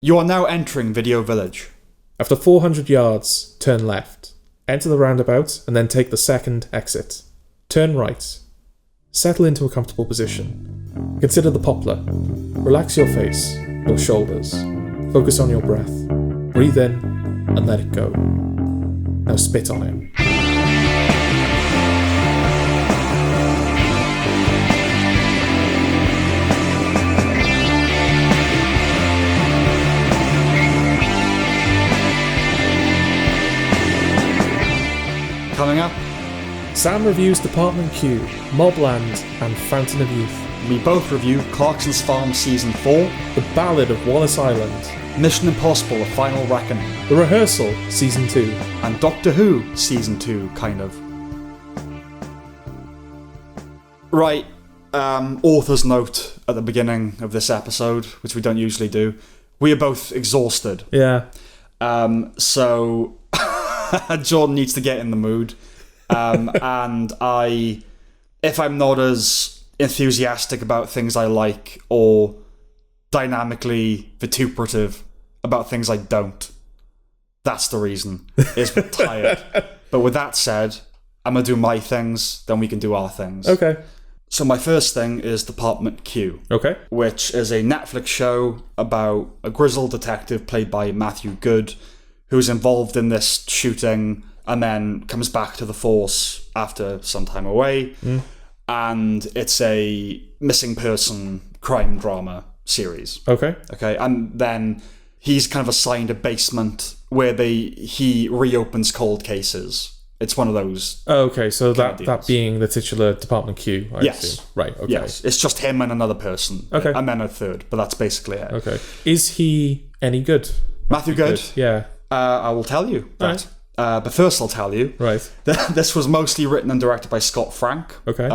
You are now entering Video Village. After 400 yards, turn left. Enter the roundabout and then take the second exit. Turn right. Settle into a comfortable position. Consider the poplar. Relax your face, your shoulders. Focus on your breath. Breathe in and let it go. Now spit on it. Coming up, Sam reviews Department Q, MobLand, and Fountain of Youth. we both review Clarkson's Farm Season 4, The Ballad of Wallis Island. Mission Impossible: The Final Reckoning, The Rehearsal, Season 2. and Doctor Who Season 2, kind of. Right, author's note at the beginning of this episode, which we don't usually do. We are both exhausted. Yeah. So Jordan needs to get in the mood. And if I'm not as enthusiastic about things I like or dynamically vituperative about things I don't, that's the reason, is we're tired. But with that said, I'm going to do my things, then we can do our things. Okay. So my first thing is Department Q, Okay. which is a Netflix show about a grizzled detective played by Matthew Good, who's involved in this shooting and then comes back to the force after some time away. And it's a missing person crime drama series. Okay. Okay, and then he's kind of assigned a basement where he reopens cold cases. It's one of those. Okay, so that deals. being the titular Department Q, I Yes. assume. Right, okay. Yes, it's just him and another person. Okay. And then a third, but that's basically it. Okay. Is he any good? Matthew Good? Yeah. I will tell you that. But first I'll tell you, Right. this was mostly written and directed by Scott Frank, Okay.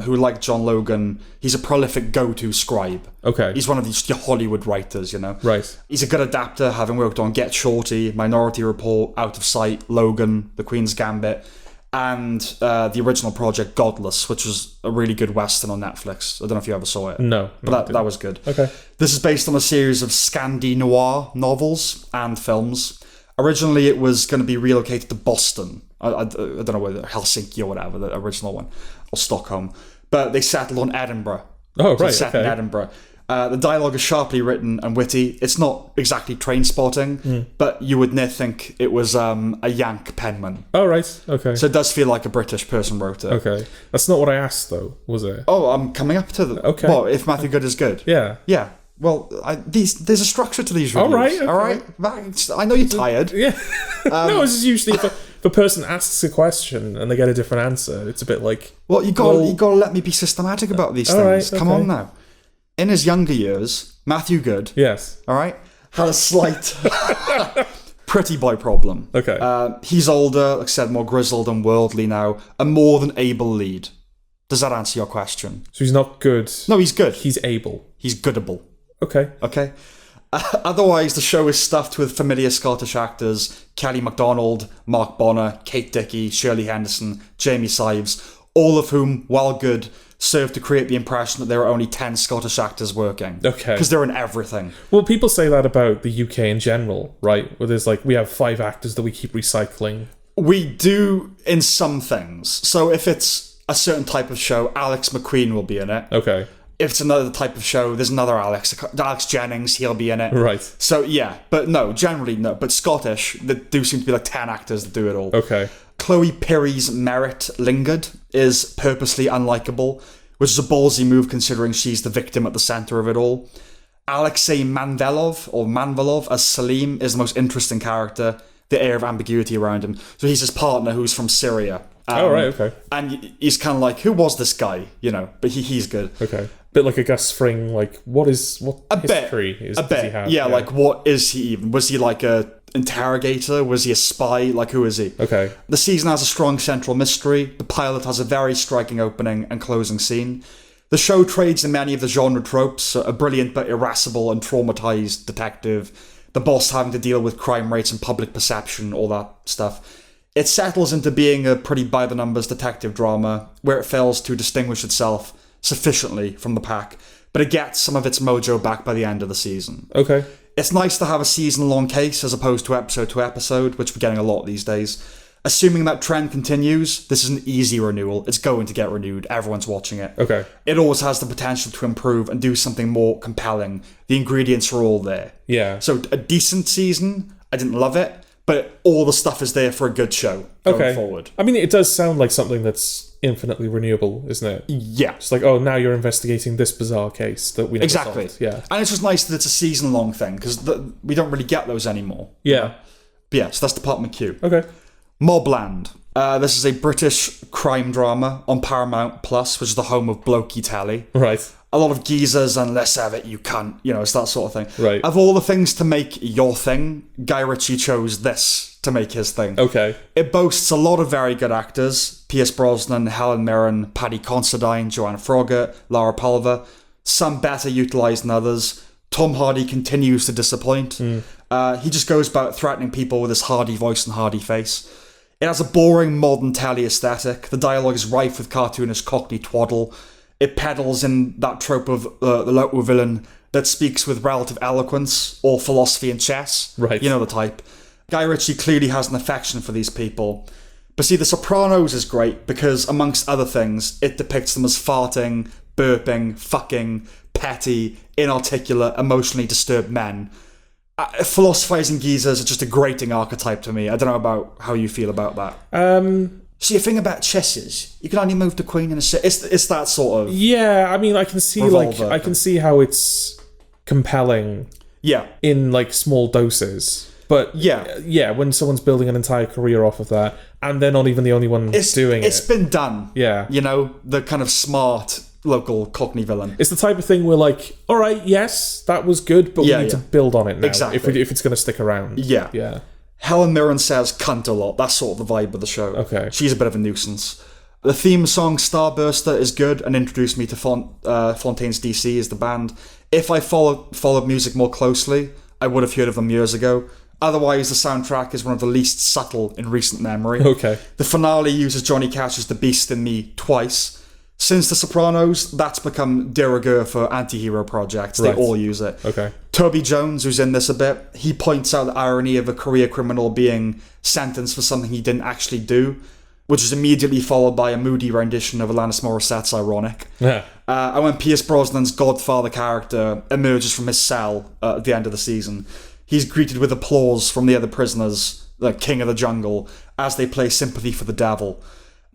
who, like John Logan, he's a prolific go-to scribe. Okay. He's one of these Hollywood writers, you know. Right. He's a good adapter, having worked on Get Shorty, Minority Report, Out of Sight, Logan, The Queen's Gambit, and the original project Godless, which was a really good Western on Netflix. I don't know if you ever saw it. No. But that was good. Okay. This is based on a series of Scandi noir novels and films. Originally, it was going to be relocated to Boston. I don't know whether Helsinki or whatever, the original one, or Stockholm. But they settled on Edinburgh. Oh, So right. it's set in Edinburgh. The dialogue is sharply written and witty. It's not exactly train spotting, but you would near think it was a Yank penman. Oh, right. Okay. So it does feel like a British person wrote it. Okay. That's not what I asked, though, was it? Oh, I'm coming up to the... Okay. Well, if Matthew Good is good. Yeah. Yeah. Well, there's a structure to these reviews. All right, okay. All right? I know you're tired. Yeah. No, it's just usually if a person asks a question and they get a different answer, it's a bit like... Well, you got to let me be systematic about these things. right, Come okay. on now. In his younger years, Matthew Good, Yes. all right, had a slight pretty boy problem. Okay. He's older, like I said, more grizzled and worldly now, a more than able lead. Does that answer your question? So he's not good. No, he's good. He's able. He's goodable. Okay. Okay. Otherwise, the show is stuffed with familiar Scottish actors: Kelly MacDonald, Mark Bonner, Kate Dickie, Shirley Henderson, Jamie Sives, all of whom, while good, serve to create the impression that there are only 10 Scottish actors working. Okay. Because they're in everything. Well, people say that about the UK in general, right? Where there's like, we have 5 actors that we keep recycling. We do in some things. So if it's a certain type of show, Alex McQueen will be in it. Okay. If it's another type of show, there's another Alex Jennings, he'll be in it. Right. So yeah, but no, generally no. But Scottish, there do seem to be like 10 actors that do it all. Okay. Chloe Pirrie's Merit Lingard is purposely unlikable, which is a ballsy move considering she's the victim at the centre of it all. Alexei Manvelov as Salim is the most interesting character, the air of ambiguity around him. So he's his partner who's from Syria. Right, okay. And he's kind of like, who was this guy? You know, but he's good. Okay. Bit like a Gus Fring, like, what history does he have? Yeah, like, what is he even? Was he like a interrogator? Was he a spy? Like, who is he? Okay. The season has a strong central mystery. The pilot has a very striking opening and closing scene. The show trades in many of the genre tropes, a brilliant but irascible and traumatized detective, the boss having to deal with crime rates and public perception, all that stuff. It settles into being a pretty by-the-numbers detective drama, where it fails to distinguish itself sufficiently from the pack, but it gets some of its mojo back by the end of the season. Okay. It's nice to have a season-long case as opposed to episode to episode, which we're getting a lot these days. Assuming that trend continues, this is an easy renewal. It's going to get renewed. Everyone's watching it. Okay. It always has the potential to improve and do something more compelling. The ingredients are all there. Yeah. So a decent season. I didn't love it, but all the stuff is there for a good show going forward. I mean, it does sound like something that's infinitely renewable, isn't it? Yeah. It's like, oh, now you're investigating this bizarre case that we never solved. Yeah. And it's just nice that it's a season-long thing, because we don't really get those anymore. Yeah. But yeah, so that's Department Q. Okay. MobLand. This is a British crime drama on Paramount Plus, which is the home of Blokey Telly. Right. A lot of geezers and let's have it, you cunt. You know, it's that sort of thing. Right. Of all the things to make your thing, Guy Ritchie chose this to make his thing. Okay. It boasts a lot of very good actors. Pierce Brosnan, Helen Mirren, Paddy Considine, Joanne Froggatt, Lara Pulver. Some better utilised than others. Tom Hardy continues to disappoint. He just goes about threatening people with his Hardy voice and Hardy face. It has a boring modern telly aesthetic. The dialogue is rife with cartoonish Cockney twaddle. It peddles in that trope of the local villain that speaks with relative eloquence or philosophy and chess. Right. You know the type. Guy Ritchie clearly has an affection for these people. But see, The Sopranos is great because, amongst other things, it depicts them as farting, burping, fucking, petty, inarticulate, emotionally disturbed men. Philosophizing geezers are just a grating archetype to me. I don't know about how you feel about that. See, a thing about chess is you can only move the queen in a set. It's that sort of Yeah, I mean, I can see revolver. I can see how it's compelling. Yeah. In like small doses, but Yeah. when someone's building an entire career off of that, and they're not even the only one doing It's it. been done. Yeah. You know, the kind of smart local Cockney villain. It's the type of thing where like, all right, yes, that was good, but we need to build on it now. Exactly. If it's going to stick around. Yeah. Yeah. Helen Mirren says cunt a lot. That's sort of the vibe of the show. Okay. She's a bit of a nuisance. The theme song Starburster is good and introduced me to Fontaine's DC as the band. If I followed music more closely, I would have heard of them years ago. Otherwise, the soundtrack is one of the least subtle in recent memory. Okay. The finale uses Johnny Cash's The Beast in Me twice. Since The Sopranos, that's become de rigueur for anti-hero projects. They all use it. Okay. Toby Jones, who's in this a bit, he points out the irony of a career criminal being sentenced for something he didn't actually do, which is immediately followed by a moody rendition of Alanis Morissette's Ironic. Yeah. And when Pierce Brosnan's Godfather character emerges from his cell at the end of the season, he's greeted with applause from the other prisoners, the King of the Jungle, as they play Sympathy for the Devil.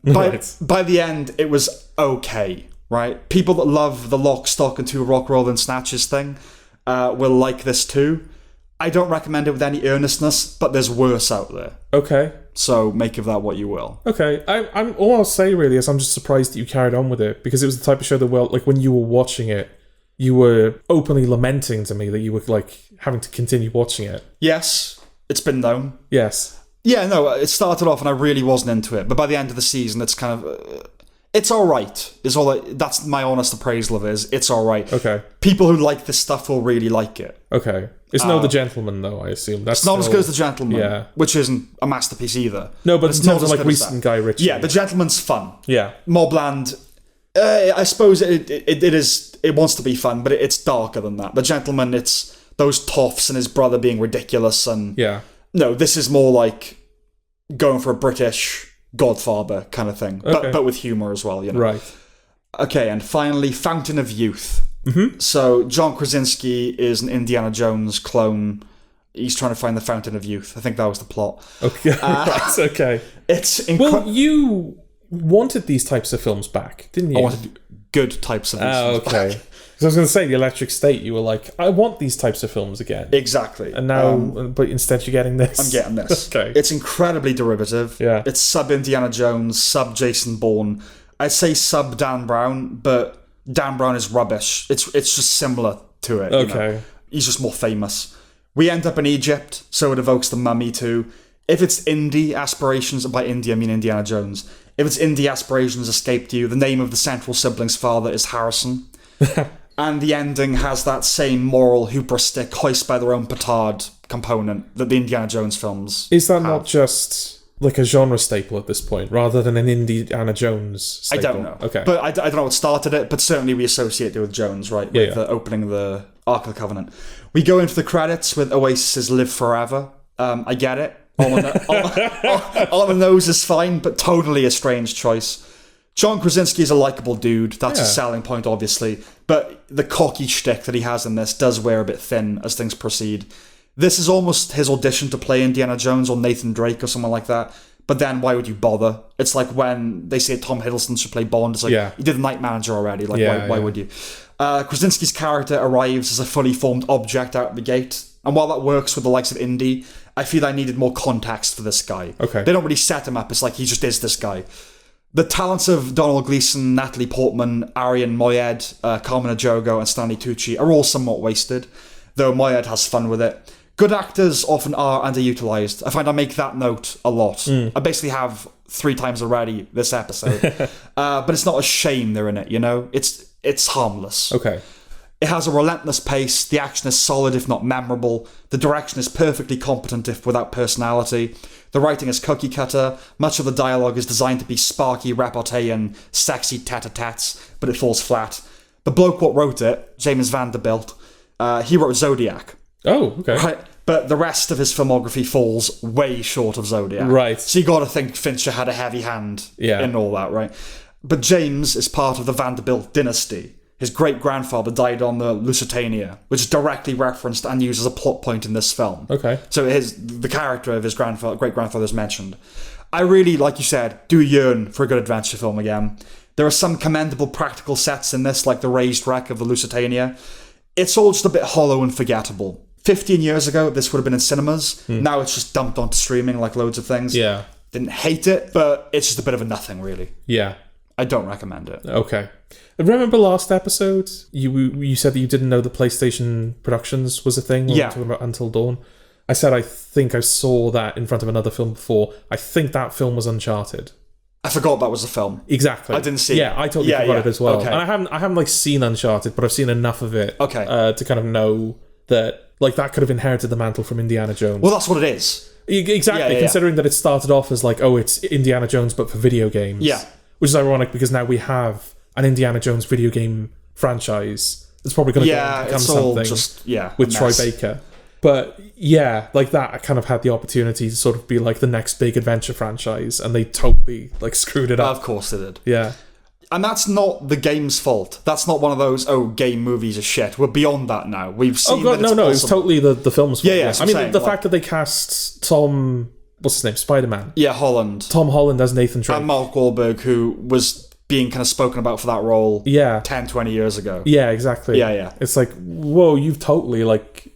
By the end, it was okay, right? People that love the Lock, Stock and Two Rock, Roll and Snatches thing will like this too. I don't recommend it with any earnestness, but there's worse out there. Okay. So make of that what you will. Okay. I'm all I'll say really is I'm just surprised that you carried on with it, because it was the type of show that, well, like when you were watching it, you were openly lamenting to me that you were like having to continue watching it. Yes, it's been known. Yes. Yeah, no, it started off and I really wasn't into it, but by the end of the season, it's kind of it's all right. That's my honest appraisal of it. It's all right. Okay. People who like this stuff will really like it. Okay. It's no The Gentleman, though, I assume. That's it's not as good as The Gentleman, yeah, which isn't a masterpiece either. No, but it's in terms not of as like good as recent that. Guy Ritchie. Yeah, The Gentleman's fun. Yeah. MobLand, I suppose it is. It wants to be fun, but it's darker than that. The Gentleman, it's those toffs and his brother being ridiculous, and yeah. No, this is more like going for a British Godfather kind of thing, Okay. but with humour as well, you know. Right. Okay, and finally, Fountain of Youth. Mm-hmm. So John Krasinski is an Indiana Jones clone. He's trying to find the Fountain of Youth. I think that was the plot. Okay, right, okay. It's well, you wanted these types of films back, didn't you? I wanted good types of these films okay. back. Because I was going to say, The Electric State, you were like, I want these types of films again. Exactly. And now, but instead you're getting this. I'm getting this. Okay. It's incredibly derivative. Yeah. It's sub-Indiana Jones, sub-Jason Bourne. I'd say sub-Dan Brown, but Dan Brown is rubbish. It's just similar to it. Okay. You know? He's just more famous. We end up in Egypt, so it evokes the Mummy too. If it's indie aspirations, and by indie I mean Indiana Jones, if its indie aspirations escaped you, the name of the central sibling's father is Harrison. And the ending has that same moral hubristic, hoist by their own petard component that the Indiana Jones films Is that have. not just like a genre staple at this point, rather than an Indiana Jones staple? I don't know. Okay. But I don't know what started it, but certainly we associate it with Jones, right? Yeah, With opening the Ark of the Covenant. We go into the credits with Oasis's Live Forever. I get it. On the nose is fine, but totally a strange choice. John Krasinski is a likable dude. That's a selling point, obviously. But the cocky shtick that he has in this does wear a bit thin as things proceed. This is almost his audition to play Indiana Jones or Nathan Drake or someone like that. But then why would you bother? It's like when they say Tom Hiddleston should play Bond. It's like, you did The Night Manager already. Like, why would you? Krasinski's character arrives as a fully formed object out the gate. And while that works with the likes of Indy, I feel I needed more context for this guy. Okay. They don't really set him up. It's like he just is this guy. The talents of Donald Gleeson, Natalie Portman, Arian Moayed, Carmen Ejogo, and Stanley Tucci are all somewhat wasted, though Moayed has fun with it. Good actors often are underutilized. I find I make that note a lot. I basically have 3 times already this episode. But it's not a shame they're in it, you know? It's harmless. Okay. It has a relentless pace, the action is solid if not memorable, the direction is perfectly competent if without personality, the writing is cookie cutter, much of the dialogue is designed to be sparky repartee and sexy tete-a-tetes, but it falls flat. The bloke what wrote it, James Vanderbilt, he wrote Zodiac. Oh, okay. Right? But the rest of his filmography falls way short of Zodiac. Right. So you gotta think Fincher had a heavy hand in all that, right? But James is part of the Vanderbilt dynasty. His great-grandfather died on the Lusitania, which is directly referenced and used as a plot point in this film. Okay. So the character of his great-grandfather is mentioned. I really, like you said, do yearn for a good adventure film again. There are some commendable practical sets in this, like the raised wreck of the Lusitania. It's all just a bit hollow and forgettable. 15 years ago, this would have been in cinemas. Now it's just dumped onto streaming like loads of things. Yeah. Didn't hate it, but it's just a bit of a nothing, really. Yeah. I don't recommend it. Okay. Remember last episode? You said that you didn't know the PlayStation Productions was a thing? When we were talking about Until Dawn. I said I think I saw that in front of another film before. I think that film was Uncharted. I forgot that was a film. Exactly. I didn't see it. Yeah, I totally forgot it as well. Okay. And I haven't like seen Uncharted, but I've seen enough of it to kind of know that like that could have inherited the mantle from Indiana Jones. Well, that's what it is. Exactly, considering that it started off as like, oh, it's Indiana Jones but for video games. Yeah. Which is ironic because now we have an Indiana Jones video game franchise. It's probably going to become something with Troy Baker. But yeah, like that kind of had the opportunity to sort of be like the next big adventure franchise, and they totally like screwed it up. Of course they did. Yeah. And that's not the game's fault. That's not one of those, game movies are shit. We're beyond that now. We've seen that it's possible. It's totally the film's fault. Yeah. I mean, the fact that they cast Tom... What's his name? Spider-Man. Yeah, Holland. Tom Holland as Nathan Drake. And Mark Wahlberg, who was being kind of spoken about for that role 10, 20 years ago. Yeah, exactly. Yeah. It's like, whoa, you've totally, like,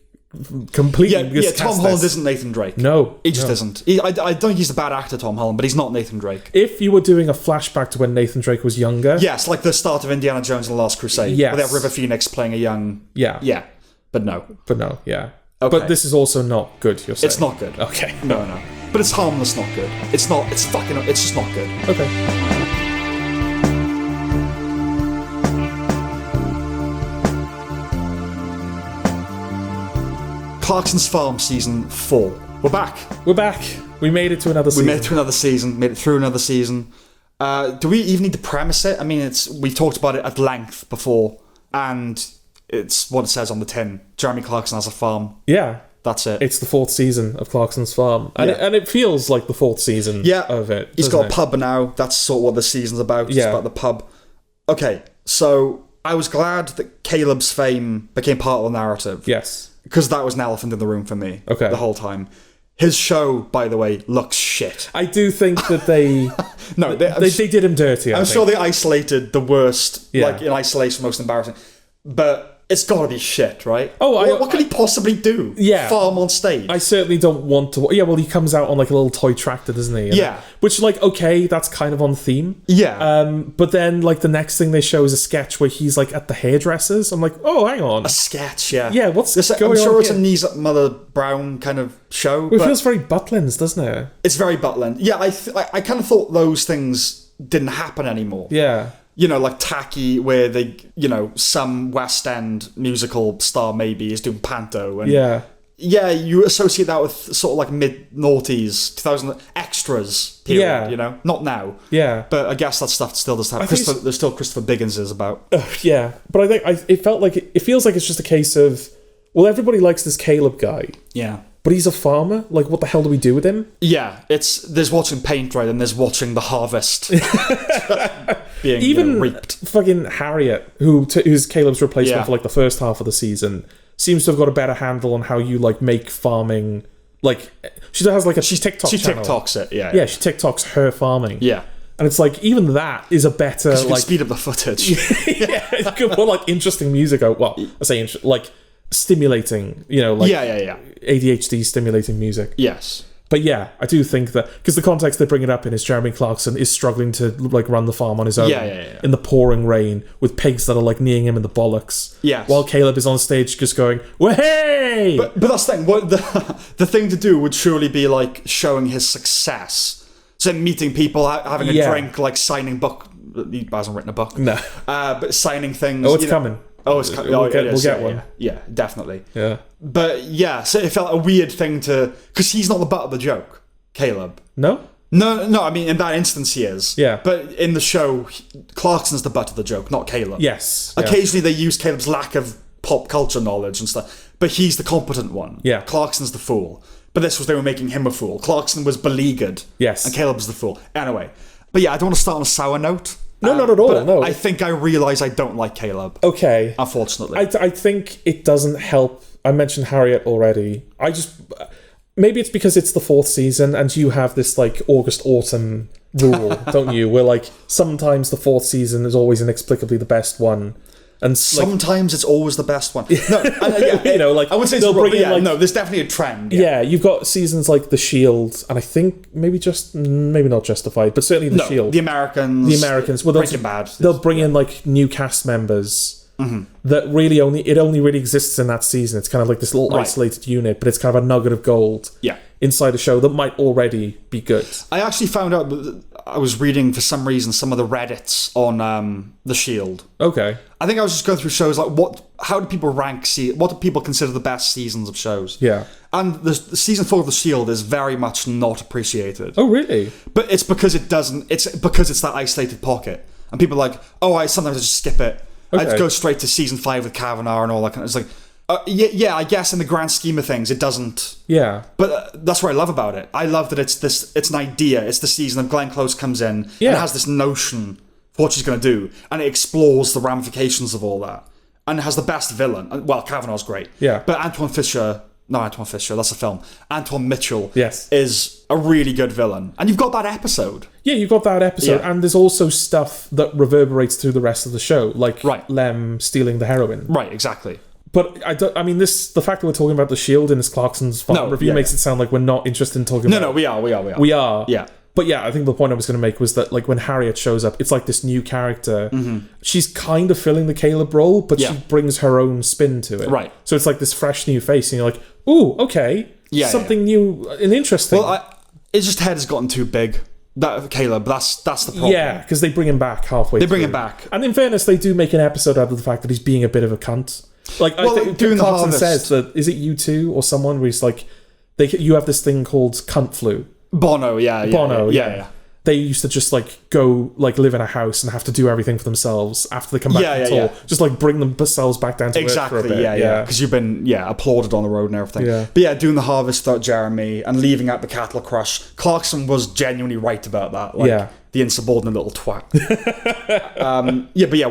completely Tom Holland isn't Nathan Drake. No. He just isn't. I don't think he's a bad actor, Tom Holland, but he's not Nathan Drake. If you were doing a flashback to when Nathan Drake was younger... Yes, like the start of Indiana Jones and the Last Crusade. Yes. Where they have River Phoenix playing a young... Yeah. But no. Yeah. Okay. But this is also not good, you're saying? It's not good. Okay. No. But it's harmless, not good. It's just not good. Okay. Clarkson's Farm Season 4. We're back. We made it to another season. Made it through another season. Do we even need to premise it? I mean, we've talked about it at length before, and it's what it says on the tin. Jeremy Clarkson has a farm. Yeah. That's it. It's the 4th season of Clarkson's Farm. And, it feels like the 4th season of it. He's got a pub now. That's sort of what the season's about. Yeah. It's about the pub. Okay, so I was glad that Caleb's fame became part of the narrative. Yes. Because that was an elephant in the room for me the whole time. His show, by the way, looks shit. I do think that they... No, they did him dirty, I'm sure they isolated the worst, like in isolation, most embarrassing. But... it's got to be shit, right? What could he possibly do? Yeah. Farm on stage? I certainly don't want to... Yeah, well, he comes out on like a little toy tractor, doesn't he? Yeah. Which, like, okay, that's kind of on theme. Yeah. But then, like, the next thing they show is a sketch where he's, like, at the hairdressers. I'm like, oh, hang on. A sketch, yeah. Yeah, what's going on? I'm sure it's here? a Knees Up Mother Brown kind of show. Well, it feels very Butlins, doesn't it? It's very Butlin. Yeah, I kind of thought those things didn't happen anymore. Yeah. You know, like Tacky, where they, some West End musical star maybe is doing panto. And, Yeah, you associate that with sort of like mid-noughties, 2000 extras period, Yeah. you know? Not now. Yeah. But I guess that stuff still does have... There's still Christopher Bigginses about. Yeah. But I think it felt like... It feels like it's just a case of... Well, everybody likes this Caleb guy. Yeah. But he's a farmer. Like, what the hell do we do with him? Yeah, there's watching paint, right, and there's watching the harvest being Even reaped. fucking Harriet, who's Caleb's replacement Yeah. for like the first half of the season, seems to have got a better handle on how you like make farming. Like, she has like a TikTok channel. She TikToks it, yeah. Yeah, she TikToks her farming. Yeah. And it's like, even that is a better, You can like... speed up the footage. yeah, it's good, more like interesting music. Well, I say like stimulating, you know, like Yeah. ADHD stimulating music. Yes. But yeah, I do think that, because the context they bring it up in is Jeremy Clarkson is struggling to like run the farm on his own Yeah. in the pouring rain with pigs that are like kneeing him in the bollocks. Yes. While Caleb is on stage just going, "Hey!" But that's the thing. What the thing to do would surely be like showing his success. So meeting people, having a drink, like signing book. He hasn't written a book. No. But signing things. Oh, it's coming. Oh, it's coming. We'll get one. Yeah, definitely. Yeah. But yeah, so it felt a weird thing to... Because he's not the butt of the joke, Caleb. No? No, I mean, in that instance he is. Yeah. But in the show, Clarkson's the butt of the joke, not Caleb. Yes. Yeah. Occasionally they use Caleb's lack of pop culture knowledge and stuff, but he's the competent one. Yeah. Clarkson's the fool. But this was, they were making him a fool. Clarkson was beleaguered. Yes. And Caleb was the fool. Anyway. But yeah, I don't want to start on a sour note. No, not at all, but no. I think I realise I don't like Caleb. Okay. Unfortunately. I think it doesn't help. I mentioned Harriet already. Maybe it's because it's the 4th season and you have this like August autumn rule, don't you? Where like sometimes the 4th season is always inexplicably the best one. And sometimes it's always the best one. No, you know, like I would say they'll bring in, like, no, there's definitely a trend. Yeah, you've got seasons like The Shield, and I think maybe not Justified, but certainly The Shield. The Americans. Well, Breaking Bad. They'll bring in like new cast members that really only really exists in that season. It's kind of like this little isolated unit, but it's kind of a nugget of gold. Yeah. Inside a show that might already be good. I actually found out. I was reading for some reason some of the Reddits on The Shield. Okay. I think I was just going through shows like how do people rank? What do people consider the best seasons of shows? Yeah. And the season 4 of The Shield is very much not appreciated. Oh, really? But it's because it doesn't. It's because it's that isolated pocket, and people are like, oh, sometimes I just skip it. Okay. I just go straight to season 5 with Kavanaugh and all that kind of. It's like, yeah, I guess in the grand scheme of things, it doesn't. Yeah. But that's what I love about it. I love that it's an idea. It's the season of Glenn Close comes in and has this notion for what she's going to do, and it explores the ramifications of all that, and it has the best villain. Well, Kavanaugh's great. Yeah. But Antoine Fisher, that's a film. Antoine Mitchell is a really good villain. And you've got that episode. Yeah, you've got that episode, and there's also stuff that reverberates through the rest of the show, like Lem stealing the heroin. Right, exactly. But the fact that we're talking about The Shield in this Clarkson's Farm review makes it sound like we're not interested in talking about it. No, we are. We are. Yeah. But yeah, I think the point I was going to make was that like when Harriet shows up, it's like this new character. She's kind of filling the Caleb role, but she brings her own spin to it. Right. So it's like this fresh new face, and you're like, ooh, okay. Something new and interesting. Well, his just head has gotten too big. That Caleb, that's the problem. Yeah, because they bring him back halfway. They bring him back. And in fairness, they do make an episode out of the fact that he's being a bit of a cunt. Like, I think Clarkson says that, is it U2 or someone where he's like, you have this thing called cunt flu. Bono, yeah. They used to just like go like live in a house and have to do everything for themselves after they come back from tour. Just like bring themselves back down to earth for a bit. Yeah. Because you've been applauded on the road and everything. Yeah. But doing the harvest without Jeremy and leaving out the cattle crush. Clarkson was genuinely right about that. Like, the insubordinate little twat.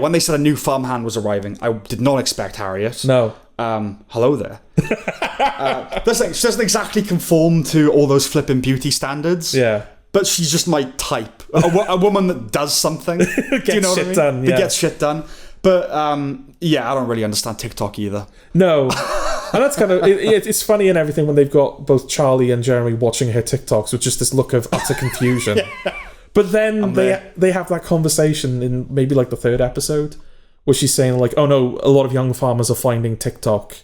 When they said a new farmhand was arriving, I did not expect Harriet. No. Hello there. She doesn't exactly conform to all those flipping beauty standards. Yeah. But she just might type. A woman that does something. Gets shit what I mean? Done. Yeah. That gets shit done. But I don't really understand TikTok either. No. And that's kind of it's funny and everything when they've got both Charlie and Jeremy watching her TikToks with just this look of utter confusion. But then they have that conversation in maybe like the 3rd episode where she's saying like, oh no, a lot of young farmers are finding TikTok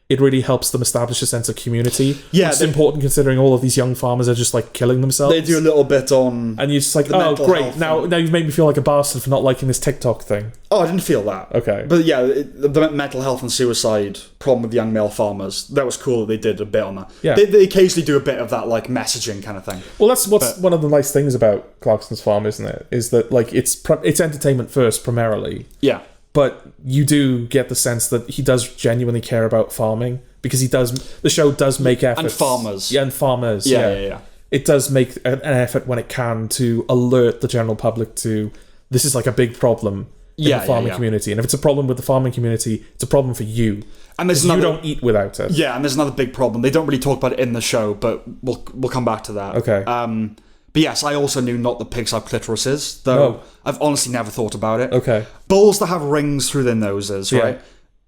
it really helps them establish a sense of community. Yeah, it's important considering all of these young farmers are just like killing themselves. They do a little bit on, and you're just like, oh great, now you've made me feel like a bastard for not liking this TikTok thing. Oh, I didn't feel that. Okay, but yeah, the mental health and suicide problem with young male farmers, that was cool that they did a bit on that. Yeah, they occasionally do a bit of that like messaging kind of thing. Well, that's one of the nice things about Clarkson's Farm, isn't it? Is that like it's entertainment first primarily. Yeah. But you do get the sense that he does genuinely care about farming, because the show does make efforts. And farmers. Yeah, and farmers. Yeah. It does make an effort when it can to alert the general public to this is like a big problem in the farming community. And if it's a problem with the farming community, it's a problem for you. And you don't eat without it. Yeah, and there's another big problem. They don't really talk about it in the show, but we'll come back to that. Okay. But yes, I also knew not that pigs have clitorises, though I've honestly never thought about it. Okay. Bulls that have rings through their noses, right?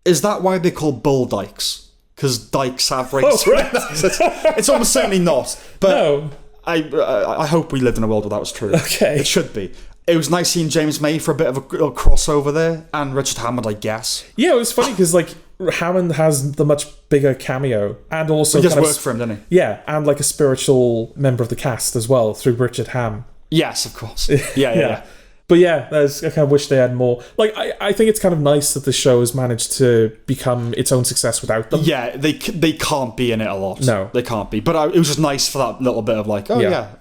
Is that why they're called bull dykes? Because dykes have rings through their noses? It's almost certainly not. But no. I hope we lived in a world where that was true. Okay. It should be. It was nice seeing James May for a bit of a crossover there, and Richard Hammond, I guess. Yeah, it was funny because like Hammond has the much bigger cameo, and also he just worked for him, didn't he? Yeah, and like a spiritual member of the cast as well through Richard Hamm. Yes, of course. Yeah. But yeah, I kind of wish they had more. Like, I think it's kind of nice that the show has managed to become its own success without them. Yeah, they can't be in it a lot. No, they can't be. But it was just nice for that little bit of like, yeah.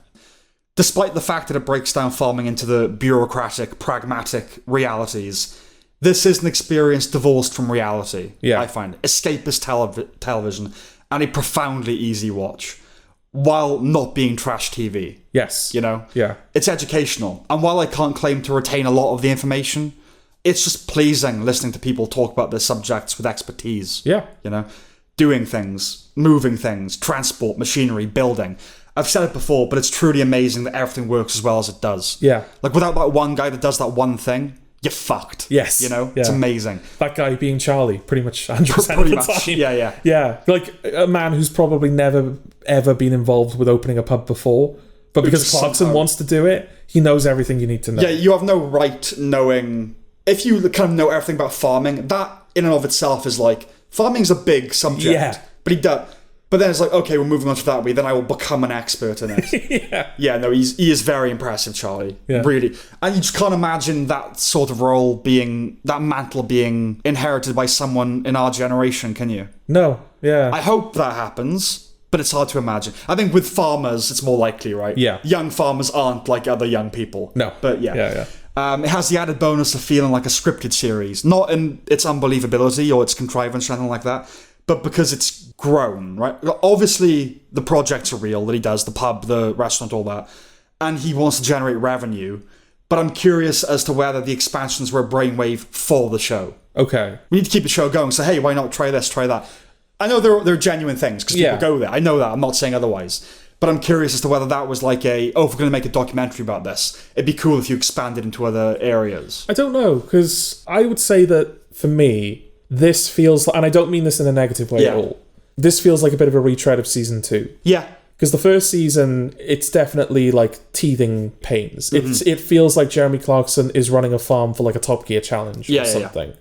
Despite the fact that it breaks down farming into the bureaucratic, pragmatic realities, this is an experience divorced from reality, I find. Escapist television, and a profoundly easy watch, while not being trash TV. Yes. You know? Yeah. It's educational. And while I can't claim to retain a lot of the information, it's just pleasing listening to people talk about their subjects with expertise. Yeah. You know? Doing things, moving things, transport, machinery, building. I've said it before, but it's truly amazing that everything works as well as it does. Yeah. Like, without that one guy that does that one thing, you're fucked. Yes. You know? It's amazing. That guy being Charlie, pretty much 100% Pretty of the much. time. Yeah. Yeah. Like, a man who's probably never, ever been involved with opening a pub before, but because Clarkson wants to do it, he knows everything you need to know. Yeah, you have no right knowing... If you kind of know everything about farming, that in and of itself is like... Farming's a big subject. Yeah. But he does... But then it's like, okay, we're moving on to that way, then I will become an expert in it. Yeah, no, he is very impressive, Charlie. Yeah. Really. And you just can't imagine that sort of role that mantle being inherited by someone in our generation, can you? No, yeah. I hope that happens, but it's hard to imagine. I think with farmers, it's more likely, right? Yeah. Young farmers aren't like other young people. No. But Yeah. It has the added bonus of feeling like a scripted series. Not in its unbelievability or its contrivance or anything like that, but because it's grown, right? Obviously, the projects are real that he does, the pub, the restaurant, all that, and he wants to generate revenue, but I'm curious as to whether the expansions were a brainwave for the show. Okay. We need to keep the show going, so hey, why not try this, try that? I know there are genuine things, because people go there. I know that, I'm not saying otherwise. But I'm curious as to whether that was like if we're going to make a documentary about this, it'd be cool if you expanded into other areas. I don't know, because I would say that, for me... This feels, and I don't mean this in a negative way at all. This feels like a bit of a retread of season 2. Yeah. Because the first season, it's definitely like teething pains. Mm-hmm. It feels like Jeremy Clarkson is running a farm for like a Top Gear challenge or something.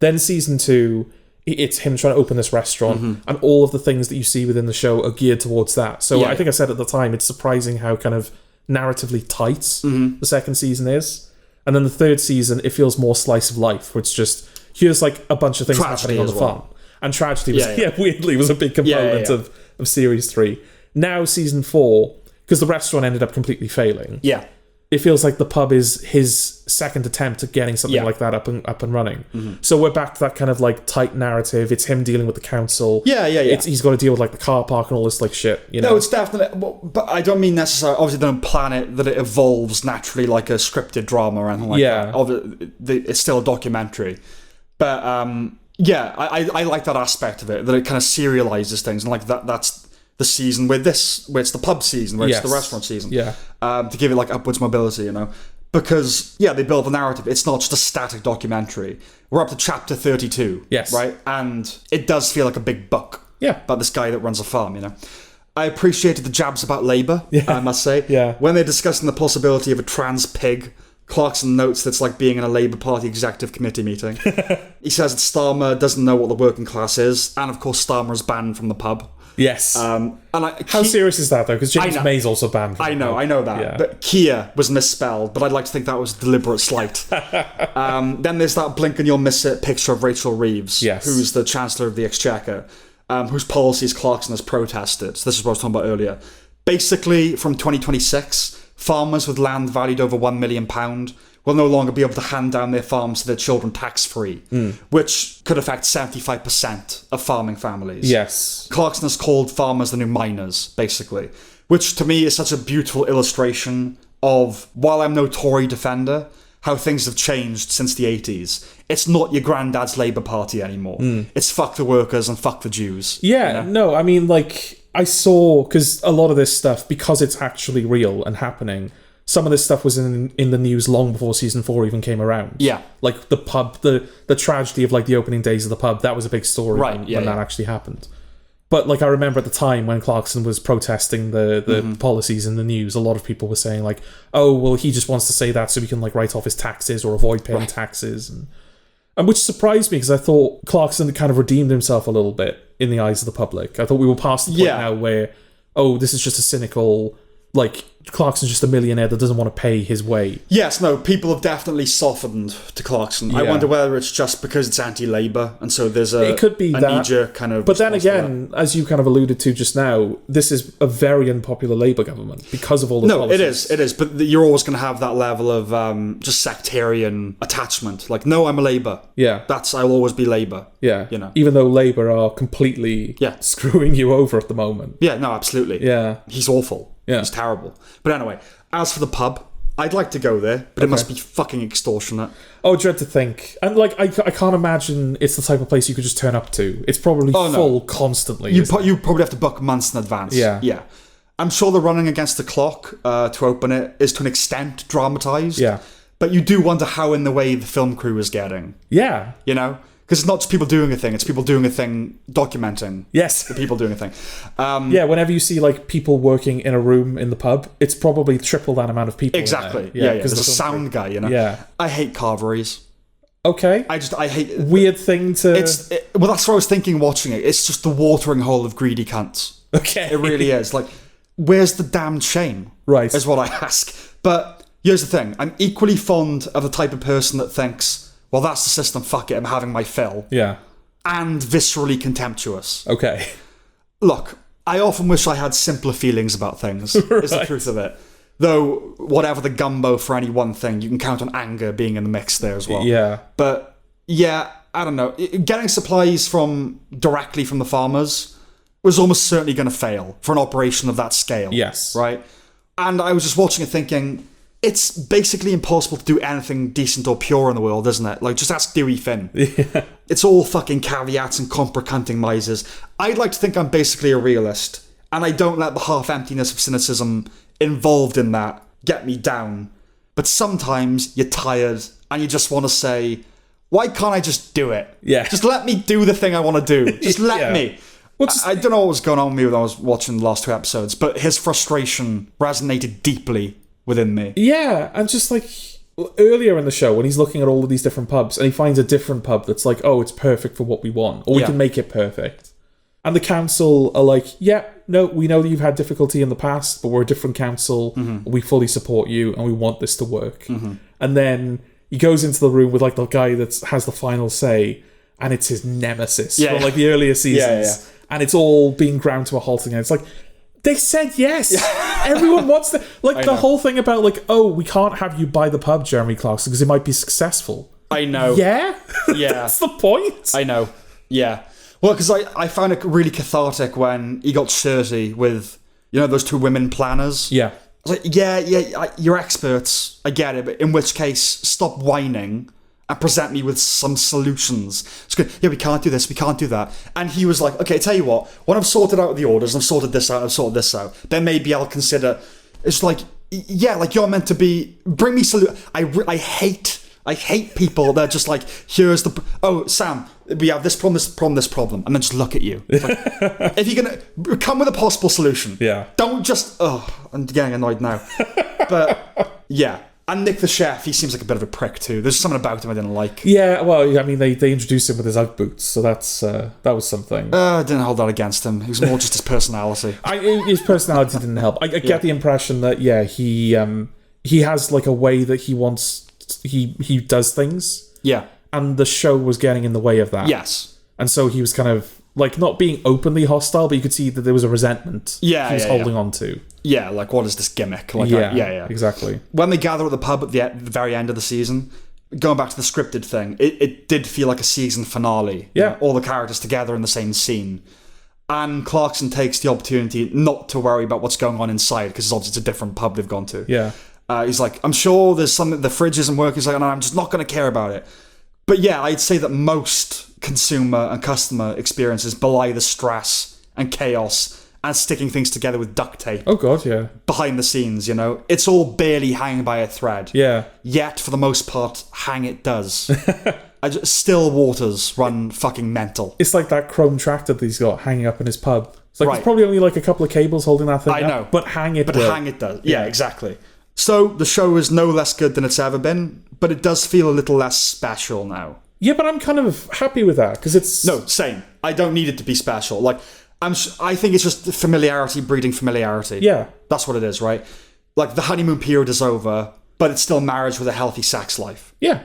Then season 2, it's him trying to open this restaurant, and all of the things that you see within the show are geared towards that. So I think I said at the time, it's surprising how kind of narratively tight the second season is. And then the third season, it feels more slice of life, where it's just... Here's like a bunch of things happening on the farm. And tragedy was, weirdly, was a big component of series 3. Now season 4, because the restaurant ended up completely failing. Yeah. It feels like the pub is his second attempt at getting something like that up and running. Mm-hmm. So we're back to that kind of like tight narrative. It's him dealing with the council. Yeah. He's got to deal with like the car park and all this like shit. You know? No, it's definitely. But I don't mean necessarily. Obviously, they don't plan it that it evolves naturally like a scripted drama or anything like that. It's still a documentary. But I like that aspect of it, that it kind of serializes things, and like that's the season where it's the pub season, where it's the restaurant season. Yeah. To give it like upwards mobility, you know. Because they build the narrative. It's not just a static documentary. We're up to chapter 32. Yes. Right? And it does feel like a big book. Yeah. About this guy that runs a farm, you know. I appreciated the jabs about Labour, I must say. Yeah. When they're discussing the possibility of a trans pig Clarkson notes that it's like being in a Labour Party executive committee meeting. He says that Starmer doesn't know what the working class is, and of course Starmer is banned from the pub. Yes. How serious is that, though? Because James May's also banned from the pub. I know that. Yeah. But Kia was misspelled, but I'd like to think that was a deliberate slight. Then there's that blink and you'll miss it picture of Rachel Reeves, who's the Chancellor of the Exchequer, whose policies Clarkson has protested. So this is what I was talking about earlier. Basically, from 2026, farmers with land valued over £1 million will no longer be able to hand down their farms to their children tax-free, which could affect 75% of farming families. Yes. Clarkson has called farmers the new miners, basically, which to me is such a beautiful illustration of, while I'm no Tory defender, how things have changed since the 80s. It's not your granddad's Labour Party anymore. It's fuck the workers and fuck the Jews. Yeah, no, I mean, like, I saw, because a lot of this stuff, because it's actually real and happening, some of this stuff was in the news long before season 4 even came around. Yeah. Like the pub, the tragedy of like the opening days of the pub, that was a big story when that actually happened. But like I remember at the time when Clarkson was protesting the policies in the news, a lot of people were saying like, oh, well, he just wants to say that so he can like write off his taxes or avoid paying taxes. And which surprised me because I thought Clarkson had kind of redeemed himself a little bit in the eyes of the public. I thought we were past the point now where, oh, this is just a cynical, like, Clarkson's just a millionaire that doesn't want to pay his way. Yes, no, people have definitely softened to Clarkson. I wonder whether it's just because it's anti-Labour, and so there's a knee-jerk kind of... But then again, as you kind of alluded to just now, this is a very unpopular Labour government because of all the policies. It is, but you're always going to have that level of just sectarian attachment. Like, no, I'm a Labour. Yeah. I'll always be Labour. Yeah. You know? Even though Labour are completely screwing you over at the moment. Yeah, no, absolutely. Yeah. He's awful. Yeah. It's terrible. But anyway, as for the pub, I'd like to go there, but it must be fucking extortionate. Oh, dread to think. And, like, I can't imagine it's the type of place you could just turn up to. It's probably full constantly. You probably have to book months in advance. Yeah. Yeah. I'm sure the running against the clock to open it is to an extent dramatised. Yeah. But you do wonder how in the way the film crew is getting. Yeah. You know? Because it's not just people doing a thing, it's people doing a thing, documenting the people doing a thing. Whenever you see like people working in a room in the pub, it's probably triple that amount of people. Exactly. Yeah. There's a sound guy, you know? Yeah. I hate carveries. Okay. I hate... Weird thing to... Well, that's what I was thinking watching it. It's just the watering hole of greedy cunts. Okay. It really is. Like, where's the damned shame? Right. Is what I ask. But here's the thing. I'm equally fond of the type of person that thinks... Well, that's the system, fuck it, I'm having my fill. Yeah. And viscerally contemptuous. Okay. Look, I often wish I had simpler feelings about things, is the truth of it. Though, whatever the gumbo for any one thing, you can count on anger being in the mix there as well. Yeah. But, yeah, I don't know. Getting supplies directly from the farmers was almost certainly going to fail for an operation of that scale. Yes. Right? And I was just watching it thinking... It's basically impossible to do anything decent or pure in the world, isn't it? Like, just ask Dewey Finn. Yeah. It's all fucking caveats and comprehending misers. I'd like to think I'm basically a realist, and I don't let the half-emptiness of cynicism involved in that get me down. But sometimes you're tired, and you just want to say, why can't I just do it? Yeah. Just let me do the thing I want to do. Just let me. I don't know what was going on with me when I was watching the last 2 episodes, but his frustration resonated deeply within me. Yeah, and just like earlier in the show when he's looking at all of these different pubs and he finds a different pub that's like, oh, it's perfect for what we want, or we can make it perfect. And the council are like, yeah, no, we know that you've had difficulty in the past, but we're a different council, we fully support you and we want this to work. And then he goes into the room with like the guy that has the final say, and it's his nemesis from like the earlier seasons. And it's all being ground to a halt again. It's like, they said yes. Everyone wants to... Like, the whole thing about, like, oh, we can't have you buy the pub, Jeremy Clarkson, because it might be successful. I know. Yeah? Yeah. That's the point. I know. Yeah. Well, because I found it really cathartic when he got shirty with, you know, those 2 women planners. Yeah. I was like, yeah, you're experts. I get it. But in which case, stop whining and present me with some solutions. It's good. Yeah, we can't do this, we can't do that. And he was like, okay, tell you what, when I've sorted out the orders, I've sorted this out, I've sorted this out, then maybe I'll consider... It's like, yeah, like you're meant to be... Bring me I hate people that are just like, here's the... Oh, Sam, we have this problem, this problem. And then just look at you. Like, if you're going to... Come with a possible solution. Yeah. Don't just... Oh, I'm getting annoyed now. But, yeah. And Nick the chef, he seems like a bit of a prick too. There's something about him I didn't like. Yeah, well, I mean, they introduced him with his Ugg boots, so that was something. I didn't hold that against him. He was more just his personality. His personality didn't help. I get the impression that, yeah, he has like a way that he does things. Yeah. And the show was getting in the way of that. Yes. And so he was kind of, like, not being openly hostile, but you could see that there was a resentment he was holding on to. Yeah, like, what is this gimmick? Like, yeah, exactly. When they gather at the pub at the very end of the season, going back to the scripted thing, it did feel like a season finale. Yeah. You know, all the characters together in the same scene. And Clarkson takes the opportunity not to worry about what's going on inside, because obviously it's a different pub they've gone to. Yeah. He's like, I'm sure there's something, the fridge isn't working. He's like, no, I'm just not going to care about it. But yeah, I'd say that most consumer and customer experiences belie the stress and chaos and sticking things together with duct tape. Oh god, yeah. Behind the scenes, you know? It's all barely hanging by a thread. Yeah. Yet, for the most part, hang it does. Still waters run fucking mental. It's like that chrome tractor that he's got hanging up in his pub. It's like, Right. There's probably only like a couple of cables holding that thing I up, know. but hang it But will. hang it does. Yeah, exactly. So, the show is no less good than it's ever been, but it does feel a little less special now. Yeah, but I'm kind of happy with that, because it's... No, same. I don't need it to be special. Like, I think it's just familiarity breeding familiarity. Yeah. That's what it is, right? Like, the honeymoon period is over, but it's still marriage with a healthy sex life. Yeah.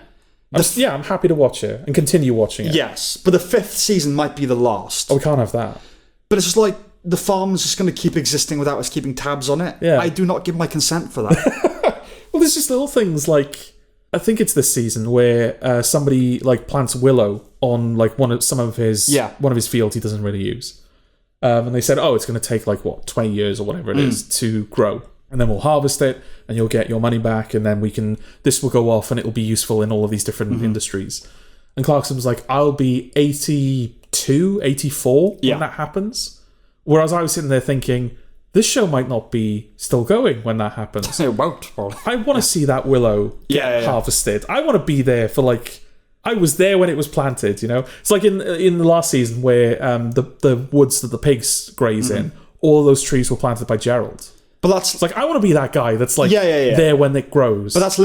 I'm happy to watch it and continue watching it. Yes, but the 5th season might be the last. Oh, we can't have that. But it's just like, the farm's just going to keep existing without us keeping tabs on it. Yeah. I do not give my consent for that. Well, there's just little things like... I think it's this season where somebody like plants willow on like one of his fields he doesn't really use, and they said, "Oh, it's going to take like 20 years or whatever it is to grow, and then we'll harvest it, and you'll get your money back, and then this will go off, and it will be useful in all of these different industries." And Clarkson was like, "I'll be 82, 84 when that happens," whereas I was sitting there thinking, this show might not be still going when that happens. It won't, probably. I want to see that willow get harvested. I want to be there for I was there when it was planted, you know? It's like in the last season where the woods that the pigs graze in, all those trees were planted by Gerald. But that's... It's like, I want to be that guy that's there when it grows. But that's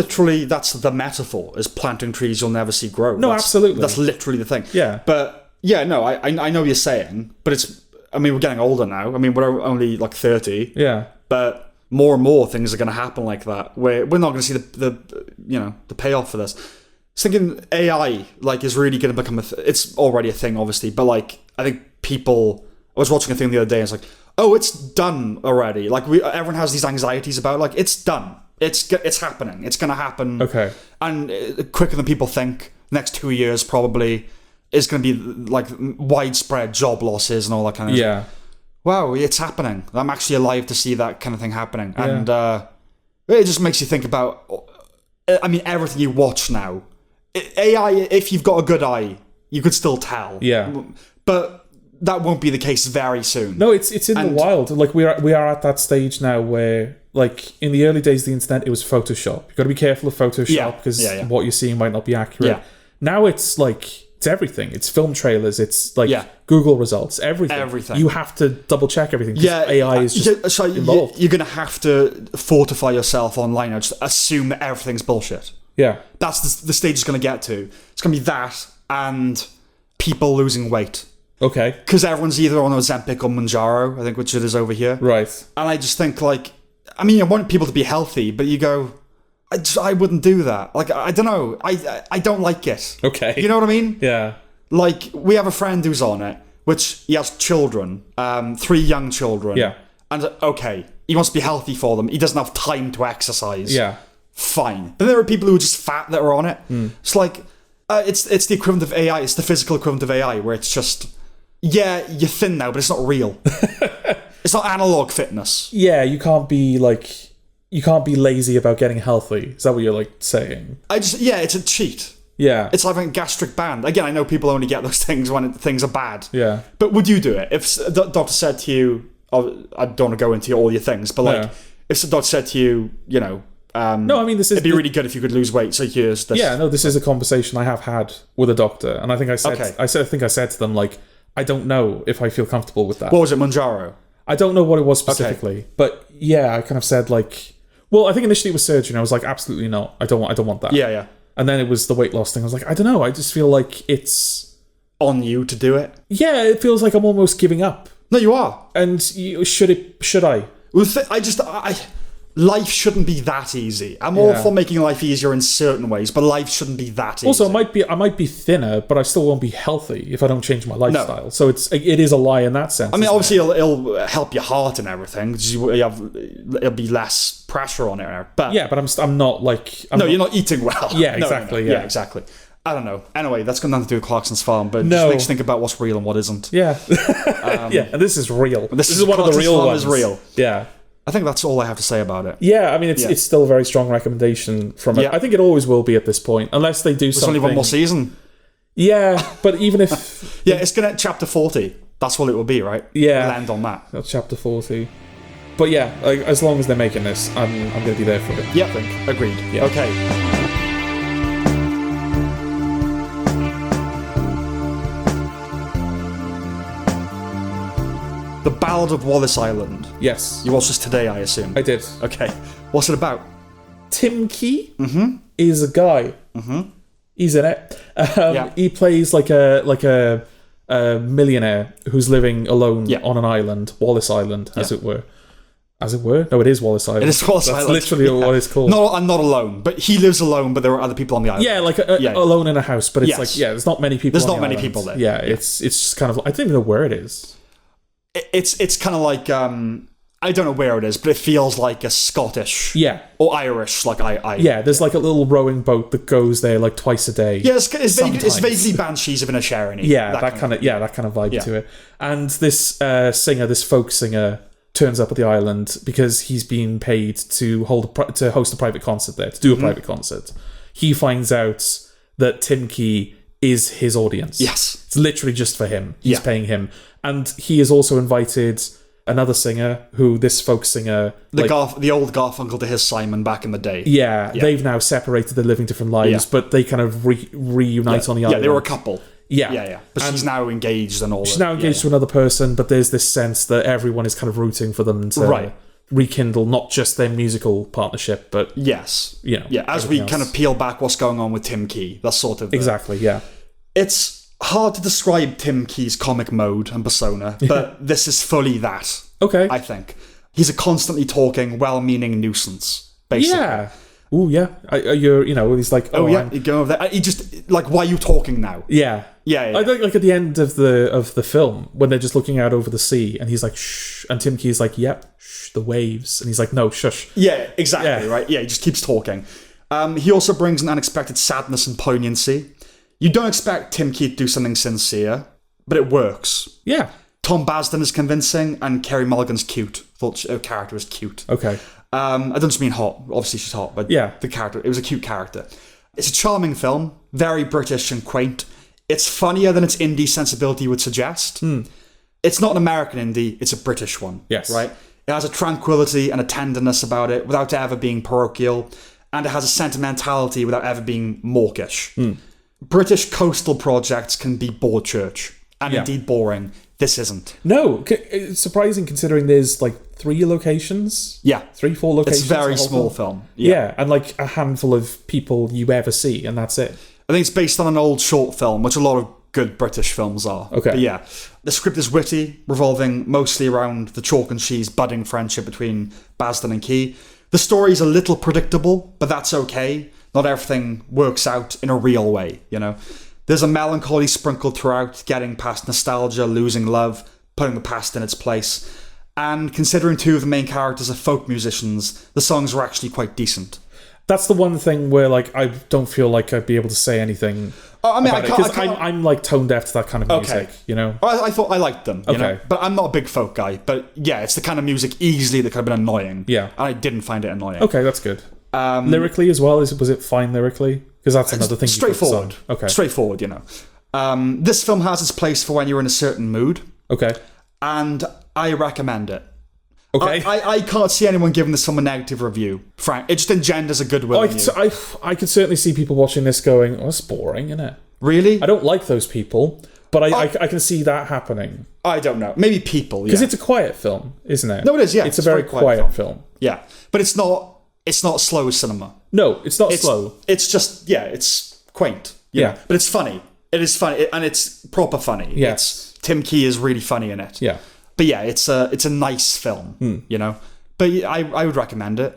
the metaphor, is planting trees you'll never see grow. No, absolutely. That's literally the thing. Yeah. But, yeah, no, I know what you're saying, but it's... I mean, we're getting older now. I mean, we're only like 30. Yeah. But more and more things are going to happen like that, where we're not going to see the payoff for this. I was thinking AI is really going to become it's already a thing, obviously, but I think people... I was watching a thing the other day, and it's like, oh, it's done already. Everyone has these anxieties about it's done. It's happening. It's going to happen. Okay. And quicker than people think. Next 2 years, probably, is going to be widespread job losses and all that kind of stuff. Wow, it's happening. I'm actually alive to see that kind of thing happening. Yeah. And it just makes you think about, I mean, everything you watch now. AI, if you've got a good eye, you could still tell. Yeah. But that won't be the case very soon. No, it's in the wild. We are at that stage now where, in the early days of the internet, it was Photoshop. You've got to be careful of Photoshop because what you're seeing might not be accurate. Yeah. Now it's it's everything. It's film trailers. It's Google results. Everything. You have to double check everything. Yeah, AI is just involved. You're going to have to fortify yourself online and just assume that everything's bullshit. Yeah, that's the stage it's going to get to. It's going to be that and people losing weight. Okay. Because everyone's either on Ozempic or Mounjaro, I think, which it is over here. Right. And I just think I mean, I want people to be healthy, but you go, I wouldn't do that. I don't know. I don't like it. Okay. You know what I mean? Yeah. We have a friend who's on it, which he has children, 3 young children. Yeah. And okay, he wants to be healthy for them. He doesn't have time to exercise. Yeah. Fine. But there are people who are just fat that are on it. It's it's the equivalent of AI. It's the physical equivalent of AI, where it's just, you're thin now, but it's not real. It's not analog fitness. Yeah, you can't be lazy about getting healthy. Is that what you're saying? It's a cheat. Yeah. It's having a gastric band. Again, I know people only get those things when things are bad. Yeah. But would you do it? If the doctor said to you, I don't want to go into all your things, but if the doctor said to you, no, I mean, it'd be really good if you could lose weight. So here's this. Yeah, no, this is a conversation I have had with a doctor, and I think I said, Okay. I said to them, I don't know if I feel comfortable with that. What was it, Mounjaro? I don't know what it was specifically, but yeah, I kind of said Well, I think initially it was surgery, and I was like, absolutely not. I don't want that. Yeah, yeah. And then it was the weight loss thing. I was like, I don't know. I just feel like it's... On you to do it? Yeah, it feels like I'm almost giving up. No, you are. And should I? Well, life shouldn't be that easy. I'm all for making life easier in certain ways, but life shouldn't be that easy. Also, I might be thinner, but I still won't be healthy if I don't change my lifestyle. No. So it is a lie in that sense. I mean, obviously, it'll help your heart and everything. It'll be less pressure on it. But yeah, but I'm not like... you're not eating well. Yeah, exactly. No. Yeah, exactly. I don't know. Anyway, that's got nothing to do with Clarkson's Farm, but it just makes you think about what's real and what isn't. Yeah. Yeah, and this is real. This is one of the real ones. Is real. Yeah. I think that's all I have to say about it. Yeah, I mean, it's still a very strong recommendation from it. Yeah. I think it always will be at this point, unless they do something... There's only one more season. Yeah, but even if... Yeah, it's going to chapter 40. That's what it will be, right? Yeah. We'll end on that. That's chapter 40. But yeah, like, as long as they're making this, I'm going to be there for it. Yeah, I think. Agreed. Yeah. Okay. The Ballad of Wallis Island. Yes. You watched this today, I assume? I did. Okay. What's it about? Tim Key is a guy. He's in it. He plays like a millionaire who's living alone on an island, Wallis Island, as it were. As it were? No, it is Wallis Island. It is Wallis Island. That's literally what it's called. No, I'm not alone, but he lives alone, but there are other people on the island. Yeah, like alone in a house, but it's there's not many people. There's on not the many island. people there. Yeah, it's just kind of. I don't even know where it is. It's kind of like I don't know where it is, but it feels like a Scottish, or Irish, like there's like a little rowing boat that goes there like twice a day. Yeah, it's vaguely Banshees of Inisherin. Yeah, that kind of vibe to it. And this singer, this folk singer, turns up at the island because he's been paid to host a private concert there, to do a private concert. He finds out that Tim Key is his audience. Yes, it's literally just for him. He's paying him. And he has also invited another singer, who this folk singer... The old Garfunkel to his Simon back in the day. Yeah, they've now separated, they're living different lives, but they kind of reunite on the island. Yeah, they were a couple. Yeah. But she's now engaged and all that. She's now engaged to another person, but there's this sense that everyone is kind of rooting for them to rekindle not just their musical partnership, but... Yes. As we kind of peel back what's going on with Tim Key. That's sort of... Exactly, yeah. It's hard to describe Tim Key's comic mode and persona, but this is fully that. Okay. I think. He's a constantly talking, well-meaning nuisance, basically. Yeah. Ooh, yeah. He's like, you go over there. He just, like, why are you talking now? Yeah. Yeah. I think, like, at the end of the film, when they're just looking out over the sea, and he's like, shh, and Tim Key's like, yep, shh, the waves. And he's like, no, shush. Yeah, exactly, right? Yeah, he just keeps talking. He also brings an unexpected sadness and poignancy. You don't expect Tim Key to do something sincere, but it works. Yeah. Tom Basden is convincing, and Kerry Mulligan's cute. Thought her character was cute. Okay. I don't just mean hot. Obviously, she's hot, but the character, it was a cute character. It's a charming film, very British and quaint. It's funnier than its indie sensibility would suggest. It's not an American indie, it's a British one. Yes. Right? It has a tranquility and a tenderness about it without ever being parochial, and it has a sentimentality without ever being mawkish. British coastal projects can be bored church, and indeed boring. This isn't. No, it's surprising considering there's like 3 locations. Yeah. 3-4 locations. It's a very small film. Yeah, and like a handful of people you ever see, and that's it. I think it's based on an old short film, which a lot of good British films are. Okay. But yeah, the script is witty, revolving mostly around the chalk and cheese budding friendship between Basden and Key. The story's a little predictable, but that's okay. Not everything works out in a real way, you know. There's a melancholy sprinkled throughout, getting past nostalgia, losing love, putting the past in its place. And considering 2 of the main characters are folk musicians, the songs are actually quite decent. That's the one thing where, like, I don't feel like I'd be able to say anything. I mean, because I'm like tone deaf to that kind of music, you know. I thought I liked them, you know? But I'm not a big folk guy. But yeah, it's the kind of music easily that could have been annoying. Yeah, and I didn't find it annoying. Okay, that's good. Lyrically as well, was it fine lyrically? Because that's another thing. Straightforward. Okay, straightforward. You know, this film has its place for when you're in a certain mood. Okay, and I recommend it. Okay. I can't see anyone giving this film a negative review. Frank, it just engenders a goodwill in you. I could certainly see people watching this going, "Oh, it's boring, isn't it?" Really? I don't like those people, but I can see that happening. I don't know. Maybe people, because it's a quiet film, isn't it? No, it is. Yeah, it's a very quiet film. Yeah, but it's not it's not slow cinema. No, it's not slow. It's just, it's quaint. Yeah. But it's funny. It is funny, and it's proper funny. Yes. Tim Key is really funny in it. Yeah. But yeah, it's a nice film, you know? But I would recommend it.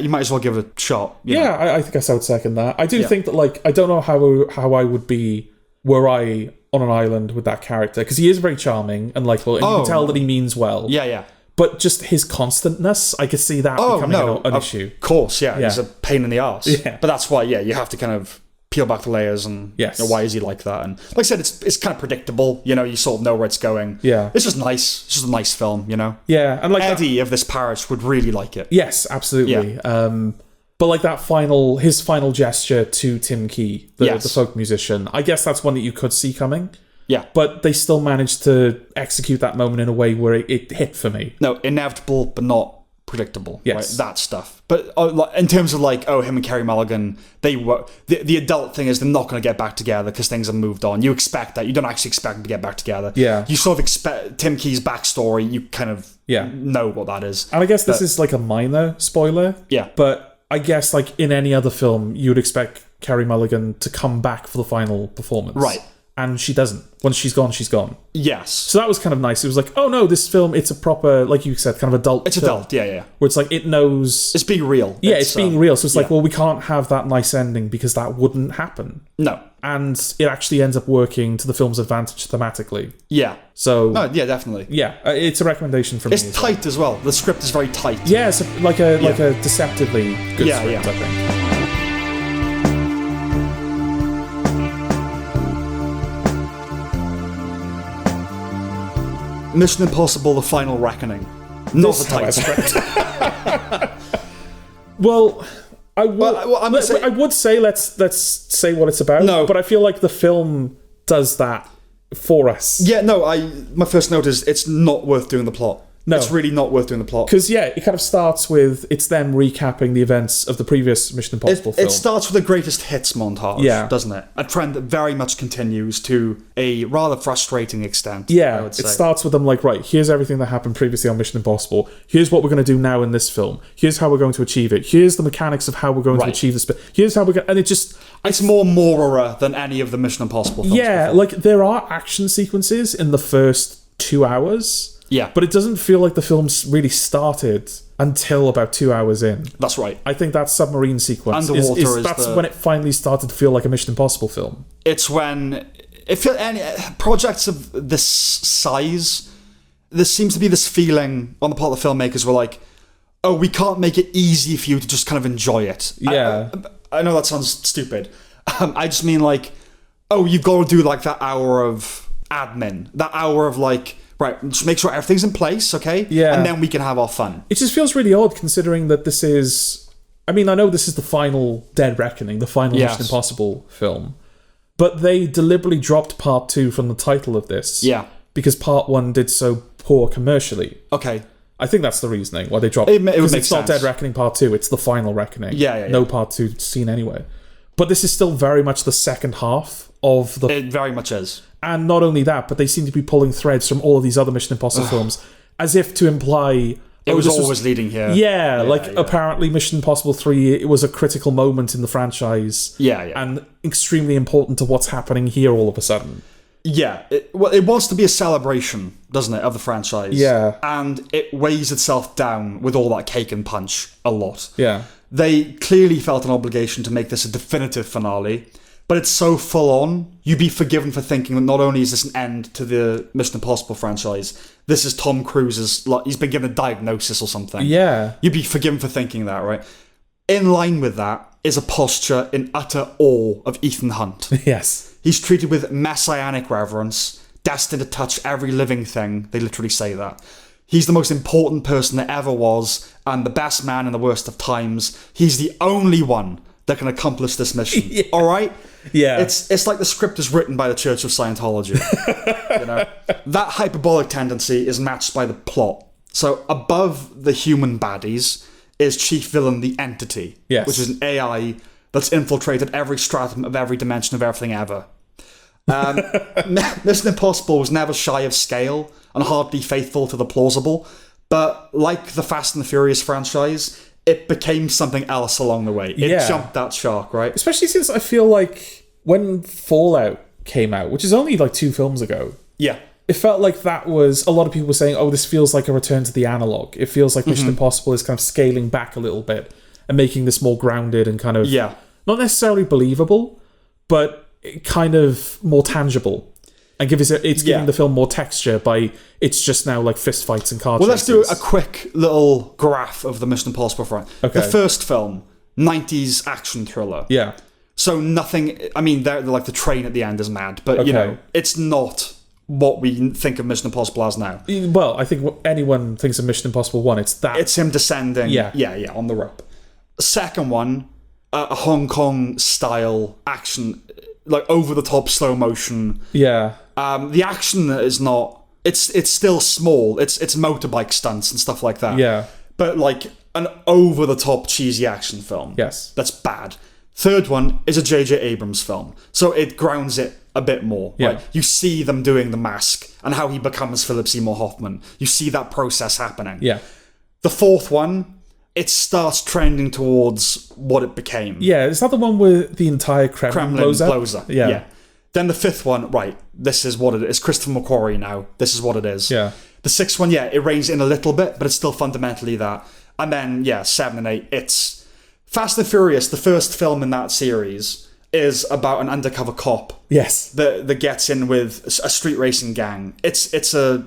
You might as well give it a shot. I think I would second that. I do think that, like, I don't know how I would be were I on an island with that character, because he is very charming and likable, and you can tell that he means well. Yeah. But just his constantness, I could see that becoming an issue. Of course, yeah. He's a pain in the arse. Yeah. But that's why, you have to kind of peel back the layers and why is he like that? And like I said, it's kind of predictable. You sort of know where it's going. Yeah. It's just nice. It's just a nice film, Yeah, and like Eddie of this parish would really like it. Yes, absolutely. Yeah. But like his final gesture to Tim Key, the folk musician, I guess that's one that you could see coming. Yeah. But they still managed to execute that moment in a way where it hit for me. No, inevitable, but not predictable. Yes. Right? That stuff. But in terms of him and Carey Mulligan, they were... The adult thing is they're not going to get back together because things have moved on. You expect that. You don't actually expect them to get back together. Yeah. You sort of expect Tim Key's backstory. You kind of know what that is. And I guess this is like a minor spoiler. Yeah. But I guess like in any other film, you would expect Carey Mulligan to come back for the final performance. Right. And she doesn't. Once she's gone, she's gone. Yes. So that was kind of nice. It was like, oh no, this film, it's a proper, like you said, kind of adult It's film, adult, yeah. Where it's like, it knows... It's being real. Yeah, it's being real. So it's like, well, we can't have that nice ending because that wouldn't happen. No. And it actually ends up working to the film's advantage thematically. Yeah. So... No, yeah, definitely. Yeah, it's a recommendation from me. It's tight as well. The script is very tight. Yeah, it's like a deceptively good script, I think. Mission Impossible: The Final Reckoning. Not a tight script. Well, I would say let's say what it's about. No, but I feel like the film does that for us. Yeah, no. My first note is it's not worth doing the plot. No. It's really not worth doing the plot. Because, it kind of starts with, it's them recapping the events of the previous Mission Impossible film. It starts with a greatest hits montage, doesn't it? A trend that very much continues to a rather frustrating extent, I would say. It starts with them like, right, here's everything that happened previously on Mission Impossible. Here's what we're going to do now in this film. Here's how we're going to achieve it. Here's the mechanics of how we're going to achieve this. Here's how we're going to... And it just... It's more Mora than any of the Mission Impossible films before. Like, there are action sequences in the first 2 hours... Yeah. But it doesn't feel like the film's really started until about 2 hours in. That's right. I think that submarine sequence that's when it finally started to feel like a Mission Impossible film. It's when any projects of this size, there seems to be this feeling on the part of the filmmakers where like, oh, we can't make it easy for you to just kind of enjoy it. Yeah. I know that sounds stupid. I just mean like, oh, you've got to do like that hour of admin, that hour of like, right, just make sure everything's in place, okay? Yeah. And then we can have our fun. It just feels really odd considering that this is... I mean, I know this is the final Dead Reckoning, the final Mission Impossible film, but they deliberately dropped Part 2 from the title of this. Yeah. Because Part 1 did so poor commercially. Okay. I think that's the reasoning why they dropped it. Because it's not Dead Reckoning Part 2, it's the final Reckoning. Yeah. No Part 2 seen anyway. But this is still very much the second half of the... It very much is. And not only that, but they seem to be pulling threads from all of these other Mission Impossible films, as if to imply... It was always leading here. Yeah, apparently Mission Impossible 3, it was a critical moment in the franchise. Yeah. And extremely important to what's happening here all of a sudden. Yeah. It wants to be a celebration, doesn't it, of the franchise? Yeah. And it weighs itself down with all that cake and punch a lot. Yeah. They clearly felt an obligation to make this a definitive finale, but it's so full on, you'd be forgiven for thinking that not only is this an end to the Mission Impossible franchise, this is Tom Cruise's, he's been given a diagnosis or something. Yeah. You'd be forgiven for thinking that, right? In line with that is a posture in utter awe of Ethan Hunt. Yes. He's treated with messianic reverence, destined to touch every living thing. They literally say that. He's the most important person that ever was, and the best man in the worst of times. He's the only one that can accomplish this mission. Yeah. All right? Yeah. It's like the script is written by the Church of Scientology. That hyperbolic tendency is matched by the plot. So above the human baddies is chief villain the Entity, which is an AI that's infiltrated every stratum of every dimension of everything ever. Mission Impossible was never shy of scale and hardly faithful to the plausible, but like the Fast and the Furious franchise, it became something else along the way. It jumped that shark, right? Especially since I feel like when Fallout came out, which is only like 2 films ago, it felt like that was, a lot of people were saying, oh, this feels like a return to the analog. It feels like Mission Impossible is kind of scaling back a little bit and making this more grounded and kind of not necessarily believable, but kind of more tangible. And it's giving the film more texture by it's just now like fist fights and car chases. Let's do a quick little graph of the Mission Impossible front. Okay. The first film, 90s action thriller. Yeah. So nothing, I mean, they're like the train at the end is mad, but you know, it's not what we think of Mission Impossible as now. Well, I think anyone thinks of Mission Impossible 1, it's that. It's him descending, on the rope. Second one, a Hong Kong style action, like over the top slow motion. Yeah. The action is not, it's still small. It's motorbike stunts and stuff like that. Yeah. But like an over the top cheesy action film. Yes. That's bad. Third one is a J.J. Abrams film. So it grounds it a bit more. Yeah. Right? You see them doing The Mask and how he becomes Philip Seymour Hoffman. You see that process happening. Yeah. The fourth one, it starts trending towards what it became. Yeah, is that the one where the entire Kremlin blows up? Yeah. Then the fifth one, right, this is what it is. Christopher McQuarrie now. This is what it is. Yeah. The sixth one, it reins in a little bit, but it's still fundamentally that. And then, 7 and 8, it's Fast and Furious, the first film in that series, is about an undercover cop. Yes. That gets in with a street racing gang. It's a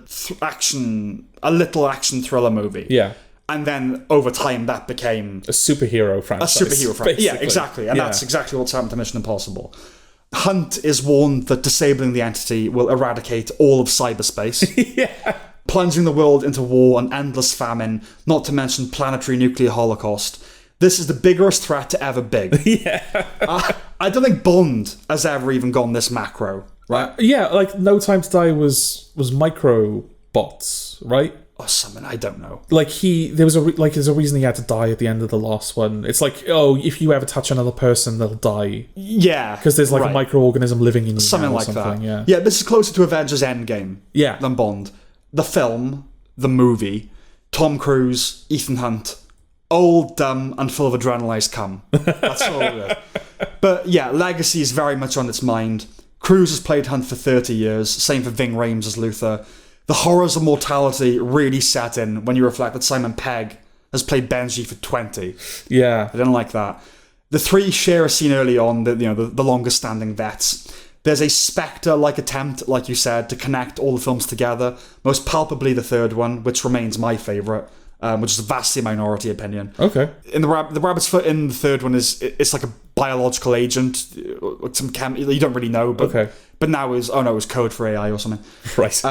little action thriller movie. Yeah. And then over time that became a superhero franchise. Yeah, exactly. And that's exactly what's happened to Mission Impossible. Hunt is warned that disabling the entity will eradicate all of cyberspace. Plunging the world into war and endless famine, not to mention planetary nuclear holocaust. This is the biggest threat to ever big. I don't think Bond has ever even gone this macro, right? Like No Time to Die was microbots, right? Or something, I don't know. Like there's a reason he had to die at the end of the last one. It's like, oh, if you ever touch another person, they'll die. Yeah, because there's like a microorganism living in you. Something like that. Yeah, this is closer to Avengers Endgame. Than Bond. The film, the movie, Tom Cruise, Ethan Hunt, old, dumb, and full of adrenalized cum. That's all good. But legacy is very much on its mind. Cruise has played Hunt for 30 years. Same for Ving Rhames as Luther. The horrors of mortality really set in when you reflect that Simon Pegg has played Benji for 20. Yeah. I didn't like that. The three share a scene early on, the longest standing vets. There's a Spectre-like attempt, like you said, to connect all the films together. Most palpably the third one, which remains my favourite, which is a vastly minority opinion. Okay. In the rabbit's foot in the third one it's like a biological agent, some you don't really know, but now it was code for AI or something. Right.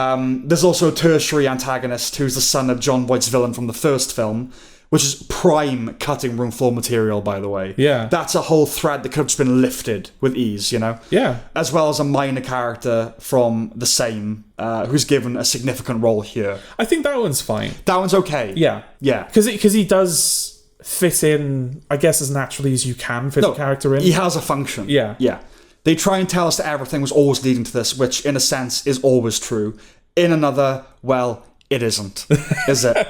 There's also a tertiary antagonist who's the son of John Voight's villain from the first film, which is prime cutting room floor material, by the way. Yeah. That's a whole thread that could have just been lifted with ease, Yeah. As well as a minor character from the same, who's given a significant role here. I think that one's fine. That one's okay. Yeah. Yeah. Because he does fit in, I guess, as naturally as you can fit a character in. He has a function. Yeah. Yeah. They try and tell us that everything was always leading to this, which in a sense is always true. In another, well, it isn't. Is it?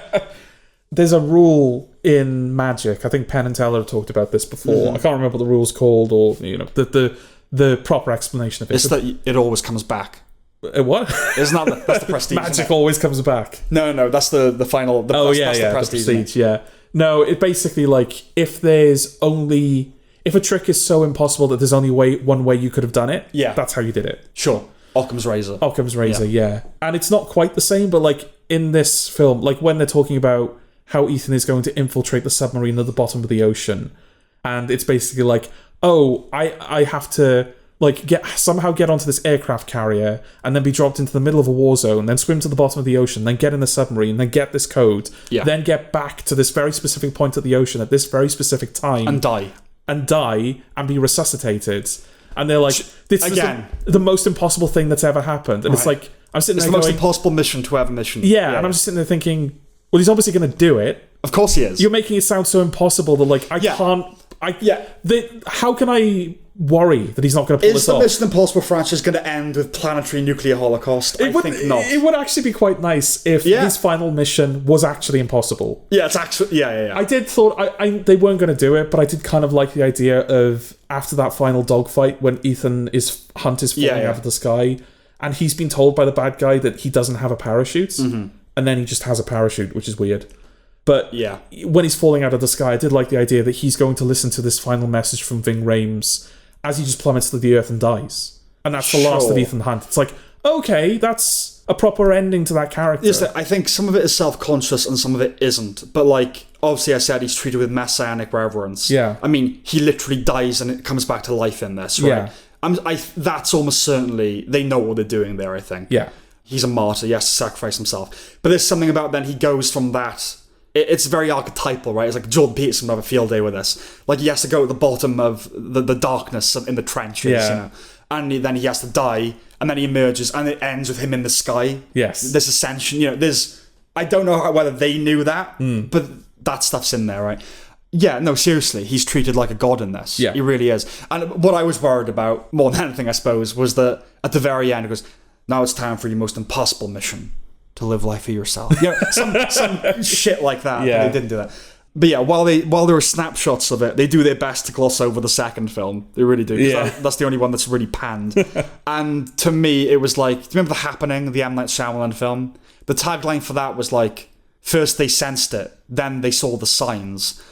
There's a rule in Magic. I think Penn and Teller have talked about this before. I can't remember what the rule's called, or the proper explanation of it. It's that it always comes back. What? Isn't that's the prestige? Magic always comes back. No, that's the final. That's the prestige. No, it basically like if a trick is so impossible that there's only one way you could have done it. Yeah, that's how you did it. Sure. Occam's razor. Yeah. And it's not quite the same, but like in this film, like when they're talking about how Ethan is going to infiltrate the submarine at the bottom of the ocean, and it's basically like, oh, I have to like somehow get onto this aircraft carrier and then be dropped into the middle of a war zone, then swim to the bottom of the ocean, then get in the submarine, then get this code, then get back to this very specific point of the ocean at this very specific time and die and be resuscitated. And they're like, this is the most impossible thing that's ever happened. And it's like, I'm sitting there the most impossible mission to ever mission. Yeah, and I'm just sitting there thinking, well, he's obviously going to do it. Of course he is. You're making it sound so impossible that like I How can I worry that he's not going to pull this off? Is the Mission Impossible franchise going to end with planetary nuclear holocaust? I think not. It would actually be quite nice if his final mission was actually impossible. Yeah, it's actually... I did thought... they weren't going to do it, but I did kind of like the idea of, after that final dogfight, when Hunt is falling out of the sky, and he's been told by the bad guy that he doesn't have a parachute, and then he just has a parachute, which is weird. But when he's falling out of the sky, I did like the idea that he's going to listen to this final message from Ving Rhames as he just plummets to the earth and dies. And that's the last of Ethan Hunt. It's like, okay, that's a proper ending to that character. Yes, I think some of it is self-conscious and some of it isn't. But, like, obviously I said he's treated with messianic reverence. Yeah. I mean, he literally dies and it comes back to life in this, right? Yeah. That's almost certainly... They know what they're doing there, I think. Yeah. He's a martyr. He has to sacrifice himself. But there's something about then he goes from that... It's very archetypal, right? It's like Jordan Peterson would have a field day with this. Like, he has to go at the bottom of the darkness in the trenches, you know? And then he has to die, and then he emerges, and it ends with him in the sky. Yes. This ascension, you know, I don't know whether they knew that, but that stuff's in there, right? Yeah, no, seriously, he's treated like a god in this. Yeah. He really is. And what I was worried about, more than anything, I suppose, was that at the very end, it goes, now it's time for your most impossible mission. To live life for yourself. You know, some shit like that. Yeah. But they didn't do that. But yeah, while there are snapshots of it, they do their best to gloss over the second film. They really do. Yeah. That's the only one that's really panned. And to me, it was like, do you remember The Happening, the M. Night Shyamalan film? The tagline for that was like, first they sensed it, then they saw the signs,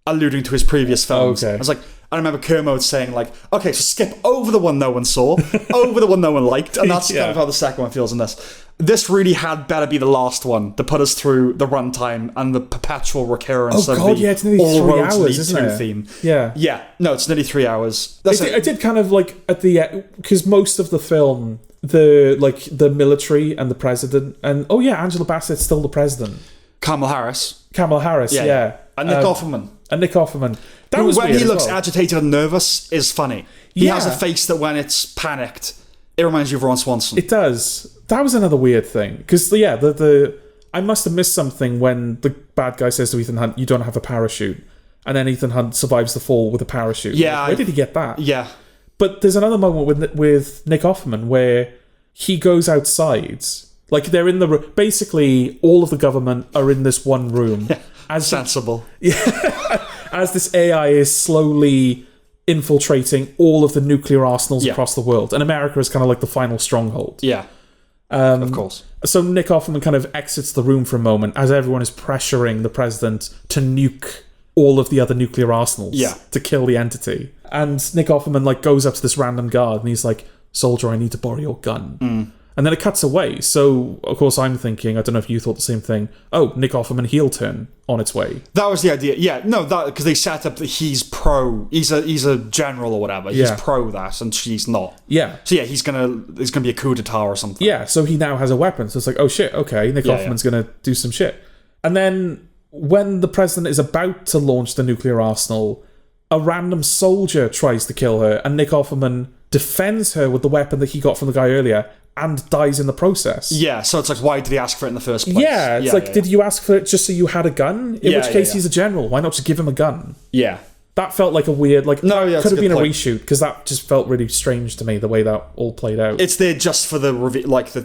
alluding to his previous films. Okay. I was like, I remember Kermode saying like, okay, so skip over the one no one saw, over the one no one liked, and that's kind of how the second one feels in this. This really had better be the last one to put us through the runtime and the perpetual recurrence of the it's nearly all 3 roads hours, lead isn't to it? theme. Yeah. No, it's nearly 3 hours. I did kind of like at the end, because most of the film, the military and the president, and Angela Bassett's still the president. Kamala Harris, yeah. And Nick Offerman. That was when weird he looks as well. agitated and nervous is funny. He has a face that when it's panicked, it reminds you of Ron Swanson. It does. That was another weird thing because I must have missed something when the bad guy says to Ethan Hunt, "You don't have a parachute," and then Ethan Hunt survives the fall with a parachute. Yeah, where did he get that? Yeah, but there's another moment with Nick Offerman where he goes outside, like they're in basically all of the government are in this one room. As sensible. As this AI is slowly infiltrating all of the nuclear arsenals across the world, and America is kind of like the final stronghold. Yeah. Of course. So Nick Offerman kind of exits the room for a moment as everyone is pressuring the president to nuke all of the other nuclear arsenals to kill the entity. And Nick Offerman goes up to this random guard and he's like, "Soldier, I need to borrow your gun." And then it cuts away. So, of course, I'm thinking, I don't know if you thought the same thing, Nick Offerman heel turn on its way. That was the idea. Yeah, no, that because they set up that he's pro, he's a general or whatever. He's pro that, and she's not. Yeah. So yeah, there's gonna be a coup d'etat or something. Yeah, so he now has a weapon. So it's like, oh shit, okay, Nick Offerman's gonna do some shit. And then when the president is about to launch the nuclear arsenal, a random soldier tries to kill her, and Nick Offerman defends her with the weapon that he got from the guy earlier, and dies in the process. Yeah, so it's like, why did he ask for it in the first place? Yeah, it's did you ask for it just so you had a gun? In which case he's a general. Why not just give him a gun? Yeah. That felt like a weird, could have been a point. reshoot, because that just felt really strange to me, the way that all played out. It's there just for the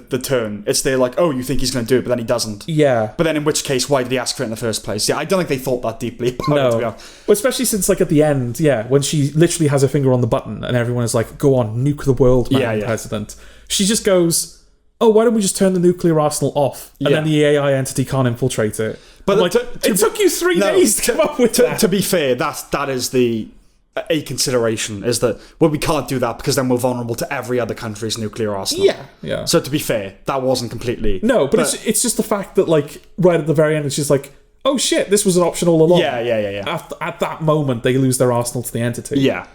the turn. It's there you think he's going to do it, but then he doesn't. Yeah. But then in which case, why did he ask for it in the first place? Yeah, I don't think they thought that deeply about it, to be honest. Well, especially since, at the end, when she literally has her finger on the button, and everyone is like, go on, nuke the world, man, President. She just goes, oh, why don't we just turn the nuclear arsenal off? And then the AI entity can't infiltrate it. But it took you 3 days to come up with that. To be fair, that is a consideration, is that, we can't do that because then we're vulnerable to every other country's nuclear arsenal. Yeah. So to be fair, that wasn't completely... No, but it's just the fact that, right at the very end, it's just like, oh shit, this was an option all along. Yeah. At that moment, they lose their arsenal to the entity. Yeah.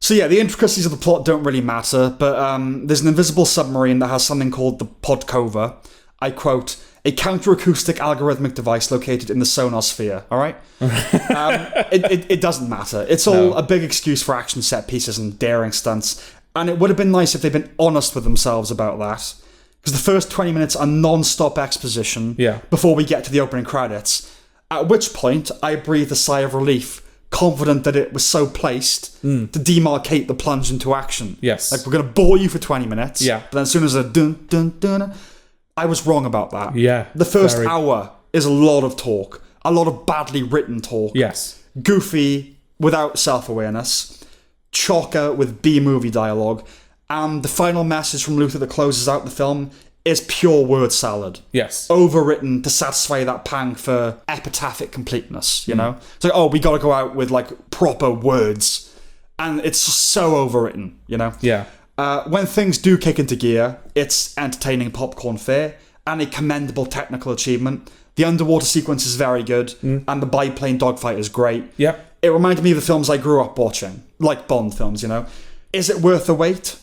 So yeah, the intricacies of the plot don't really matter, but there's an invisible submarine that has something called the Podkova. I quote, "A counter-acoustic algorithmic device located in the sonar sphere." All right? It doesn't matter. It's all a big excuse for action set pieces and daring stunts, and it would have been nice if they'd been honest with themselves about that. Because the first 20 minutes are non-stop exposition before we get to the opening credits, at which point I breathed a sigh of relief, confident that it was so placed to demarcate the plunge into action. Yes. Like, we're going to bore you for 20 minutes. Yeah. But then as soon as a dun, dun, dun, I was wrong about that. Yeah. The first hour is a lot of talk. A lot of badly written talk. Yes. Goofy, without self-awareness. Chocker with B-movie dialogue. And the final message from Luther that closes out the film is pure word salad. Yes. Overwritten to satisfy that pang for epitaphic completeness, you know? It's like, oh, we got to go out with, like, proper words. And it's just so overwritten, you know? Yeah. When things do kick into gear, it's entertaining popcorn fare and a commendable technical achievement. The underwater sequence is very good, and the biplane dogfight is great. Yep. It reminded me of the films I grew up watching, like Bond films, you know? Is it worth the wait?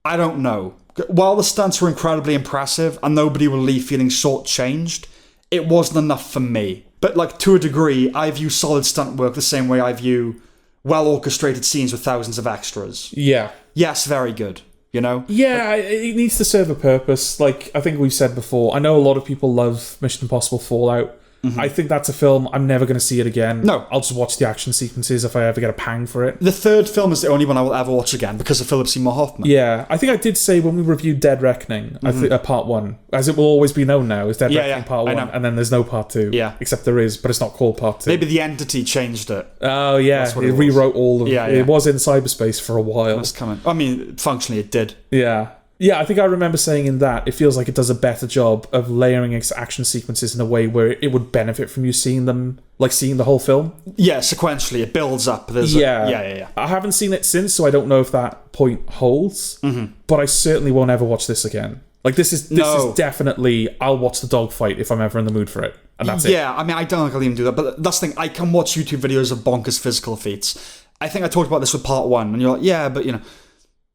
I don't know. While the stunts were incredibly impressive and nobody will leave feeling shortchanged, it wasn't enough for me. But, like, to a degree, I view solid stunt work the same way I view well-orchestrated scenes with thousands of extras. Yeah. Yes, very good, you know? Yeah, it needs to serve a purpose. Like, I think we've said before, I know a lot of people love Mission Impossible Fallout. I think that's a film, I'm never going to see it again. No. I'll just watch the action sequences if I ever get a pang for it. The third film is the only one I will ever watch again because of Philip Seymour Hoffman. Yeah, I think I did say when we reviewed Dead Reckoning, I think part 1, as it will always be known now, is Dead Reckoning part 1, and then there's no part 2. Yeah. Except there is, but it's not called part 2. Maybe the entity changed it. Oh, yeah. That's what It it was. rewrote all of it. Yeah. It was in cyberspace for a while. That's coming. I mean, functionally it did. Yeah. Yeah, I think I remember saying in that, it feels like it does a better job of layering its action sequences in a way where it would benefit from you seeing them, like seeing the whole film. Yeah, sequentially, it builds up. Yeah. I haven't seen it since, so I don't know if that point holds, but I certainly won't ever watch this again. Like, this is definitely, I'll watch the dogfight if I'm ever in the mood for it, and that's it. Yeah, I mean, I don't think I'll even do that, but that's the thing, I can watch YouTube videos of bonkers physical feats. I think I talked about this with part 1, and you're like, yeah, but, you know,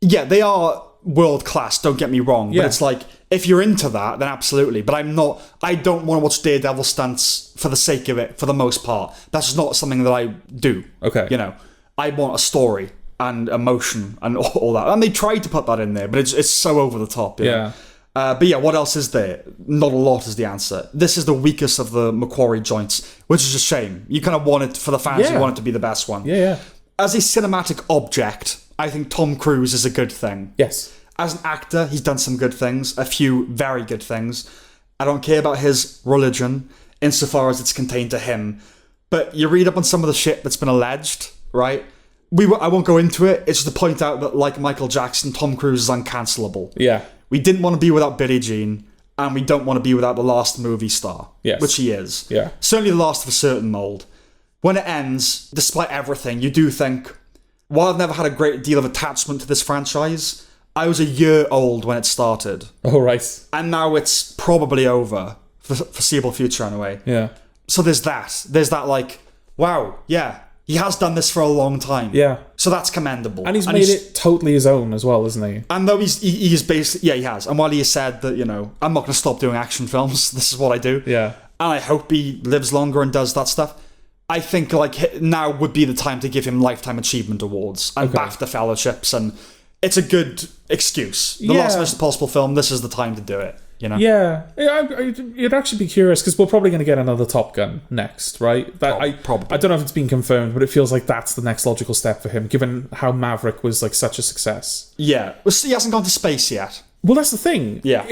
yeah, they are world class, don't get me wrong, but it's like, if you're into that, then absolutely, but I don't want to watch Daredevil stunts for the sake of it, for the most part. That's just not something that I do. Okay. You know, I want a story and emotion and all that, and they tried to put that in there, but it's so over the top. Yeah. But yeah, what else is there? Not a lot is the answer. This is the weakest of the Macquarie joints, which is a shame. You kind of want it, for the fans, you want it to be the best one. Yeah. As a cinematic object, I think Tom Cruise is a good thing. Yes. As an actor, he's done some good things, a few very good things. I don't care about his religion insofar as it's contained to him. But you read up on some of the shit that's been alleged, right? I won't go into it. It's just to point out that, like Michael Jackson, Tom Cruise is uncancelable. Yeah. We didn't want to be without Billie Jean, and we don't want to be without the last movie star, which he is. Yeah. Certainly the last of a certain mould. When it ends, despite everything, you do think, while I've never had a great deal of attachment to this franchise, I was a year old when it started. Oh, right. And now it's probably over, for the foreseeable future anyway. Yeah. So there's that. There's that, like, wow, yeah, he has done this for a long time. Yeah. So that's commendable. And he's made it totally his own as well, isn't he? And though he's basically, he has. And while he has said that, you know, I'm not going to stop doing action films, this is what I do. Yeah. And I hope he lives longer and does that stuff. I think, like, now would be the time to give him Lifetime Achievement Awards and BAFTA fellowships, and it's a good excuse. The last Mission Impossible film, this is the time to do it, you know? Yeah. You'd actually be curious, because we're probably going to get another Top Gun next, right? Probably. I don't know if it's been confirmed, but it feels like that's the next logical step for him, given how Maverick was, like, such a success. Yeah. Well, he hasn't gone to space yet. Well, that's the thing. Yeah.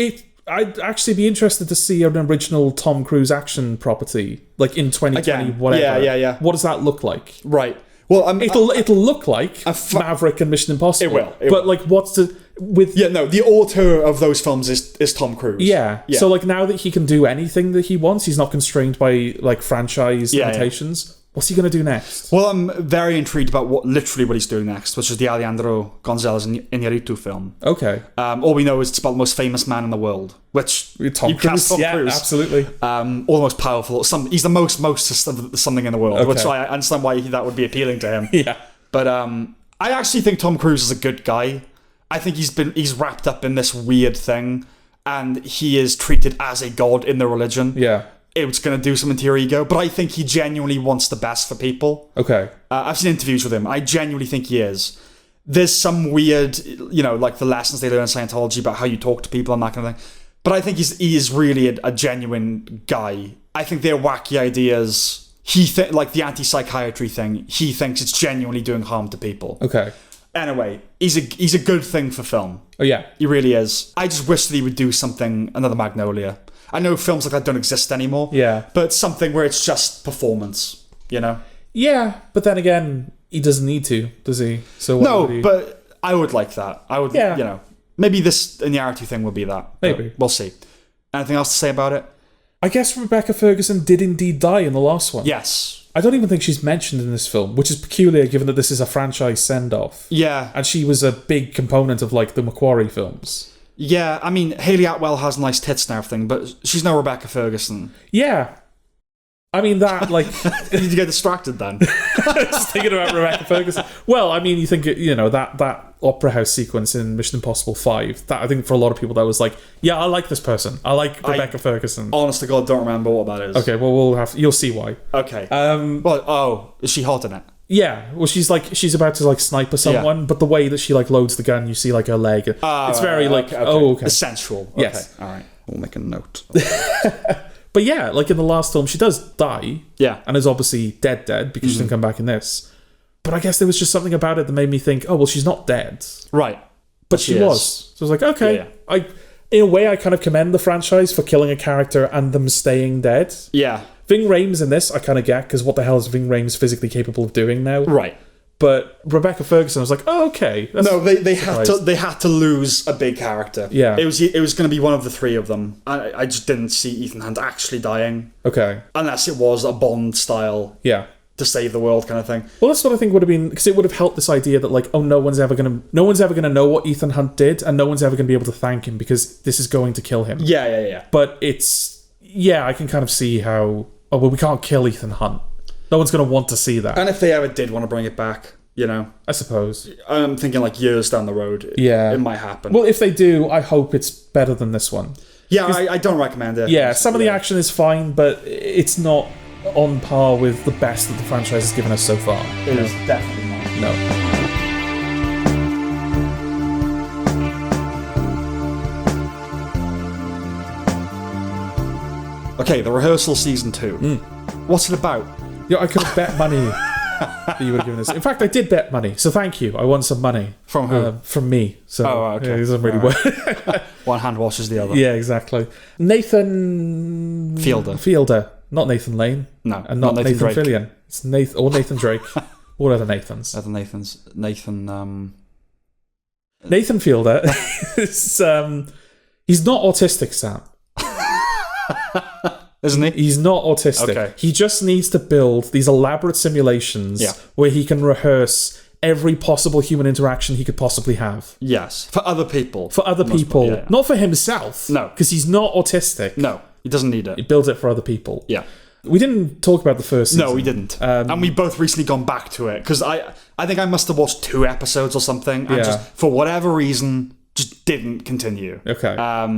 I'd actually be interested to see an original Tom Cruise action property, like in 2020, Again, whatever. yeah. What does that look like? Right. Well, it'll look like Maverick and Mission Impossible. It will. But like, what's the with? Yeah, no. The author of those films is Tom Cruise. Yeah. So like, now that he can do anything that he wants, he's not constrained by like franchise limitations. What's he going to do next? Well, I'm very intrigued about what he's doing next, which is the Alejandro Gonzalez Iñárritu film. Okay. All we know is it's about the most famous man in the world, which Tom Cruise. Tom Cruise. Absolutely. Or the most powerful. He's the most something in the world, which I understand why that would be appealing to him. Yeah. But I actually think Tom Cruise is a good guy. I think he's wrapped up in this weird thing, and he is treated as a god in the religion. Yeah. It's going to do something to your ego, but I think he genuinely wants the best for people. Okay. I've seen interviews with him. I genuinely think he is. There's some weird, you know, like the lessons they learn in Scientology about how you talk to people and that kind of thing. But I think he is really a genuine guy. I think their wacky ideas, like the anti-psychiatry thing, he thinks it's genuinely doing harm to people. Okay. Anyway, he's a good thing for film. Oh, yeah. He really is. I just wish that he would do something, another Magnolia. I know films like that don't exist anymore. Yeah. But something where it's just performance, you know? Yeah, but then again, he doesn't need to, does he? So why would he? But I would like that. I would, Yeah. you know, maybe this narrative thing will be that. Maybe. We'll see. Anything else to say about it? I guess Rebecca Ferguson did indeed die in the last one. Yes. I don't even think she's mentioned in this film, which is peculiar given that this is a franchise send-off. Yeah. And she was a big component of, like, the Macquarie films. Yeah, I mean, Hayley Atwell has nice tits and everything, but she's no Rebecca Ferguson. Yeah. I mean, that, like... Did you get distracted then? Just thinking about Rebecca Ferguson. Well, I mean, you think, you know, that Opera House sequence in Mission Impossible 5, that I think for a lot of people that was like, yeah, I like this person. I like Rebecca Ferguson. Honest to God, don't remember what that is. Okay, well, you'll see why. Okay. Is she hot in it? Yeah, well, she's about to, like, sniper someone, but the way that she, like, loads the gun, you see, like, her leg. It's very, like, okay. It's sensual. Okay. Yes. All right. We'll make a note. But yeah, like in the last film, she does die. Yeah. And is obviously dead because she didn't come back in this. But I guess there was just something about it that made me think, oh, well, she's not dead. Right. But she was. So I was like, okay. Yeah. In a way, I kind of commend the franchise for killing a character and them staying dead. Yeah. Ving Rhames in this, I kind of get, because what the hell is Ving Rhames physically capable of doing now? Right. But Rebecca Ferguson, I was like, oh, okay. No, they had to lose a big character. Yeah. It was going to be one of the three of them. I just didn't see Ethan Hunt actually dying. Okay. Unless it was a Bond style. Yeah. To save the world kind of thing. Well, that's what I think would have been, because it would have helped this idea that, like, oh, no one's ever gonna know what Ethan Hunt did, and no one's ever gonna be able to thank him because this is going to kill him. Yeah. But I can kind of see how, oh, well, we can't kill Ethan Hunt. No one's gonna want to see that. And if they ever did want to bring it back, you know, I suppose. I'm thinking like years down the road. It might happen. Well, if they do, I hope it's better than this one. Yeah, I don't recommend it. Yeah, some of the action is fine, but it's not on par with the best that the franchise has given us so far. It is definitely not. No. Okay, The Rehearsal Season 2. What's it about? Yeah, I could have bet money that you would have given this. In fact, I did bet money, so thank you. I won some money. From who? From me. So, okay. Yeah, it doesn't really work. One hand washes the other. Yeah, exactly. Nathan... Fielder. Not Nathan Lane. No. And not Nathan Drake. Fillion. It's Nathan Drake. What other Nathans? Nathan Fielder is... he's not autistic, Sam. Isn't he? He's not autistic. Okay. He just needs to build these elaborate simulations where he can rehearse every possible human interaction he could possibly have. Yes. For other people. Yeah. Not for himself. No. Because he's not autistic. No. He doesn't need it. He builds it for other people. Yeah. We didn't talk about the first season. No, we didn't. And we both recently gone back to it. Because I think I must have watched 2 episodes or something. And just, for whatever reason... just didn't continue. Okay.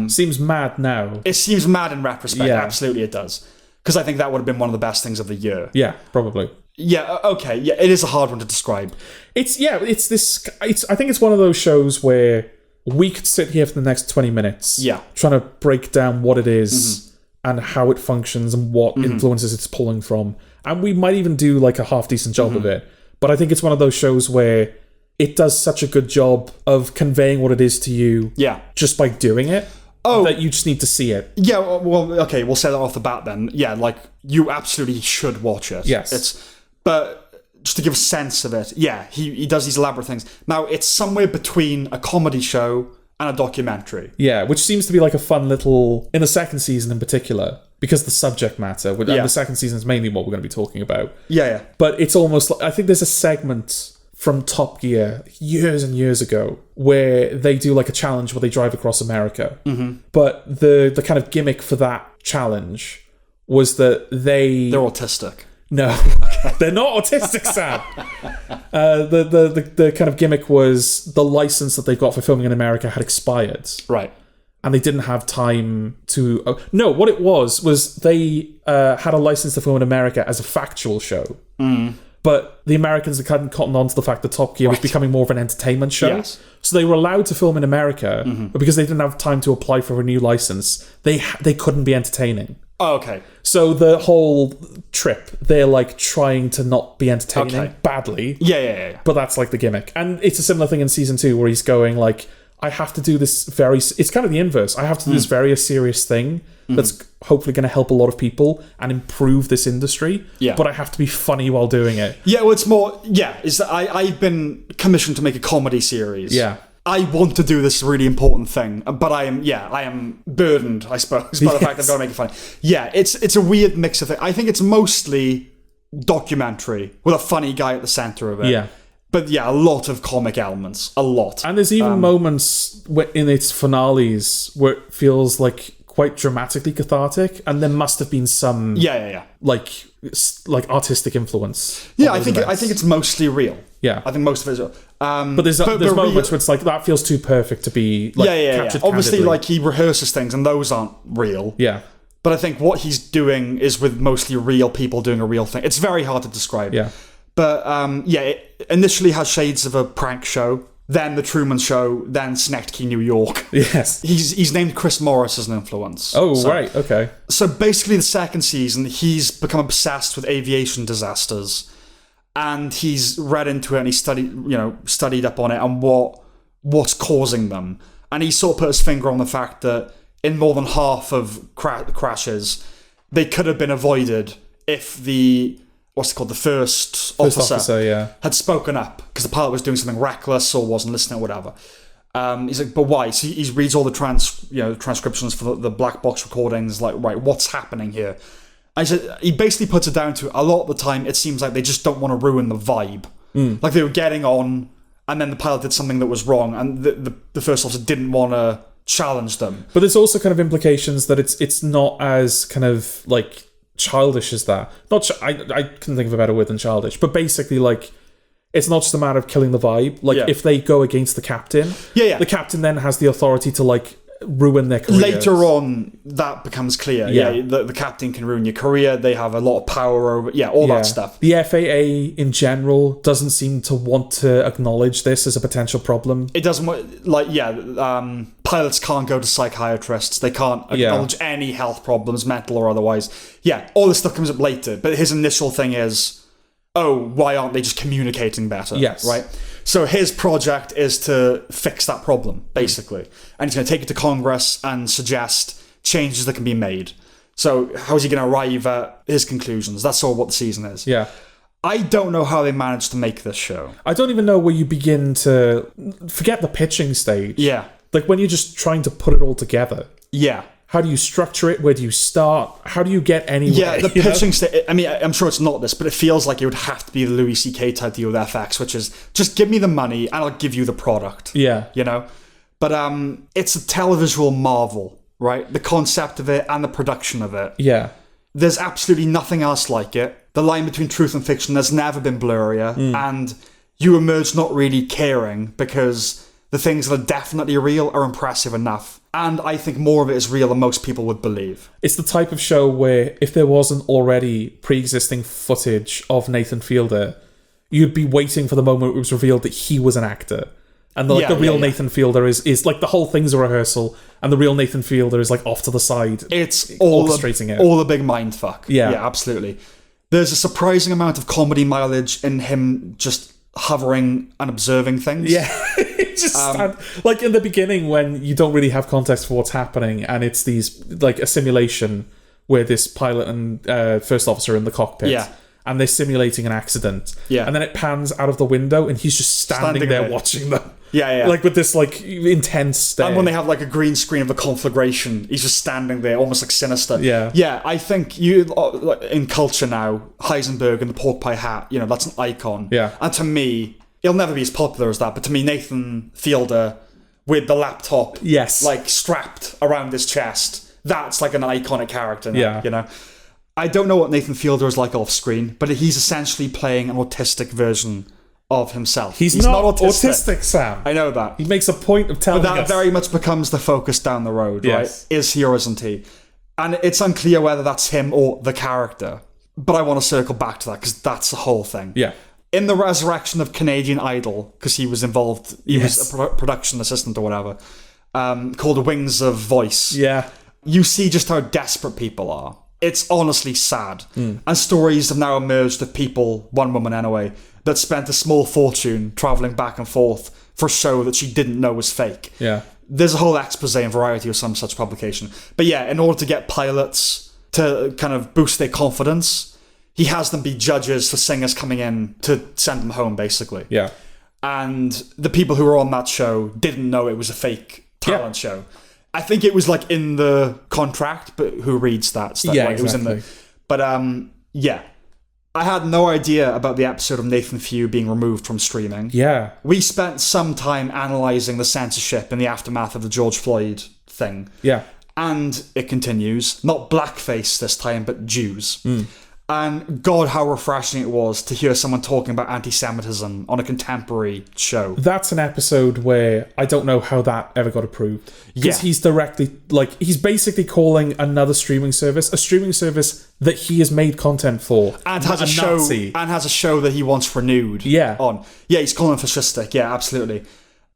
Seems mad now. It seems mad in retrospect. Yeah. Absolutely it does. Because I think that would have been one of the best things of the year. Yeah, probably. Yeah, okay. Yeah, it is a hard one to describe. I think it's one of those shows where we could sit here for the next 20 minutes trying to break down what it is and how it functions and what influences it's pulling from. And we might even do like a half decent job of it. But I think it's one of those shows where it does such a good job of conveying what it is to you just by doing it that you just need to see it. Yeah, well, okay, we'll say that off the bat then. Yeah, like, you absolutely should watch it. Yes. But just to give a sense of it, he does these elaborate things. Now, it's somewhere between a comedy show and a documentary. Yeah, which seems to be like a fun little... in the second season in particular, because the subject matter, and the second season is mainly what we're going to be talking about. Yeah. But it's almost like... I think there's a segment... from Top Gear years and years ago where they do like a challenge where they drive across America. But the kind of gimmick for that challenge was that they're autistic. No, they're not autistic, Sam. The kind of gimmick was the license that they got for filming in America had expired. Right. And they didn't have time to... no, what it was they had a license to film in America as a factual show. But the Americans hadn't cottoned on to the fact that Top Gear was becoming more of an entertainment show. Yes. So they were allowed to film in America, but because they didn't have time to apply for a new license, they couldn't be entertaining. Oh, okay. So the whole trip, they're like trying to not be entertaining badly. Yeah. But that's like the gimmick. And it's a similar thing in season 2 where he's going like, I have to do this it's kind of the inverse. I have to do this very serious thing that's hopefully going to help a lot of people and improve this industry. Yeah. But I have to be funny while doing it. Yeah, well, it's more, is that I've been commissioned to make a comedy series. Yeah. I want to do this really important thing, but I am burdened, I suppose, by the fact that I've got to make it funny. Yeah, it's a weird mix of things. I think it's mostly documentary with a funny guy at the center of it. Yeah. But yeah, a lot of comic elements. A lot. And there's even moments in its finales where it feels like quite dramatically cathartic, and there must have been some like artistic influence. Yeah, I think it's mostly real. Yeah, I think most of it is real. But there's moments where it's like that feels too perfect to be like captured Obviously, candidly. like he rehearses things, and those aren't real. Yeah. But I think what he's doing is with mostly real people doing a real thing. It's very hard to describe. Yeah. But it initially has shades of a prank show, then The Truman Show, then Synecdoche, New York. Yes. He's named Chris Morris as an influence. Oh, right, okay. So basically the second season, he's become obsessed with aviation disasters. And he's read into it and he studied up on it and what's causing them. And he sort of put his finger on the fact that in more than half of crashes, they could have been avoided if the first officer had spoken up because the pilot was doing something reckless or wasn't listening or whatever. He's like, but why? So he reads all the transcriptions for the black box recordings, like, right, what's happening here? And he basically puts it down to a lot of the time it seems like they just don't want to ruin the vibe. Like they were getting on and then the pilot did something that was wrong and the first officer didn't want to challenge them. But there's also kind of implications that it's not as kind of like childish as that. I couldn't think of a better word than childish, but basically like it's not just a matter of killing the vibe. Like if they go against the captain, the captain then has the authority to like ruin their careers. Later on, that becomes clear. The captain can ruin your career. They have a lot of power over that stuff. The FAA in general doesn't seem to want to acknowledge this as a potential problem. It doesn't pilots can't go to psychiatrists. They can't acknowledge any health problems, mental or otherwise. All this stuff comes up later, but his initial thing is, why aren't they just communicating better? Yes. Right? So his project is to fix that problem, basically. And he's going to take it to Congress and suggest changes that can be made. So how is he going to arrive at his conclusions? That's all what the season is. Yeah. I don't know how they managed to make this show. I don't even know where you begin to... Forget the pitching stage. Yeah. Like when you're just trying to put it all together. Yeah. How do you structure it? Where do you start? How do you get anywhere? Yeah, the pitching stage... I mean, I'm sure it's not this, but it feels like it would have to be the Louis C.K. type deal with FX, which is, just give me the money and I'll give you the product. Yeah. You know? But it's a televisual marvel, right? The concept of it and the production of it. Yeah. There's absolutely nothing else like it. The line between truth and fiction has never been blurrier, and you emerge not really caring because the things that are definitely real are impressive enough. And I think more of it is real than most people would believe. It's the type of show where if there wasn't already pre-existing footage of Nathan Fielder, you'd be waiting for the moment it was revealed that he was an actor. And the real Nathan Fielder is like the whole thing's a rehearsal, and the real Nathan Fielder is like off to the side. It's all orchestrating all a big mindfuck. Yeah, absolutely. There's a surprising amount of comedy mileage in him just hovering and observing things. Yeah, like in the beginning when you don't really have context for what's happening, and it's these like a simulation where this pilot and first officer are in the cockpit. Yeah. And they're simulating an accident. Yeah. And then it pans out of the window and he's just standing there watching them. Yeah. Like with this like intense stare. And when they have like a green screen of the conflagration, he's just standing there almost like sinister. Yeah. Yeah, I think in culture now, Heisenberg and the pork pie hat, that's an icon. Yeah. And to me, he'll never be as popular as that, but to me, Nathan Fielder with the laptop like strapped around his chest, that's like an iconic character now, I don't know what Nathan Fielder is like off screen, but he's essentially playing an autistic version of himself. He's not autistic, Sam. I know that. He makes a point of telling us. But that very much becomes the focus down the road, right? Is he or isn't he? And it's unclear whether that's him or the character. But I want to circle back to that because that's the whole thing. Yeah. In the resurrection of Canadian Idol, because he was involved, he was a production assistant or whatever, called Wings of Voice. Yeah. You see just how desperate people are. It's honestly sad. And stories have now emerged of people, one woman anyway, that spent a small fortune travelling back and forth for a show that she didn't know was fake. Yeah. There's a whole expose in Variety or some such publication. But yeah, in order to get pilots to kind of boost their confidence, he has them be judges for singers coming in to send them home, basically. Yeah. And the people who were on that show didn't know it was a fake talent show. I think it was like in the contract, but who reads that stuff? Yeah, like, it was in the. But yeah, I had no idea about the episode of Nathan Few being removed from streaming. Yeah. We spent some time analysing the censorship in the aftermath of the George Floyd thing. Yeah. And it continues. Not blackface this time, but Jews. And God, how refreshing it was to hear someone talking about anti-Semitism on a contemporary show. That's an episode where I don't know how that ever got approved. Because he's directly, like, he's basically calling another streaming service, a streaming service that he has made content for. And has a show Nazi. And has a show that he wants renewed on. Yeah, he's calling fascistic. Yeah, absolutely.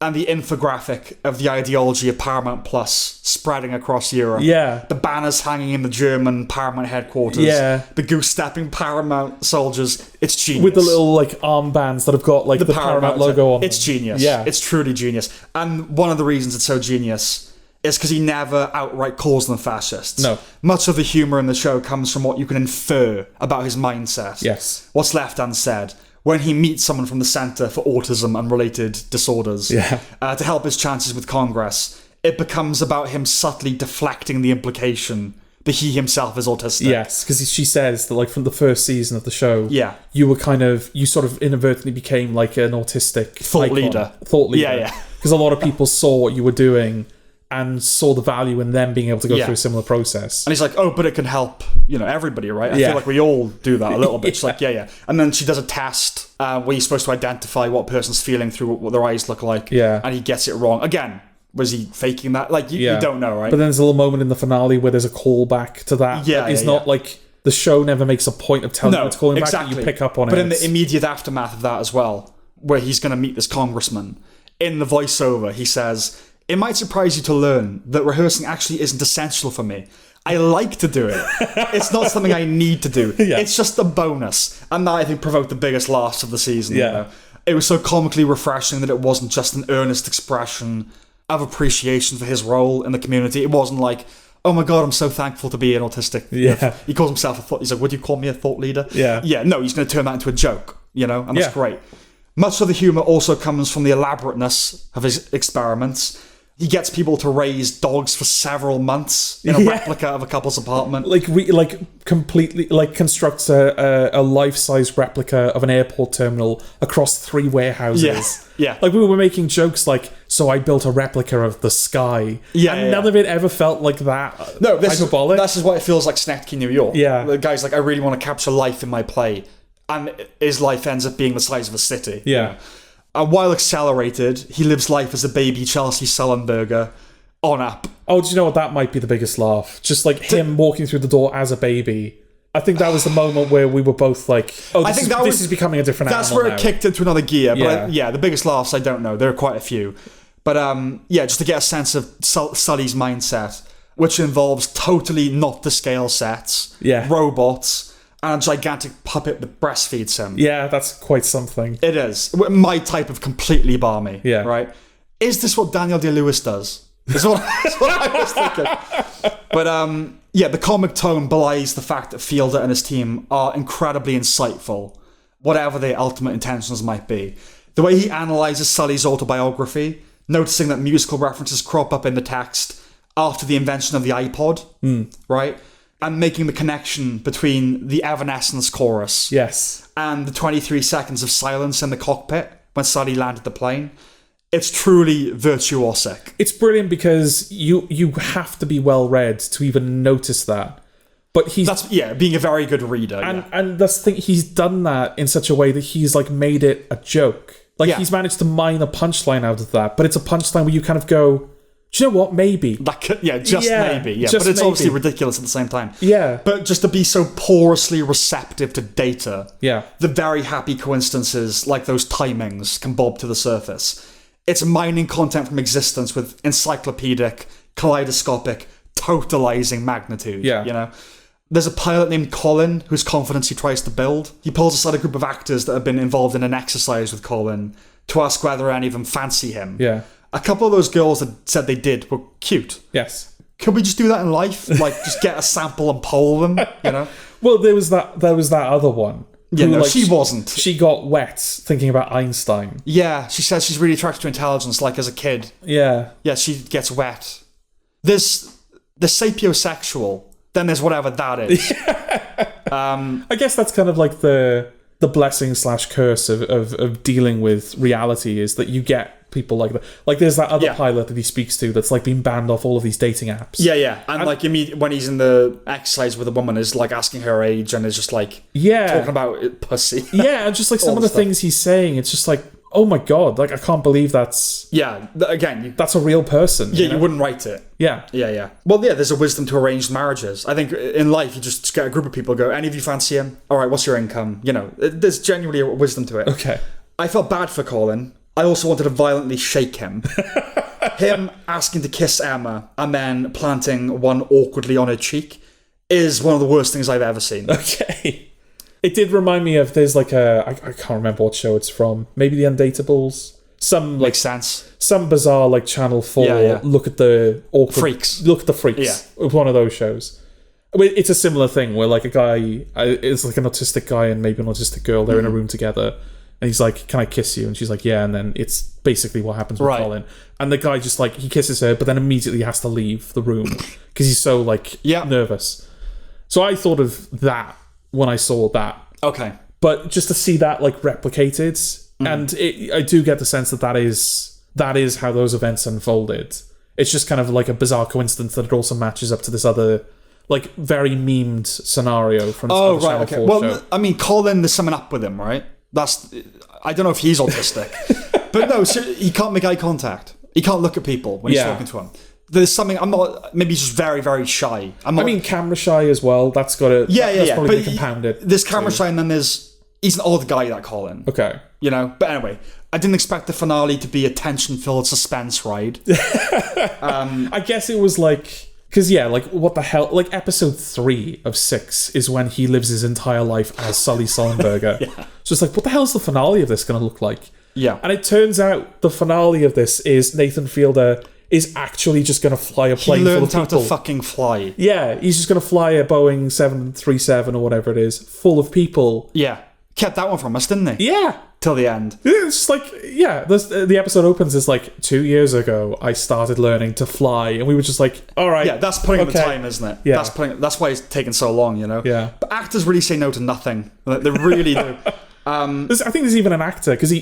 And the infographic of the ideology of Paramount Plus spreading across Europe. Yeah. The banners hanging in the German Paramount headquarters. Yeah. The goose-stepping Paramount soldiers. It's genius. With the little, like, armbands that have got, like, the Paramount logo on them. It's genius. Yeah. It's truly genius. And one of the reasons it's so genius is because he never outright calls them fascists. No. Much of the humour in the show comes from what you can infer about his mindset. Yes. What's left unsaid. When he meets someone from the Centre for Autism and Related Disorders to help his chances with Congress, it becomes about him subtly deflecting the implication that he himself is autistic. Yes, because she says that, like, from the first season of the show, you were you sort of inadvertently became, like, an autistic Thought leader. Yeah. Because a lot of people saw what you were doing and saw the value in them being able to go through a similar process. And he's like, oh, but it can help, everybody, right? I feel like we all do that a little bit. She's like, And then she does a test where you're supposed to identify what person's feeling through what their eyes look like. Yeah. And he gets it wrong. Again, was he faking that? Like, you don't know, right? But then there's a little moment in the finale where there's a callback to that. It's not like the show never makes a point of telling you it's calling back, and you pick up on it. But in the immediate aftermath of that as well, where he's going to meet this congressman, in the voiceover, he says, "It might surprise you to learn that rehearsing actually isn't essential for me. I like to do it. It's not something I need to do. It's just a bonus." And that, I think, provoked the biggest laughs of the season. It was so comically refreshing that it wasn't just an earnest expression of appreciation for his role in the community. It wasn't like, oh my God, I'm so thankful to be an autistic. He calls himself a thought. He's like, would you call me a thought leader? No, he's going to turn that into a joke, and that's great. Much of the humour also comes from the elaborateness of his experiments. He gets people to raise dogs for several months in a replica of a couple's apartment. Completely constructs a life-size replica of an airport terminal across 3 warehouses. Like, we were making jokes like, so I built a replica of the sky. None of it ever felt like that. No, this is what it feels like Snetke, New York. The guy's like, I really want to capture life in my play. And his life ends up being the size of a city. And while accelerated, he lives life as a baby Chelsea Sullenberger on app. Oh, do you know what? That might be the biggest laugh. Just like him walking through the door as a baby. I think that was the moment where we were both like, oh, this is becoming a different animal. That's where it kicked into another gear. But the biggest laughs, I don't know. There are quite a few. But just to get a sense of Sully's mindset, which involves totally not to scale sets, robots, and a gigantic puppet that breastfeeds him. Yeah, that's quite something. It is. My type of completely balmy. Right? Is this what Daniel Day-Lewis does? That's what I was thinking. But the comic tone belies the fact that Fielder and his team are incredibly insightful, whatever their ultimate intentions might be. The way he analyses Sully's autobiography, noticing that musical references crop up in the text after the invention of the iPod, right? And making the connection between the Evanescence chorus and the 23 seconds of silence in the cockpit when Sully landed the plane. It's truly virtuosic. It's brilliant because you have to be well read to even notice that. But being a very good reader. And that's the thing, he's done that in such a way that he's like made it a joke. Like he's managed to mine a punchline out of that, but it's a punchline where you kind of go, do you know what? Maybe. Maybe. Yeah, but it's obviously ridiculous at the same time. Yeah. But just to be so porously receptive to data, the very happy coincidences like those timings can bob to the surface. It's mining content from existence with encyclopedic, kaleidoscopic, totalizing magnitude. There's a pilot named Colin whose confidence he tries to build. He pulls aside a group of actors that have been involved in an exercise with Colin to ask whether any of them fancy him. Yeah. A couple of those girls that said they did were cute. Yes. Could we just do that in life? Like, just get a sample and poll them, you know? Well, there was that other one. Yeah, who, no, like, she wasn't. She got wet thinking about Einstein. Yeah, she says she's really attracted to intelligence, like as a kid. Yeah. Yeah, she gets wet. There's the sapiosexual, then there's whatever that is. I guess that's kind of like the blessing / curse of dealing with reality, is that you get people like that. Like, there's that other pilot that he speaks to that's like been banned off all of these dating apps. Yeah. And like when he's in the exercise with a woman, is like asking her age and is just like talking about pussy. Yeah, and just like some of the things he's saying, it's just like, oh my god, like I can't believe that's that's a real person. Yeah, you wouldn't write it. Yeah. Well, yeah, there's a wisdom to arranged marriages. I think in life you just get a group of people, go, any of you fancy him? All right, what's your income? You know, there's genuinely a wisdom to it. Okay. I felt bad for Colin. I also wanted to violently shake him. Him asking to kiss Emma and then planting one awkwardly on her cheek is one of the worst things I've ever seen. Okay. It did remind me of, there's like I can't remember what show it's from. Maybe The Undateables. Some like makes sense. Some bizarre like Channel 4 look at the awkward freaks. Look at the freaks. Yeah. One of those shows. I mean, it's a similar thing where like a guy is like an autistic guy and maybe an autistic girl. They're in a room together. And he's like, can I kiss you? And she's like, yeah. And then it's basically what happens with Colin. And the guy just like, he kisses her, but then immediately has to leave the room because he's so like nervous. So I thought of that when I saw that. Okay. But just to see that like replicated, and I do get the sense that is how those events unfolded. It's just kind of like a bizarre coincidence that it also matches up to this other like very memed scenario from the Channel 4 well, show. I mean, Colin, there's something up with him, right? I don't know if he's autistic, but no, so he can't make eye contact. He can't look at people when he's talking to him. There's something, maybe he's just very, very shy. I mean, camera shy as well. That's got to, that's probably but compounded. There's camera shy, and then he's an odd guy, that Colin. Okay. You know, but anyway, I didn't expect the finale to be a tension-filled suspense ride. I guess it was like, because like what the hell, like episode 3 of 6 is when he lives his entire life as Sully Sullenberger. So it's like, what the hell's the finale of this going to look like? Yeah. And it turns out the finale of this is Nathan Fielder is actually just going to fly a plane full of people. He learned how to fucking fly. Yeah, he's just going to fly a Boeing 737 or whatever it is, full of people. Yeah. Kept that one from us, didn't he? Yeah. Till the end. It's just like, the episode opens as like 2 years ago, I started learning to fly, and we were just like, all right. Yeah, that's putting in the time, isn't it? Yeah. That's why it's taken so long, you know? Yeah. But actors really say no to nothing. They really do. I think there's even an actor, because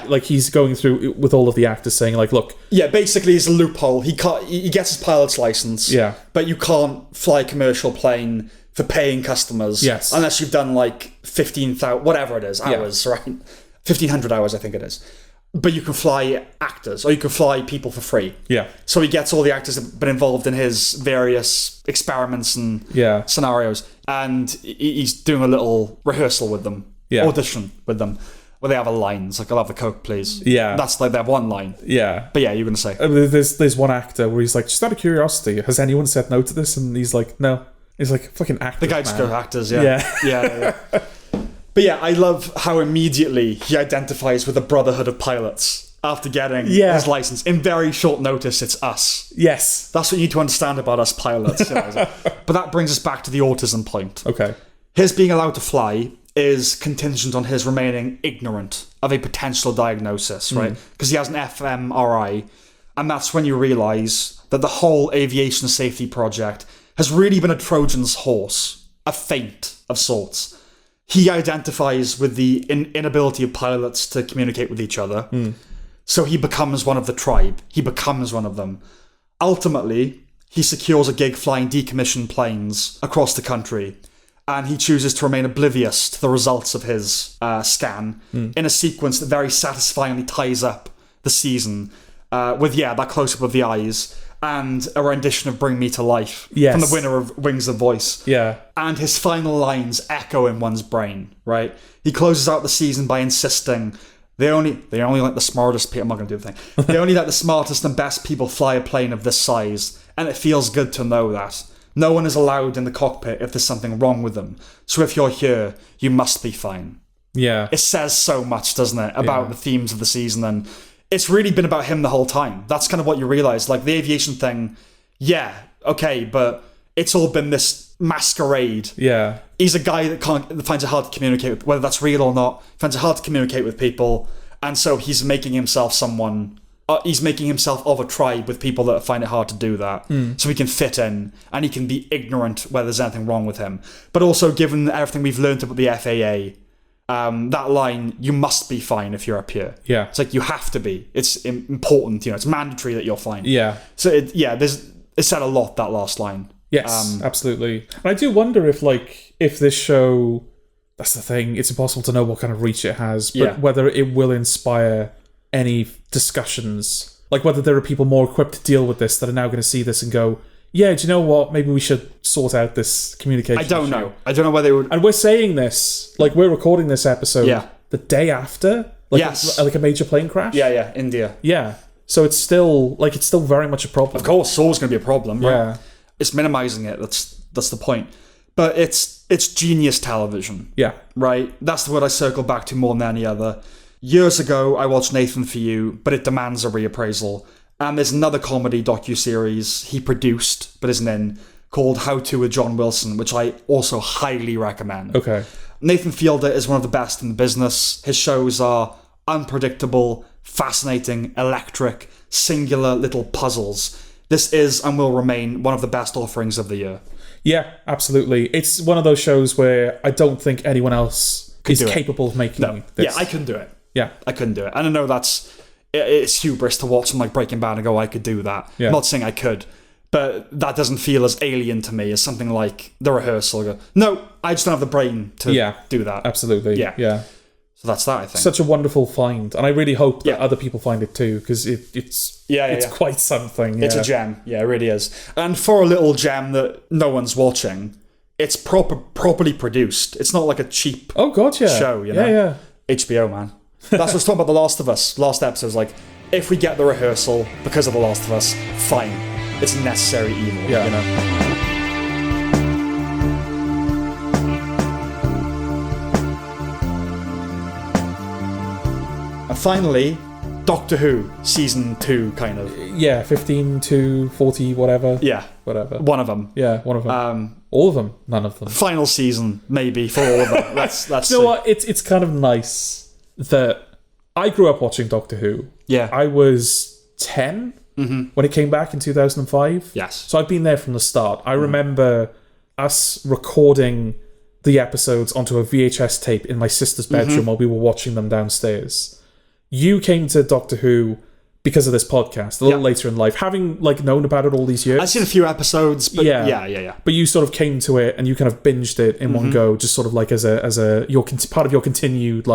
like he's going through with all of the actors saying like, look. Yeah, basically it's a loophole. He gets his pilot's license. Yeah. But you can't fly a commercial plane for paying customers. Yes. Unless you've done like 15,000, whatever it is, hours, right? 1,500 hours, I think it is. But you can fly actors, or you can fly people for free. Yeah. So he gets all the actors that have been involved in his various experiments and scenarios, and he's doing a little rehearsal with them, audition with them, where they have a line. It's like, I'll have the Coke, please. Yeah. That's like their one line. Yeah. But yeah, you're going to say. There's one actor where he's like, just out of curiosity, has anyone said no to this? And he's like, no. He's like, fucking actors, the guy just goes, actors, yeah. Yeah. But yeah, I love how immediately he identifies with the Brotherhood of Pilots after getting his license. In very short notice, it's us. Yes. That's what you need to understand about us pilots. You know? But that brings us back to the autism point. Okay. His being allowed to fly is contingent on his remaining ignorant of a potential diagnosis, right? Because he has an fMRI, and that's when you realise that the whole aviation safety project has really been a Trojan's horse, a feint of sorts. He identifies with the inability of pilots to communicate with each other. So he becomes one of the tribe. He becomes one of them. Ultimately, he secures a gig flying decommissioned planes across the country, and he chooses to remain oblivious to the results of his scan in a sequence that very satisfyingly ties up the season with, that close-up of the eyes and a rendition of Bring Me to Life from the winner of Wings of Voice. Yeah. And his final lines echo in one's brain, right? He closes out the season by insisting they only let the smartest people, I'm not going to do the thing. They only let the smartest and best people fly a plane of this size, and it feels good to know that. No one is allowed in the cockpit if there's something wrong with them. So if you're here, you must be fine. Yeah. It says so much, doesn't it, about the themes of the season, and it's really been about him the whole time. That's kind of what you realise. Like, the aviation thing, yeah, okay, but it's all been this masquerade. Yeah. He's a guy that finds it hard to communicate with, whether that's real or not, finds it hard to communicate with people, and so he's making himself someone... he's making himself of a tribe with people that find it hard to do that, so he can fit in, and he can be ignorant whether there's anything wrong with him. But also, given everything we've learned about the FAA, that line, you must be fine if you're up here. Yeah. It's like, you have to be. It's important, it's mandatory that you're fine. Yeah. So, it said a lot, that last line. Yes, absolutely. And I do wonder if this show, that's the thing, it's impossible to know what kind of reach it has, but whether it will inspire any discussions, like whether there are people more equipped to deal with this that are now going to see this and go, yeah, do you know what? Maybe we should sort out this communication I don't issue. know. I don't know whether it would... And we're saying this, like, we're recording this episode the day after, like a major plane crash. Yeah, India. Yeah. So it's still very much a problem. Of course, it's always going to be a problem, right? Yeah. It's minimizing it. That's the point. But it's genius television. Yeah. Right? That's the word I circle back to more than any other. Years ago, I watched Nathan For You, but it demands a reappraisal. And there's another comedy docuseries he produced, but isn't in, called How To with John Wilson, which I also highly recommend. Okay. Nathan Fielder is one of the best in the business. His shows are unpredictable, fascinating, electric, singular little puzzles. This is and will remain one of the best offerings of the year. Yeah, absolutely. It's one of those shows where I don't think anyone else is capable of making this. Yeah, I couldn't do it. Yeah. I couldn't do it. And I know it's hubris to watch something like Breaking Bad and go, I could do that. Yeah. I'm not saying I could, but that doesn't feel as alien to me as something like The Rehearsal. Go, no, I just don't have the brain to do that. Absolutely. Yeah. So that's that, I think. Such a wonderful find. And I really hope that other people find it too, because it's quite something. It's a gem. Yeah, it really is. And for a little gem that no one's watching, it's properly produced. It's not like a cheap show, you know? Yeah. HBO, man. That's what's talking about The Last of Us. Last episode was like, if we get The Rehearsal because of The Last of Us, fine. It's necessary evil, you know? And finally, Doctor Who, Season 2, kind of. Yeah, 15 to 40, whatever. Yeah. Whatever. One of them. Yeah, one of them. All of them? None of them. Final season, maybe, for all of them. That's you know what? It's kind of nice that I grew up watching Doctor Who. Yeah. I was 10 when it came back in 2005. Yes. So I've been there from the start. I remember us recording the episodes onto a VHS tape in my sister's bedroom while we were watching them downstairs. You came to Doctor Who because of this podcast a little later in life, having known about it all these years. I've seen a few episodes, but yeah. But you sort of came to it and you kind of binged it in one go, just sort of like as a part of your continued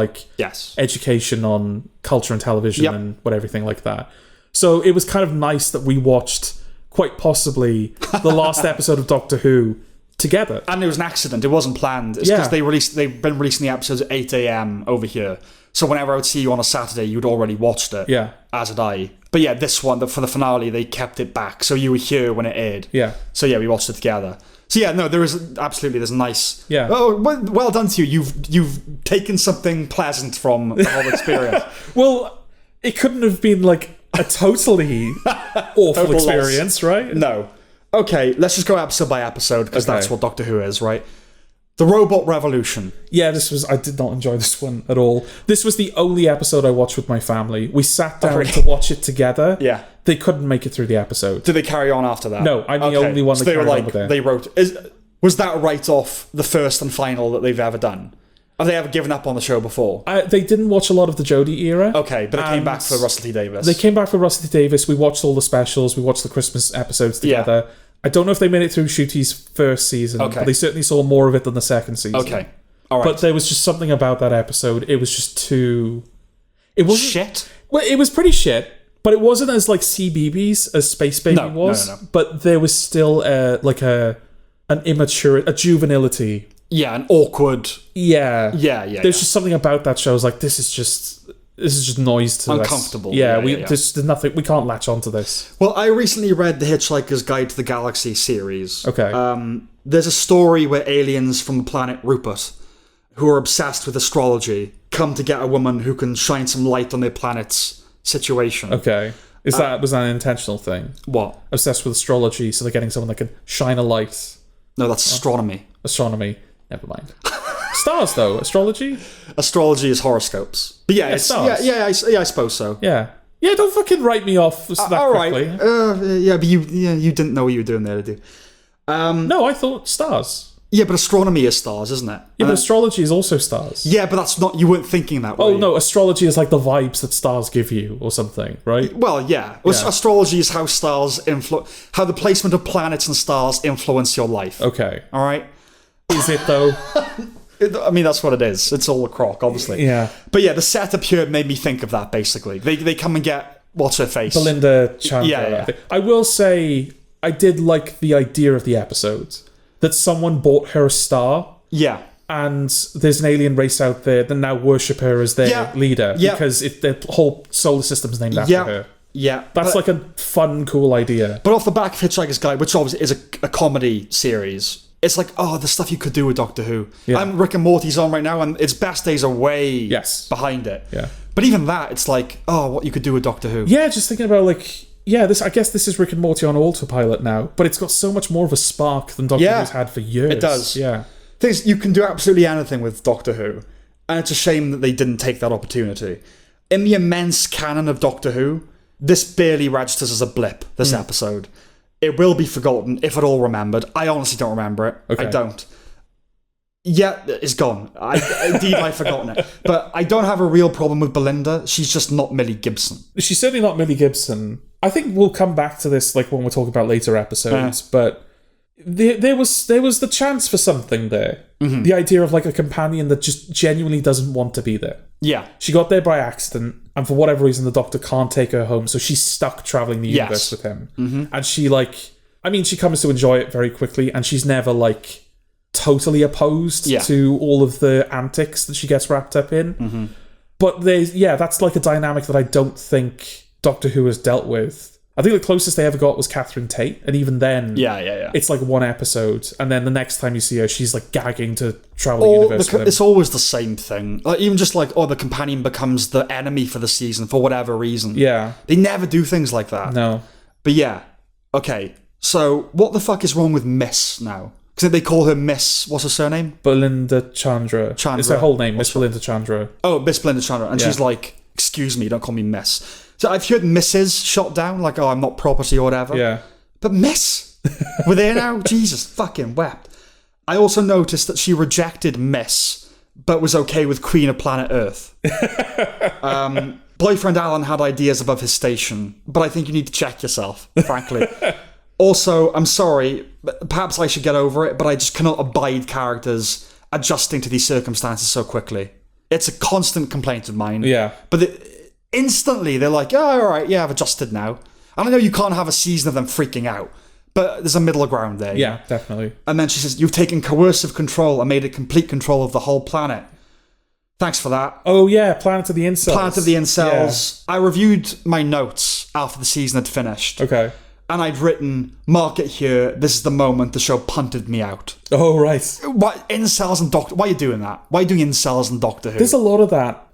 education on culture and television and everything like that. So it was kind of nice that we watched quite possibly the last episode of Doctor Who together. And it was an accident. It wasn't planned. It's because they've been releasing the episodes at 8 a.m. over here. So whenever I would see you on a Saturday, you'd already watched it. Yeah. As had I. But yeah, this one, for the finale, they kept it back. So you were here when it aired. Yeah. So yeah, we watched it together. So yeah, no, there's a nice... Yeah. Oh, well done to you. You've taken something pleasant from the whole experience. Well, it couldn't have been a totally awful experience, right? No. Okay, let's just go episode by episode, because that's what Doctor Who is, right? The Robot Revolution. Yeah, I did not enjoy this one at all. This was the only episode I watched with my family. We sat down to watch it together. Yeah. They couldn't make it through the episode. Did they carry on after that? No, I'm the only one that carried on with it. They wrote... Was that right off the first and final that they've ever done? Have they ever given up on the show before? They didn't watch a lot of the Jodie era. Okay, but they came back for Russell T Davies. They came back for Russell T Davies. We watched all the specials. We watched the Christmas episodes together. Yeah. I don't know if they made it through Ncuti's first season, but they certainly saw more of it than the second season. Okay. All right. But there was just something about that episode. It was just too... It wasn't... Shit? Well, it was pretty shit, but it wasn't as CBeebies as Space Baby was. No. But there was still an immature... a juvenility. Yeah, an awkward... Yeah. Yeah. There's just something about that show. I was like, this is just... this is just noise to us. Uncomfortable. Yeah, there's nothing. We can't latch onto this. Well, I recently read the Hitchhiker's Guide to the Galaxy series. Okay. There's a story where aliens from the planet Rupert, who are obsessed with astrology, come to get a woman who can shine some light on their planet's situation. Okay. Was that an intentional thing? What? Obsessed with astrology, so they're getting someone that can shine a light. No, that's astronomy. Astronomy. Never mind. Stars, though. Astrology? Astrology is horoscopes. But yeah, stars. I suppose so. Yeah. Yeah, don't fucking write me off that all quickly. Right. Yeah, but you didn't know what you were doing there, did you? No, I thought stars. Yeah, but astronomy is stars, isn't it? Yeah, but astrology is also stars. Yeah, but that's not... You weren't thinking that way. Oh, no, astrology is like the vibes that stars give you or something, right? Well, yeah. Astrology is how stars how the placement of planets and stars influence your life. Okay. All right? Is it, though? I mean, that's what it is. It's all a crock, obviously. Yeah. But yeah, the setup here made me think of that, basically. They come and get... What's her face? Belinda Chandler. Yeah. I will say, I did like the idea of the episode. That someone bought her a star. Yeah. And there's an alien race out there that now worship her as their leader. Yeah. Because the whole solar system's named after her. Yeah. That's like a fun, cool idea. But off the back of Hitchhiker's Guide, which obviously is a comedy series, it's like, the stuff you could do with Doctor Who. Yeah. And Rick and Morty's on right now, and its best days are way behind it. Yeah. But even that, it's like, what you could do with Doctor Who. Yeah, just thinking about I guess this is Rick and Morty on autopilot now, but it's got so much more of a spark than Doctor Who's had for years. It does. Yeah. Things you can do absolutely anything with Doctor Who, and it's a shame that they didn't take that opportunity. In the immense canon of Doctor Who, this barely registers as a blip, this episode. It will be forgotten, if at all remembered. I honestly don't remember it. Okay. I don't. Yeah, it's gone. Indeed, I've forgotten it. But I don't have a real problem with Belinda. She's just not Millie Gibson. She's certainly not Millie Gibson. I think we'll come back to this when we're talking about later episodes, but there was the chance for something there. Mm-hmm. The idea of a companion that just genuinely doesn't want to be there. Yeah. She got there by accident, and for whatever reason the Doctor can't take her home, so she's stuck travelling the universe with him. Mm-hmm. And she comes to enjoy it very quickly, and she's never totally opposed to all of the antics that she gets wrapped up in. Mm-hmm. But that's a dynamic that I don't think Doctor Who has dealt with. I think the closest they ever got was Catherine Tate, and even then, it's one episode, and then the next time you see her, she's gagging to travel the universe. It's always the same thing. Even just the companion becomes the enemy for the season for whatever reason. Yeah, they never do things like that. No, but okay. So what the fuck is wrong with Miss now? Because they call her Miss. What's her surname? Belinda Chandra. It's her whole name, Miss Belinda Chandra. Oh, Miss Belinda Chandra, and she's like, "Excuse me, don't call me Miss." So I've heard Mrs. shot down, I'm not property or whatever. Yeah. But Miss? We're there now? Jesus fucking wept. I also noticed that she rejected Miss, but was okay with Queen of Planet Earth. Boyfriend Alan had ideas above his station, but I think you need to check yourself, frankly. Also, I'm sorry, perhaps I should get over it, but I just cannot abide characters adjusting to these circumstances so quickly. It's a constant complaint of mine. Yeah. But instantly, they're like, all right, I've adjusted now. And I know you can't have a season of them freaking out, but there's a middle ground there. Yeah, definitely. And then she says, you've taken coercive control and made it complete control of the whole planet. Thanks for that. Oh, yeah, Planet of the Incels. Planet of the Incels. Yeah. I reviewed my notes after the season had finished. Okay. And I'd written, mark it here, this is the moment the show punted me out. Oh, right. What, incels and Doctor... Why are you doing that? Why are you doing incels and Doctor Who? There's a lot of that.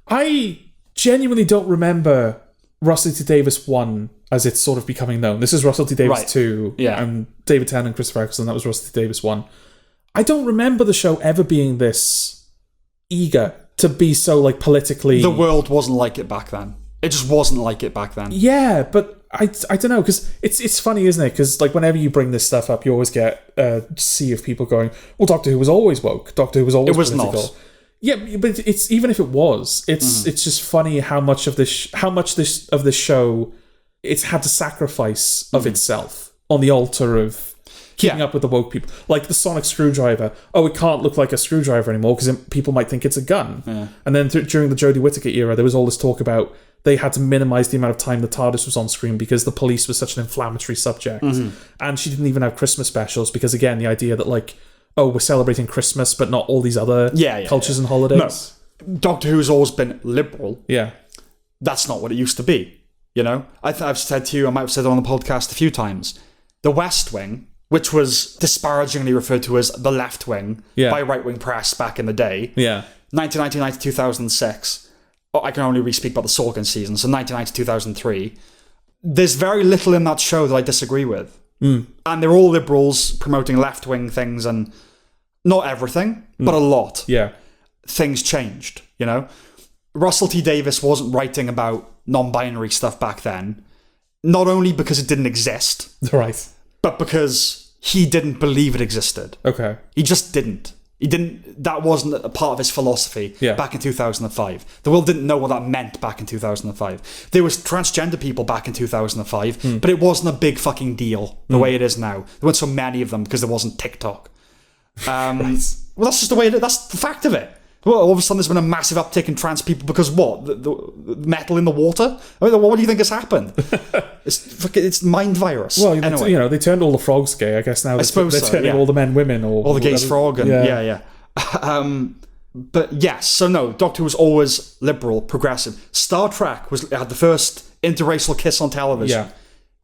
I genuinely don't remember Russell T Davies 1 as it's sort of becoming known. This is Russell T Davies 2. Yeah. And David Tennant and Christopher Eccleston, that was Russell T Davies 1. I don't remember the show ever being this eager to be so, politically... The world wasn't like it back then. It just wasn't like it back then. Yeah, but I don't know, because it's funny, isn't it? Because whenever you bring this stuff up, you always get a sea of people going, well, Doctor Who was always woke. Doctor Who was always political. It was not. Yeah, but it's even if it was, it's just funny how much of this show it's had to sacrifice of itself on the altar of keeping up with the woke people. Like the sonic screwdriver. Oh, it can't look like a screwdriver anymore because people might think it's a gun. Yeah. And then during the Jodie Whittaker era, there was all this talk about they had to minimise the amount of time the TARDIS was on screen because the police was such an inflammatory subject. Mm-hmm. And she didn't even have Christmas specials because, again, the idea that, we're celebrating Christmas but not all these other cultures and holidays. Doctor Who's always been liberal. Yeah. That's not what it used to be. You know, I've said to you, I might have said it on the podcast a few times, the West Wing, which was disparagingly referred to as the left wing by right-wing press back in the day. Yeah. 1999 to 2006. I can only really speak about the Sorkin season, so 1999 to 2003. There's very little in that show that I disagree with. And they're all liberals promoting left-wing things, and not everything, but a lot. Yeah. Things changed, you know? Russell T Davies wasn't writing about non-binary stuff back then, not only because it didn't exist, Right. but because he didn't believe it existed. Okay. He just didn't. That wasn't a part of his philosophy back in 2005. The world didn't know what that meant back in 2005. There was transgender people back in 2005, but it wasn't a big fucking deal the way it is now. There weren't so many of them because there wasn't TikTok. Well, that's just the way that's the fact of it. Well, all of a sudden there's been a massive uptick in trans people because what? The metal in the water? I mean, what do you think has happened? It's mind virus. Well, anyway. they turned all the frogs gay. I guess now they're so, turning all the men women, or all the gays frog, and yeah. But yes, so no, Doctor Who was always liberal, progressive. Star Trek had the first interracial kiss on television. Yeah.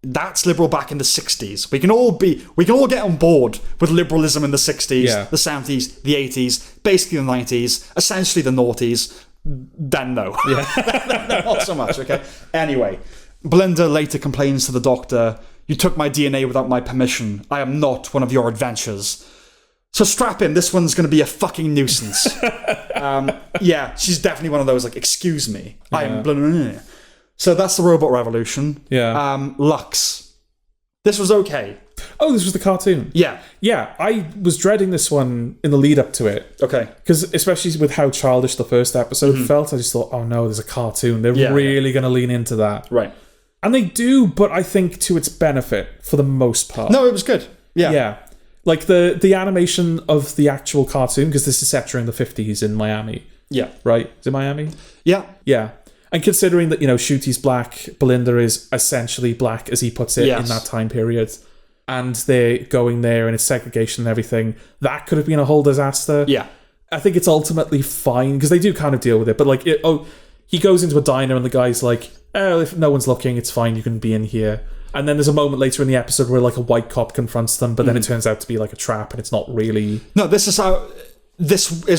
That's liberal back in the 60s. We can all get on board with liberalism in the 60s, the 70s, the 80s, basically the 90s, essentially the noughties. Then no. Yeah. Not so much, okay? Anyway, Belinda later complains to the Doctor, "You took my DNA without my permission. I am not one of your adventures." So strap in, this one's going to be a fucking nuisance. She's definitely one of those, like, excuse me, I am blah, blah, blah. So that's the Robot Revolution. Yeah. Lux. This was okay. Oh, this was the cartoon. Yeah. Yeah, I was dreading this one in the lead up to it. Okay. Because especially with how childish the first episode felt, I just thought, oh no, there's a cartoon. They're really going to lean into that. Right. And they do, but I think to its benefit for the most part. No, it was good. Yeah. Yeah. Like the animation of the actual cartoon, because this is set during the 50s in Miami. Yeah. Right? Is it Miami? Yeah. Yeah. And considering that, Ncuti's black, Belinda is essentially black, as he puts it, in that time period, and they're going there and it's segregation and everything, that could have been a whole disaster. Yeah. I think it's ultimately fine, because they do kind of deal with it, but like, he goes into a diner and the guy's like, oh, if no one's looking, it's fine, you can be in here. And then there's a moment later in the episode where like a white cop confronts them, but then it turns out to be like a trap, and it's not really... No, this is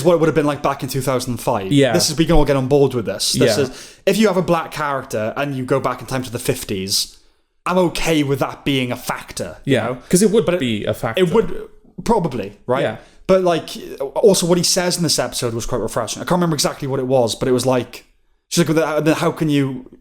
what it would have been like back in 2005. Yeah. We can all get on board with this. This is, if you have a black character and you go back in time to the 50s, I'm okay with that being a factor. Yeah, because it would be a factor. It would, probably, right? Yeah. But like, also what he says in this episode was quite refreshing. I can't remember exactly what it was, but it was like, she's like,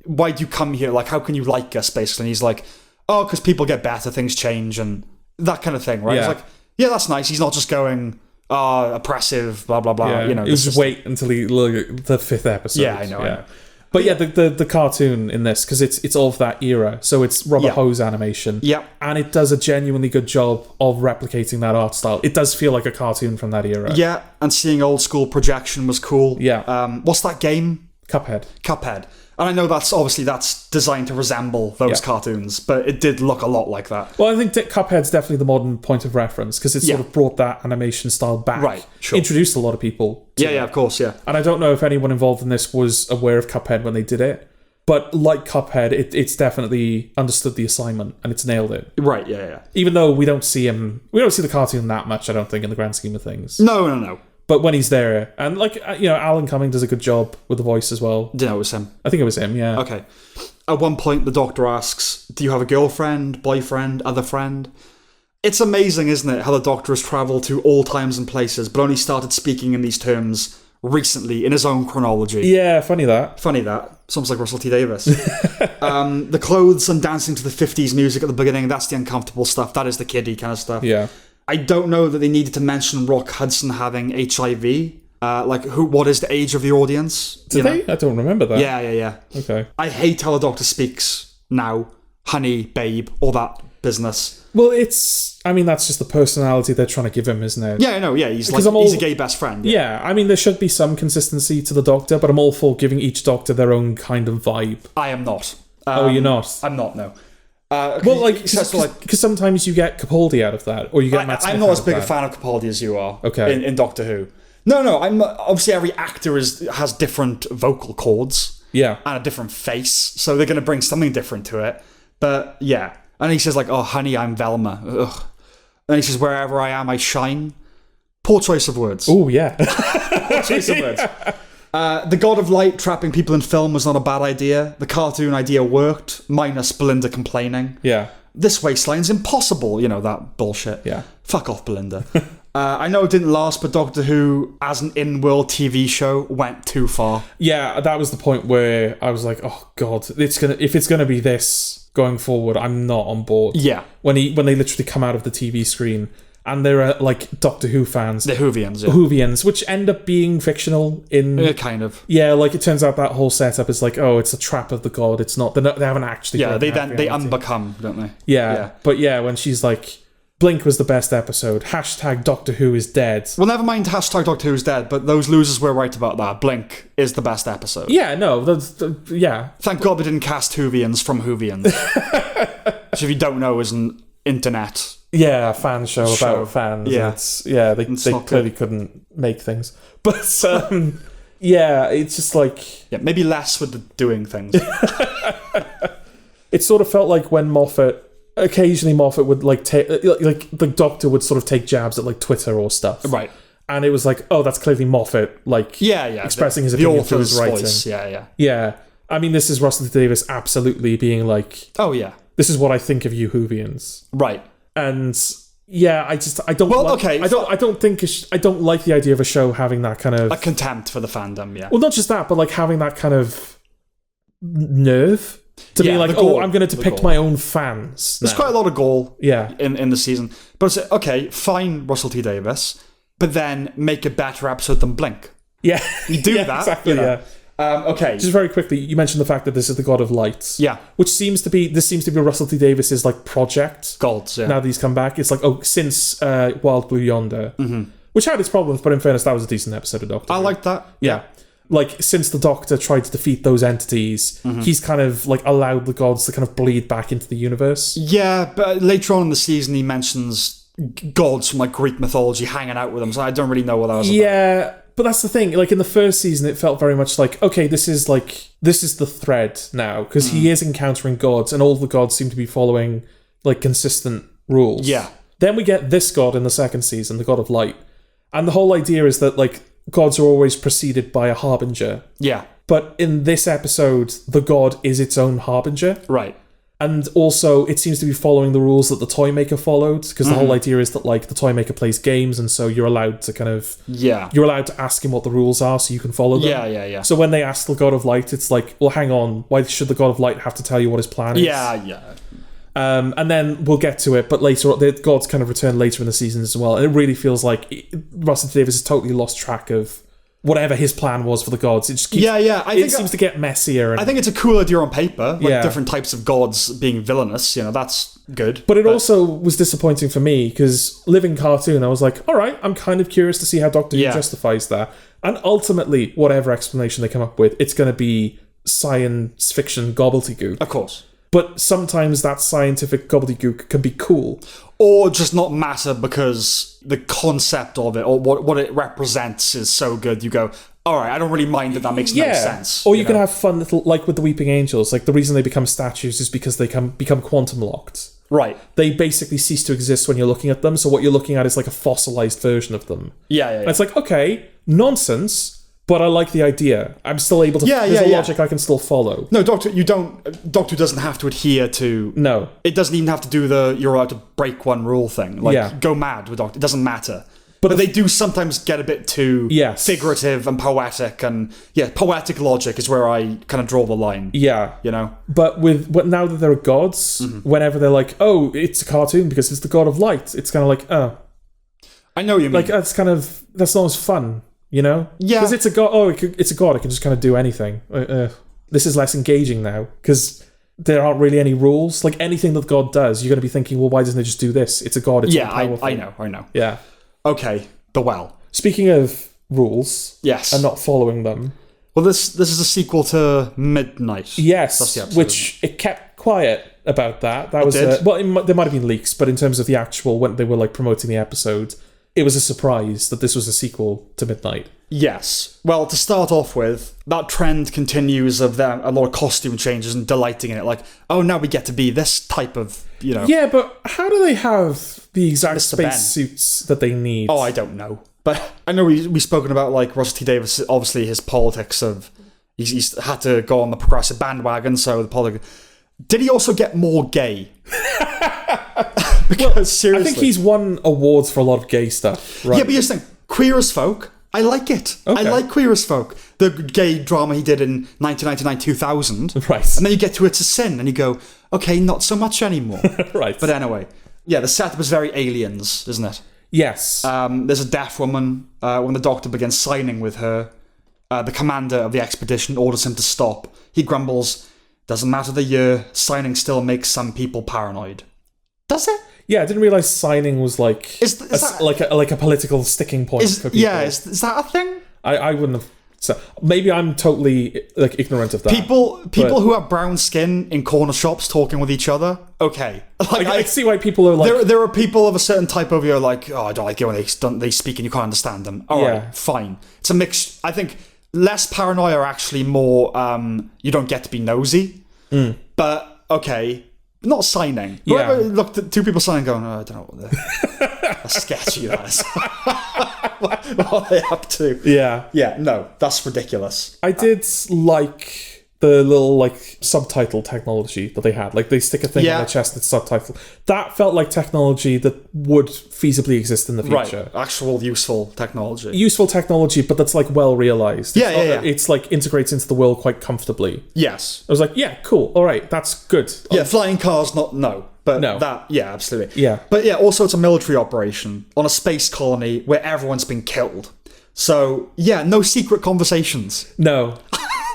why do you come here? Like, how can you like us, basically? And he's like, oh, because people get better, things change, and that kind of thing, right? Yeah. It's like, yeah, that's nice. It's not just going... oppressive, blah blah blah. Yeah. Just wait until you look at the 5th episode. Yeah, I know. But yeah, the cartoon in this, because it's of that era, so it's Robert Ho's animation. Yeah, and it does a genuinely good job of replicating that art style. It does feel like a cartoon from that era. Yeah, and seeing old school projection was cool. Yeah. What's that game? Cuphead. And I know that's designed to resemble those cartoons, but it did look a lot like that. Well, I think Cuphead's definitely the modern point of reference, because it sort of brought that animation style back. Right, sure. Introduced a lot of people to it. Yeah, of course, yeah. And I don't know if anyone involved in this was aware of Cuphead when they did it, but like Cuphead, it's definitely understood the assignment and it's nailed it. Right, yeah. Even though we don't see the cartoon that much, I don't think, in the grand scheme of things. No. But when he's there, and like, Alan Cumming does a good job with the voice as well. Did it was him? I think it was him, yeah. Okay. At one point, the Doctor asks, do you have a girlfriend, boyfriend, other friend? It's amazing, isn't it, how the Doctor has travelled to all times and places, but only started speaking in these terms recently in his own chronology. Yeah, funny that. Sounds like Russell T Davies. The clothes and dancing to the 50s music at the beginning, that's the uncomfortable stuff. That is the kiddie kind of stuff. Yeah. I don't know that they needed to mention Rock Hudson having HIV. What is the age of the audience? Did they? I don't remember that. Yeah. Okay. I hate how the Doctor speaks now. Honey, babe, all that business. Well, that's just the personality they're trying to give him, isn't it? Yeah, I know, yeah. He's a gay best friend. Yeah, I mean, there should be some consistency to the Doctor, but I'm all for giving each Doctor their own kind of vibe. I am not. You're not? I'm not, no. Because sometimes you get Capaldi out of that, or you get Matt Smith. I'm not as big a fan of Capaldi as you are. Okay. In Doctor Who, No, I'm obviously every actor has different vocal cords. Yeah. And a different face, so they're going to bring something different to it. But yeah, and he says like, "Oh, honey, I'm Velma." Ugh. And he says, "Wherever I am, I shine." Poor choice of words. Oh yeah. Poor choice of words. The God of Light trapping people in film was not a bad idea. The cartoon idea worked, minus Belinda complaining. Yeah. This waistline's impossible. That bullshit. Yeah. Fuck off, Belinda. I know it didn't last, but Doctor Who, as an in-world TV show, went too far. Yeah, that was the point where I was like, oh god, if it's gonna be this going forward, I'm not on board. Yeah. When they literally come out of the TV screen and there are like Doctor Who fans. The Whovians, yeah. Whovians, which end up being fictional in... kind of. Yeah, like it turns out that whole setup is like, oh, it's a trap of the god. It's not... They haven't actually... Yeah, they unbecome, don't they? Yeah, but yeah, when she's like... Blink was the best episode. # Doctor Who is dead. Well, never mind # Doctor Who is dead, but those losers were right about that. Blink is the best episode. Yeah, no, yeah. Thank God they didn't cast Whovians from Whovians. Which, if you don't know, is an internet... Yeah, a fan show about fans. Yeah. They clearly couldn't make things. But, yeah, it's just like... Yeah, maybe less with the doing things. It sort of felt like when occasionally Moffat would like take, like the Doctor would sort of take jabs at like Twitter or stuff, right? And it was like, oh, that's clearly Moffat, like expressing his opinion through his writing. Voice. Yeah. I mean, this is Russell T Davies absolutely being like, oh yeah, this is what I think of you Whovians, right? And yeah, I don't. Well, like, okay, I don't like the idea of a show having that kind of a contempt for the fandom. Yeah. Well, not just that, but like having that kind of nerve. To be like, I'm going to depict my own fans. There's quite a lot of gall in the season. But it's okay, fine, Russell T Davies, but then make a better episode than Blink. Yeah. You do that. Exactly, okay. Just very quickly, you mentioned the fact that this is the God of Light. Yeah. Which seems to be Russell T Davies' like project. Gods, yeah. Now that he's come back. It's like, since Wild Blue Yonder. Mm-hmm. Which had its problems, but in fairness, that was a decent episode of Doctor Who. I like that. Yeah. Like, since the Doctor tried to defeat those entities, he's kind of, like, allowed the gods to kind of bleed back into the universe. Yeah, but later on in the season, he mentions gods from, like, Greek mythology hanging out with him, so I don't really know what that was about. Yeah, but that's the thing. Like, in the first season, it felt very much like, okay, this is the thread now, because he is encountering gods, and all the gods seem to be following, like, consistent rules. Yeah. Then we get this god in the second season, the God of Light. And the whole idea is that, like, gods are always preceded by a harbinger. Yeah. But in this episode, the god is its own harbinger. Right. And also, it seems to be following the rules that the Toymaker followed, because the whole idea is that, like, the Toymaker plays games, and so you're allowed to kind of... Yeah. You're allowed to ask him what the rules are so you can follow them. Yeah. So when they ask the God of Light, it's like, well, hang on, why should the God of Light have to tell you what his plan is? Yeah. And then we'll get to it, but later the gods kind of return later in the season as well, and it really feels like Russell T Davies has totally lost track of whatever his plan was for the gods. It just keeps, it seems to get messier. And, I think it's a cool idea on paper, like different types of gods being villainous, that's good. But it also was disappointing for me, because living cartoon, I was like, alright, I'm kind of curious to see how Doctor Who justifies that. And ultimately, whatever explanation they come up with, it's going to be science fiction gobbledygook. Of course. But sometimes that scientific gobbledygook can be cool. Or just not matter because the concept of it, or what it represents, is so good, you go, alright, I don't really mind that makes no sense. Or you can have fun little, like with the Weeping Angels, like the reason they become statues is because they become quantum locked. Right. They basically cease to exist when you're looking at them, so what you're looking at is like a fossilized version of them. Yeah. And it's like, okay, nonsense, but I like the idea. I'm still able to... There's a logic I can still follow. No, Doctor doesn't have to adhere to... No. It doesn't even have to do the you're allowed to break one rule thing. Like, go mad with Doctor. It doesn't matter. But they do sometimes get a bit too figurative and poetic, and poetic logic is where I kind of draw the line. Yeah. But now that there are gods, whenever they're like, oh, it's a cartoon because it's the God of Light, it's kind of like, oh. I know what you mean. Like, that's not as fun. Yeah. Because it's a god. It's a god. It can just kind of do anything. This is less engaging now because there aren't really any rules. Like anything that God does, you're going to be thinking, well, why doesn't it just do this? It's a god. It's powerful. I know. Yeah. Okay. The Well. Speaking of rules, and not following them. Well, this is a sequel to Midnight. Yes, that's the episode, which it kept quiet about that. That was did? there might have been leaks, but in terms of the actual when they were like promoting the episode. it was a surprise that this was a sequel to Midnight. Yes. Well, to start off with, that trend continues of them, a lot of costume changes and delighting in it. Like, oh, now we get to be this type of, Yeah, but how do they have the exact Mr. Ben. spacesuits that they need? Oh, I don't know. But I know we've spoken about, like, Russell T Davies, obviously his politics of... He's had to go on the progressive bandwagon, so the politics... Did he also get more gay? Because, seriously... I think he's won awards for a lot of gay stuff, right? Yeah, but here's the thing. Queer as Folk... I like it. Okay. I like Queer as Folk. The gay drama he did in 1999-2000. Right. And then you get to It's a Sin and you go, okay, not so much anymore. Right. But anyway, yeah, the setup is very Aliens, isn't it? Yes. There's a deaf woman. When the Doctor begins signing with her, the commander of the expedition orders him to stop. He grumbles, doesn't matter the year, signing still makes some people paranoid. Does it? Yeah, I didn't realise signing was like Is that- like a political sticking point for people. Yeah, is that a thing? I wouldn't have. So maybe I'm totally like ignorant of that. People who have brown skin in corner shops talking with each other. Okay, like I see why people are like. there are people of a certain type of you're like, oh, I don't like it when they speak and you can't understand them. All right, Yeah. fine. It's a mix. I think less paranoia, actually more. You don't get to be nosy, but okay. Not signing. Yeah. Whoever looked at two people signing going, oh, I don't know what that's sketchy that is. what are they up to? Yeah. Yeah, no, that's ridiculous. I did like the little like subtitle technology that they had. Like they stick a thing on their chest that's subtitle. That felt like technology that would feasibly exist in the future. Right, actual useful technology. Useful technology, but that's like well realized. Yeah. It's like integrates into the world quite comfortably. Yes. I was like, yeah, cool, all right, that's good. Yeah, flying cars, but No. that, yeah, absolutely. Yeah. But yeah, also it's a military operation on a space colony where everyone's been killed. So, yeah, no secret conversations. No.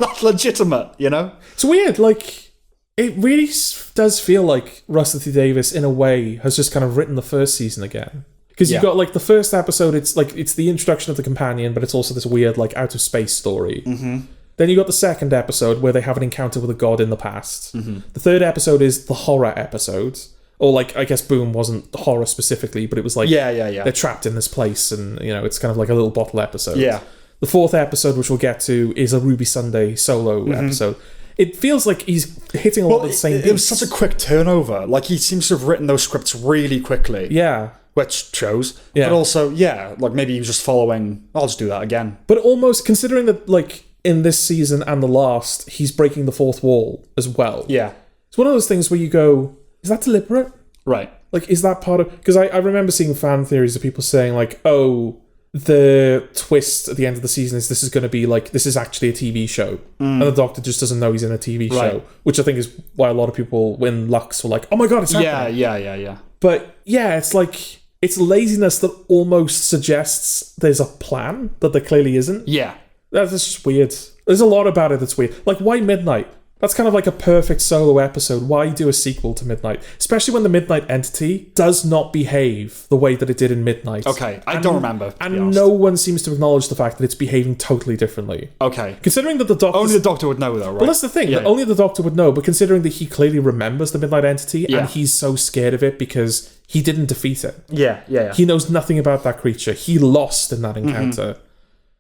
That's legitimate, It's weird, like, it really does feel like Russell T Davies, in a way, has just kind of written the first season again. Because you've got, like, the first episode, it's the introduction of the companion, but it's also this weird, like, out-of-space story. Mm-hmm. Then you got the second episode, where they have an encounter with a god in the past. Mm-hmm. The third episode is the horror episode. Or, like, I guess Boom wasn't the horror specifically, but it was like... Yeah. They're trapped in this place, and, it's kind of like a little bottle episode. Yeah. The fourth episode, which we'll get to, is a Ruby Sunday solo episode. It feels like he's hitting a lot of the same beats. It was such a quick turnover. Like, he seems to have written those scripts really quickly. Yeah. Which shows. Yeah. But also, like, maybe he was just following, I'll just do that again. But almost, considering that, like, in this season and the last, he's breaking the fourth wall as well. Yeah. It's one of those things where you go, is that deliberate? Right. Like, is that part of... Because I remember seeing fan theories of people saying, like, oh... The twist at the end of the season is this is going to be like, this is actually a TV show. And the Doctor just doesn't know he's in a TV show. Which I think is why a lot of people, when Lux were like, oh my god, it's happening. Yeah. But yeah, it's like, it's laziness that almost suggests there's a plan that there clearly isn't. Yeah. That's just weird. There's a lot about it that's weird. Like, why Midnight? That's kind of like a perfect solo episode. Why do a sequel to Midnight? Especially when the Midnight entity does not behave the way that it did in Midnight. Okay, I don't remember. And no one seems to acknowledge the fact that it's behaving totally differently. Okay. Considering that the Doctor... Only the Doctor would know, though, right? Well, that's the thing. Yeah. That only the Doctor would know, but considering that he clearly remembers the Midnight entity and he's so scared of it because he didn't defeat it. Yeah. He knows nothing about that creature. He lost in that encounter.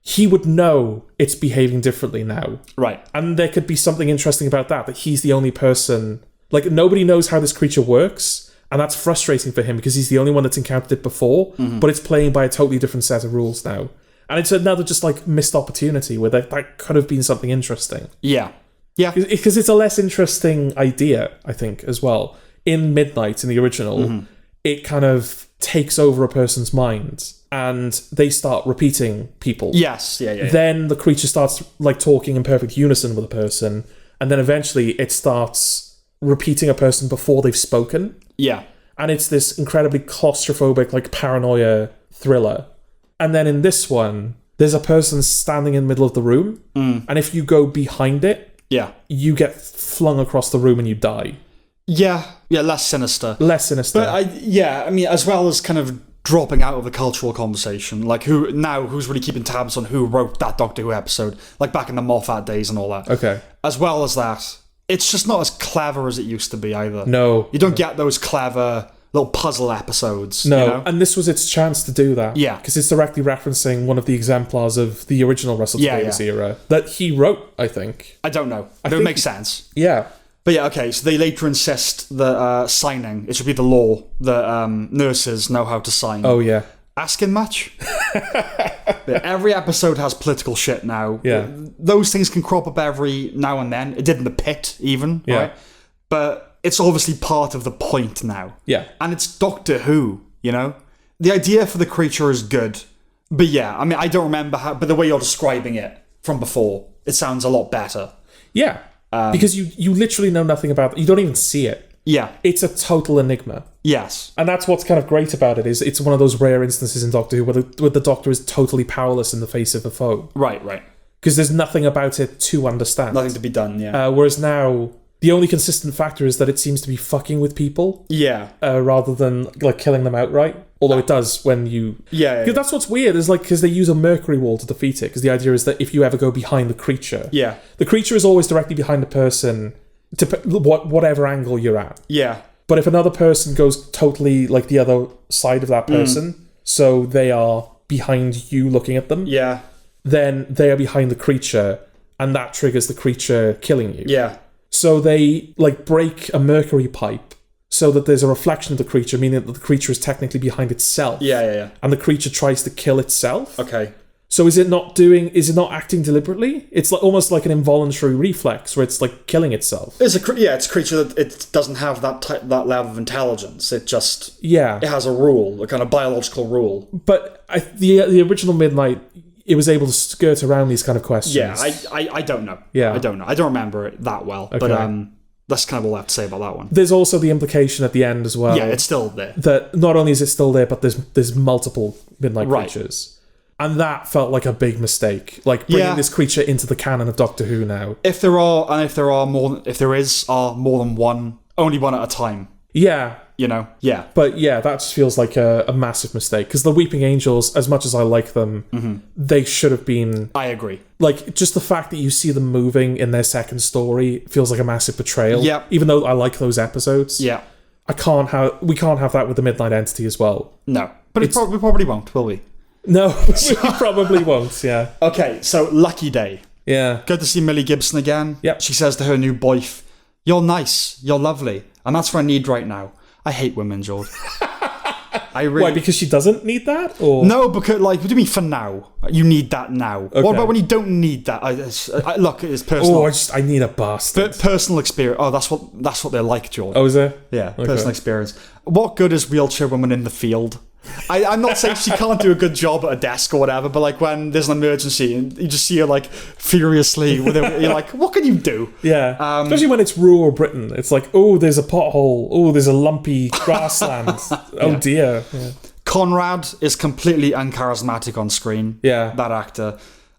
He would know it's behaving differently now. Right. And there could be something interesting about that he's the only person... Like, nobody knows how this creature works, and that's frustrating for him because he's the only one that's encountered it before, but it's playing by a totally different set of rules now. And it's another just, like, missed opportunity where that could have been something interesting. Yeah. Because it's a less interesting idea, I think, as well. In Midnight, in the original, it kind of takes over a person's mind and they start repeating people. Yes, yeah. Then the creature starts like talking in perfect unison with a person, and then eventually it starts repeating a person before they've spoken. Yeah. And it's this incredibly claustrophobic, like paranoia thriller. And then in this one, there's a person standing in the middle of the room, and if you go behind it, you get flung across the room and you die. Yeah, less sinister. Less sinister. But I mean, as well as kind of dropping out of the cultural conversation, like who's really keeping tabs on who wrote that Doctor Who episode, like back in the Moffat days and all that. Okay. As well as that, it's just not as clever as it used to be either. No. You don't get those clever, little puzzle episodes. No, you know? and this was its chance to do that. Yeah. Because it's directly referencing one of the exemplars of the original Russell T Davies era that he wrote, I think. I don't know. It would make sense. Yeah. But yeah, okay, so they later insist that signing, it should be the law that nurses know how to sign. Oh, yeah. Asking much? Yeah, every episode has political shit now. Yeah. Those things can crop up every now and then. It did in The Pit, even, Yeah. right? But it's obviously part of the point now. Yeah. And it's Doctor Who, you know? The idea for the creature is good. But yeah, I mean, I don't remember how, but the way you're describing it from before, it sounds a lot better. Yeah. Because you literally know nothing about it. You don't even see it. Yeah. It's a total enigma. Yes. And that's what's kind of great about it, is it's one of those rare instances in Doctor Who where the Doctor is totally powerless in the face of a foe. Right. Because there's nothing about it to understand. Nothing to be done, yeah. Whereas now, the only consistent factor is that it seems to be fucking with people. Yeah. Rather than like killing them outright. Although it does when you... Yeah. Because that's what's weird, is like, because they use a mercury wall to defeat it. Because the idea is that if you ever go behind the creature... Yeah. The creature is always directly behind the person to whatever angle you're at. Yeah. But if another person goes totally like the other side of that person, so they are behind you looking at them, Yeah. then they are behind the creature, and that triggers the creature killing you. Yeah. So they like break a mercury pipe so that there's a reflection of the creature, meaning that the creature is technically behind itself. Yeah. And the creature tries to kill itself. Okay. So is it not acting deliberately? It's like almost like an involuntary reflex where it's like killing itself. It's a creature that it doesn't have that level of intelligence. It just Yeah. it has a rule, a kind of biological rule. But the original Midnight, it was able to skirt around these kind of questions. Yeah, I don't know. Yeah. I don't know. I don't remember it that well. Okay. But that's kind of all I have to say about that one. There's also the implication at the end as well. Yeah, it's still there. That not only is it still there, but there's multiple Midnight Right. creatures. And that felt like a big mistake. Like bringing this creature into the canon of Doctor Who now. If there are more than one, only one at a time. Yeah. You know? Yeah. But yeah, that just feels like a massive mistake. Because the Weeping Angels, as much as I like them, they should have been... I agree. Like, just the fact that you see them moving in their second story feels like a massive betrayal. Yeah. Even though I like those episodes. Yeah. We can't have that with the Midnight Entity as well. No. But we probably won't, will we? No, we probably won't, yeah. Okay, so Lucky Day. Yeah. Good to see Millie Gibson again. Yep. She says to her new boyf, "You're nice, you're lovely, and that's what I need right now." I hate women, George. I really... Why, because she doesn't need that? Or No, because, like, what do you mean for now? You need that now. Okay. What about when you don't need that? Look, it's personal. Oh, I need a bastard. Personal experience. Oh, that's what they're like, George. Oh, is it? Yeah, personal experience. What good is wheelchair woman in the field? I'm not saying she can't do a good job at a desk or whatever, but like when there's an emergency and you just see her like furiously, you're like, what can you do? Yeah. Especially when it's rural Britain. It's like, oh, there's a pothole. Oh, there's a lumpy grassland. Oh, dear. Yeah. Conrad is completely uncharismatic on screen. Yeah. That actor.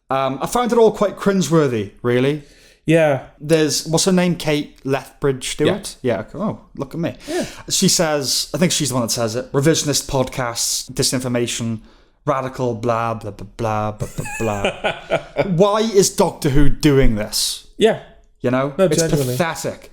I found it all quite cringeworthy, really. Yeah. There's, what's her name? Kate Lethbridge Stewart? Yeah. Oh, look at me. Yeah. She says, I think she's the one that says it, revisionist podcasts, disinformation, radical blah, blah, blah, blah, blah, blah. Why is Doctor Who doing this? Yeah. You know? No, it's genuinely. pathetic.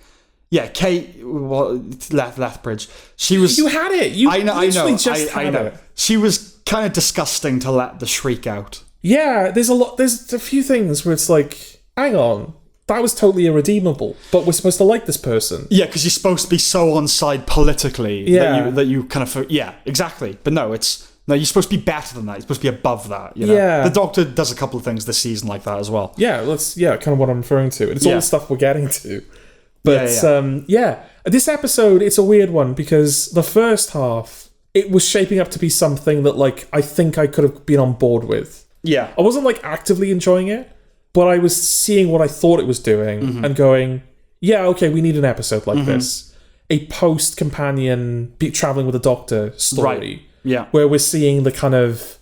Yeah, Kate Lethbridge. She was... You had it. You I know. I know. It. She was kind of disgusting to let the shriek out. Yeah, there's a few things where it's like, hang on. That was totally irredeemable, but we're supposed to like this person. Yeah, because you're supposed to be so on side politically that you kind of... Yeah, exactly. But no, you're supposed to be better than that. You're supposed to be above that. You know? Yeah. The Doctor does a couple of things this season like that as well. Yeah, kind of what I'm referring to. It's all the stuff we're getting to. But, yeah. This episode, it's a weird one because the first half, it was shaping up to be something that, like, I think I could have been on board with. Yeah. I wasn't, like, actively enjoying it, but I was seeing what I thought it was doing and going, yeah, okay, we need an episode like this. A post-companion traveling with a doctor story. Right. Yeah. Where we're seeing the kind of...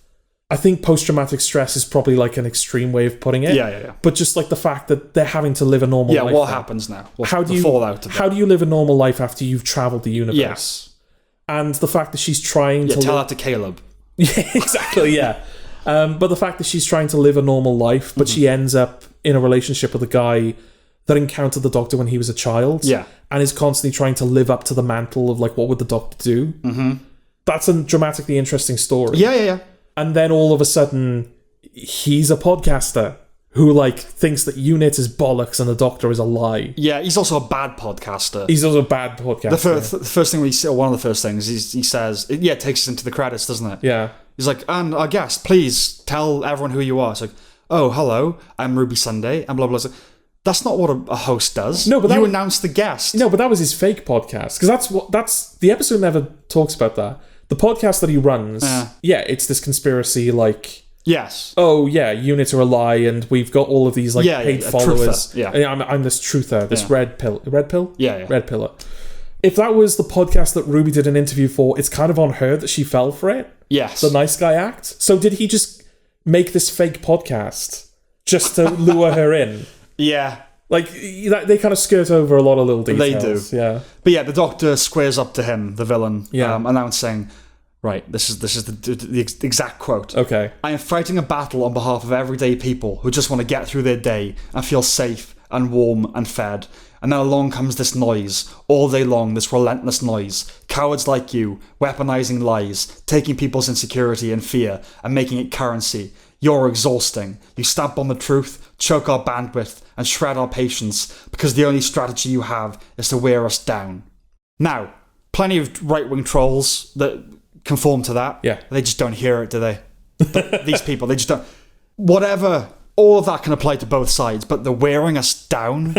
I think post-traumatic stress is probably like an extreme way of putting it. Yeah. But just like the fact that they're having to live a normal life. Yeah, what happens now? What's how do you fallout of it? How do you live a normal life after you've travelled the universe? Yes. And the fact that she's trying to... tell that to Caleb. Yeah, exactly, yeah. But the fact that she's trying to live a normal life, but she ends up in a relationship with a guy that encountered the Doctor when he was a child. Yeah. And is constantly trying to live up to the mantle of, like, what would the Doctor do? Mm-hmm. That's a dramatically interesting story. Yeah. And then all of a sudden, he's a podcaster who, like, thinks that UNIT is bollocks and the Doctor is a lie. Yeah, he's also a bad podcaster. He's also a bad podcaster. The first thing we see, or one of the first things, he says, it takes us into the credits, doesn't it? Yeah. He's like, and our guest, please tell everyone who you are. It's like, oh, hello, I'm Ruby Sunday, and blah, blah, blah. That's not what a host does. No, but you announce the guest. No, but that was his fake podcast. Because that's the episode never talks about that. The podcast that he runs, it's this conspiracy, like... Yes. Oh, yeah, units are a lie, and we've got all of these, like, paid followers. Truther. Yeah. And I'm this truther, this red pill. Red pill? Yeah. Red pillar. If that was the podcast that Ruby did an interview for, it's kind of on her that she fell for it. Yes. The nice guy act. So did he just make this fake podcast just to lure her in? Yeah. Like, they kind of skirt over a lot of little details. They do. Yeah. But yeah, the Doctor squares up to him, the villain, Yeah. announcing... Right, this is the exact quote. Okay. I am fighting a battle on behalf of everyday people who just want to get through their day and feel safe and warm and fed. And then along comes this noise, all day long, this relentless noise. Cowards like you, weaponizing lies, taking people's insecurity and fear and making it currency. You're exhausting. You stamp on the truth, choke our bandwidth, and shred our patience because the only strategy you have is to wear us down. Now, plenty of right-wing trolls that... conform to that. Yeah. They just don't hear it, do they? These people, they just don't. Whatever, all of that can apply to both sides, but the wearing us down?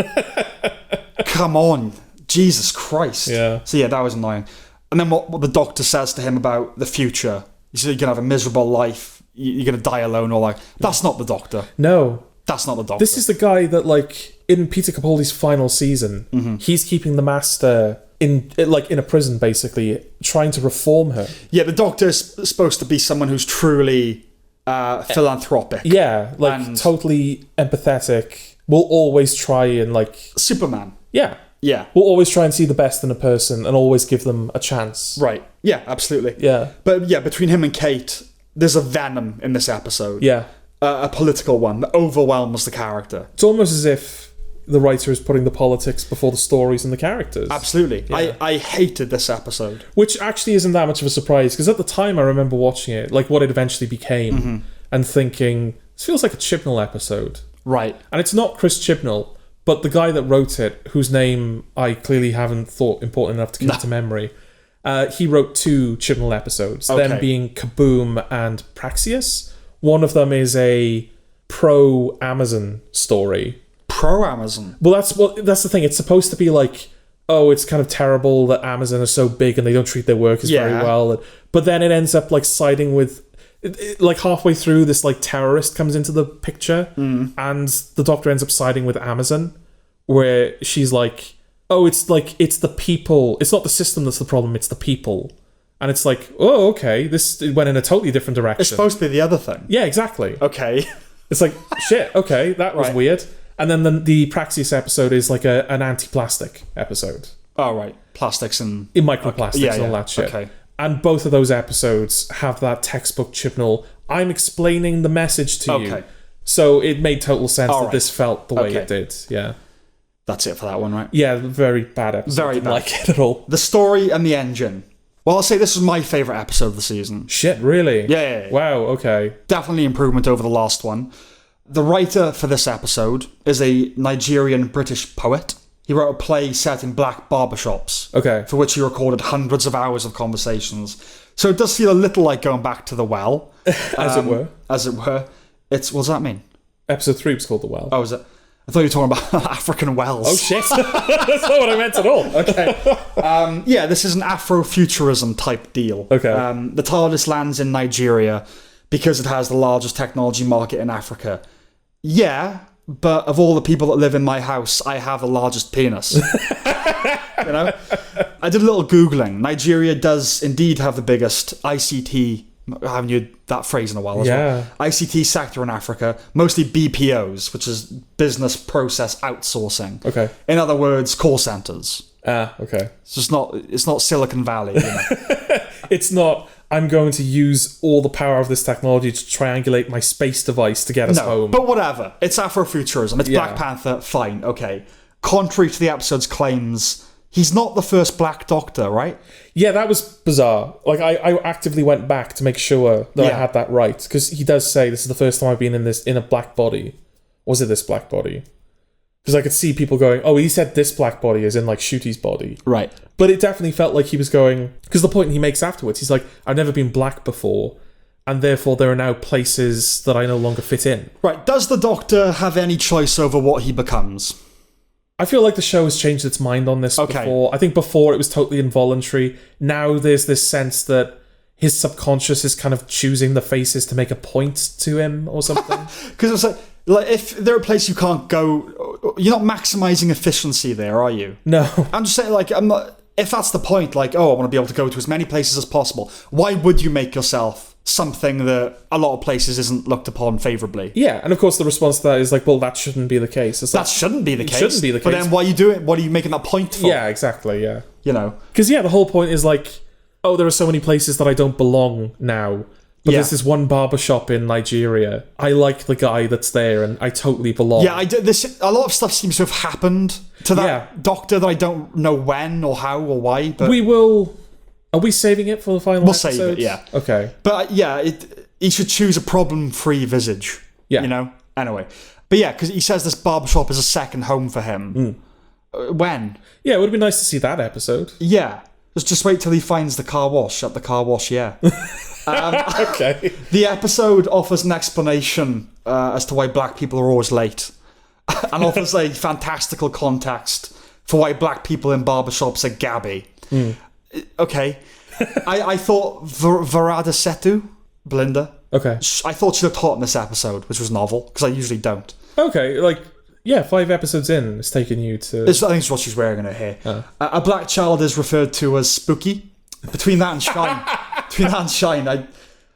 Come on. Jesus Christ. Yeah. So yeah, that was annoying. And then what the Doctor says to him about the future. He said you're going to have a miserable life, you're going to die alone, all that. That's not the Doctor. No. That's not the Doctor. This is the guy that, like, in Peter Capaldi's final season, he's keeping the Master... in a prison, basically, trying to reform her. Yeah, the Doctor is supposed to be someone who's truly philanthropic. Yeah, like, and totally empathetic. Will always try and, like... Superman. Yeah. Yeah. Will always try and see the best in a person and always give them a chance. Right. Yeah, absolutely. Yeah. But yeah, between him and Kate, there's a venom in this episode. Yeah. A political one that overwhelms the character. It's almost as if the writer is putting the politics before the stories and the characters. Absolutely. Yeah. I hated this episode. Which actually isn't that much of a surprise, because at the time I remember watching it, like what it eventually became, and thinking, this feels like a Chibnall episode. Right. And it's not Chris Chibnall, but the guy that wrote it, whose name I clearly haven't thought important enough to keep to memory, he wrote 2 Chibnall episodes, them being Kaboom and Praxius. One of them is a pro-Amazon story. Pro-Amazon? Well, that's the thing. It's supposed to be like, oh, it's kind of terrible that Amazon are so big and they don't treat their workers very well. But then it ends up like siding with... like halfway through, this like terrorist comes into the picture, and the Doctor ends up siding with Amazon, where she's like, oh, it's the people, it's not the system that's the problem, it's the people. And it's like, oh, okay, this went in a totally different direction. It's supposed to be the other thing. Yeah, exactly. Okay. It's like, shit, okay, that was weird. And then the Praxis episode is like an anti-plastic episode. Oh, right. Plastics and... in microplastics and all that shit. Okay. And both of those episodes have that textbook Chibnall, I'm explaining the message to you. So it made total sense that this felt the way it did. Yeah. That's it for that one, right? Yeah, very bad episode. Very Didn't bad. like it at all. The story and the engine. Well, I'll say this was my favourite episode of the season. Shit, really? Yeah. Wow, okay. Definitely improvement over the last one. The writer for this episode is a Nigerian-British poet. He wrote a play set in black barbershops. Okay. For which he recorded hundreds of hours of conversations. So it does feel a little like going back to the well. As it were. As it were. What does that mean? Episode 3 was called The Well. Oh, is it? I thought you were talking about African wells. Oh, shit. That's not what I meant at all. Okay. Yeah, this is an Afrofuturism type deal. Okay. The TARDIS lands in Nigeria because it has the largest technology market in Africa. Yeah, but of all the people that live in my house, I have the largest penis. You know? I did a little Googling. Nigeria does indeed have the biggest ICT... I haven't used that phrase in a while as well. ICT sector in Africa, mostly BPOs, which is business process outsourcing. Okay. In other words, call centers. Okay. It's not Silicon Valley. You know? It's not, I'm going to use all the power of this technology to triangulate my space device to get us home. But whatever. It's Afrofuturism. It's Black Panther. Fine. Okay. contrary to the episode's claims, he's not the first Black Doctor, right? Yeah, that was bizarre. Like, I actively went back to make sure that I had that right, because he does say this is the first time I've been in a black body. Was it this black body? Because I could see people going, oh, he said this black body is in, like, Shooty's body. Right. But it definitely felt like he was going... Because the point he makes afterwards, he's like, I've never been black before, and therefore there are now places that I no longer fit in. Right. Does the Doctor have any choice over what he becomes? I feel like the show has changed its mind on this before. I think before it was totally involuntary. Now there's this sense that his subconscious is kind of choosing the faces to make a point to him or something. Because it's like, if there are places you can't go, you're not maximising efficiency there, are you? No. I'm just saying, like, I'm not... If that's the point, like, oh, I want to be able to go to as many places as possible, why would you make yourself something that a lot of places isn't looked upon favourably? Yeah, and of course the response to that is like, well, that shouldn't be the case. It's like, that shouldn't be the case. Shouldn't be the case. But then why are you doing? What are you making that point for? Yeah, exactly, yeah. You know? Because, yeah, the whole point is like, oh, there are so many places that I don't belong now. But there's this one barbershop in Nigeria. I like the guy that's there, and I totally belong. Yeah, a lot of stuff seems to have happened to that Doctor that I don't know when or how or why. But we will... Are we saving it for the final episode? We'll save it, yeah. Okay. But he should choose a problem-free visage. Yeah. You know? Anyway. But yeah, because he says this barbershop is a second home for him. When? Yeah, it would be nice to see that episode. Yeah. Just wait till he finds the car wash at the car wash, yeah. Okay. The episode offers an explanation as to why black people are always late. And offers a fantastical context for why black people in barbershops are gabby. Okay. I thought Varada Setu, Belinda. Okay. I thought she looked hot in this episode, which was novel, because I usually don't. Okay, like, yeah, 5 episodos in, it's taken you to... I think it's what she's wearing in her hair. A black child is referred to as spooky. Between that and Shine,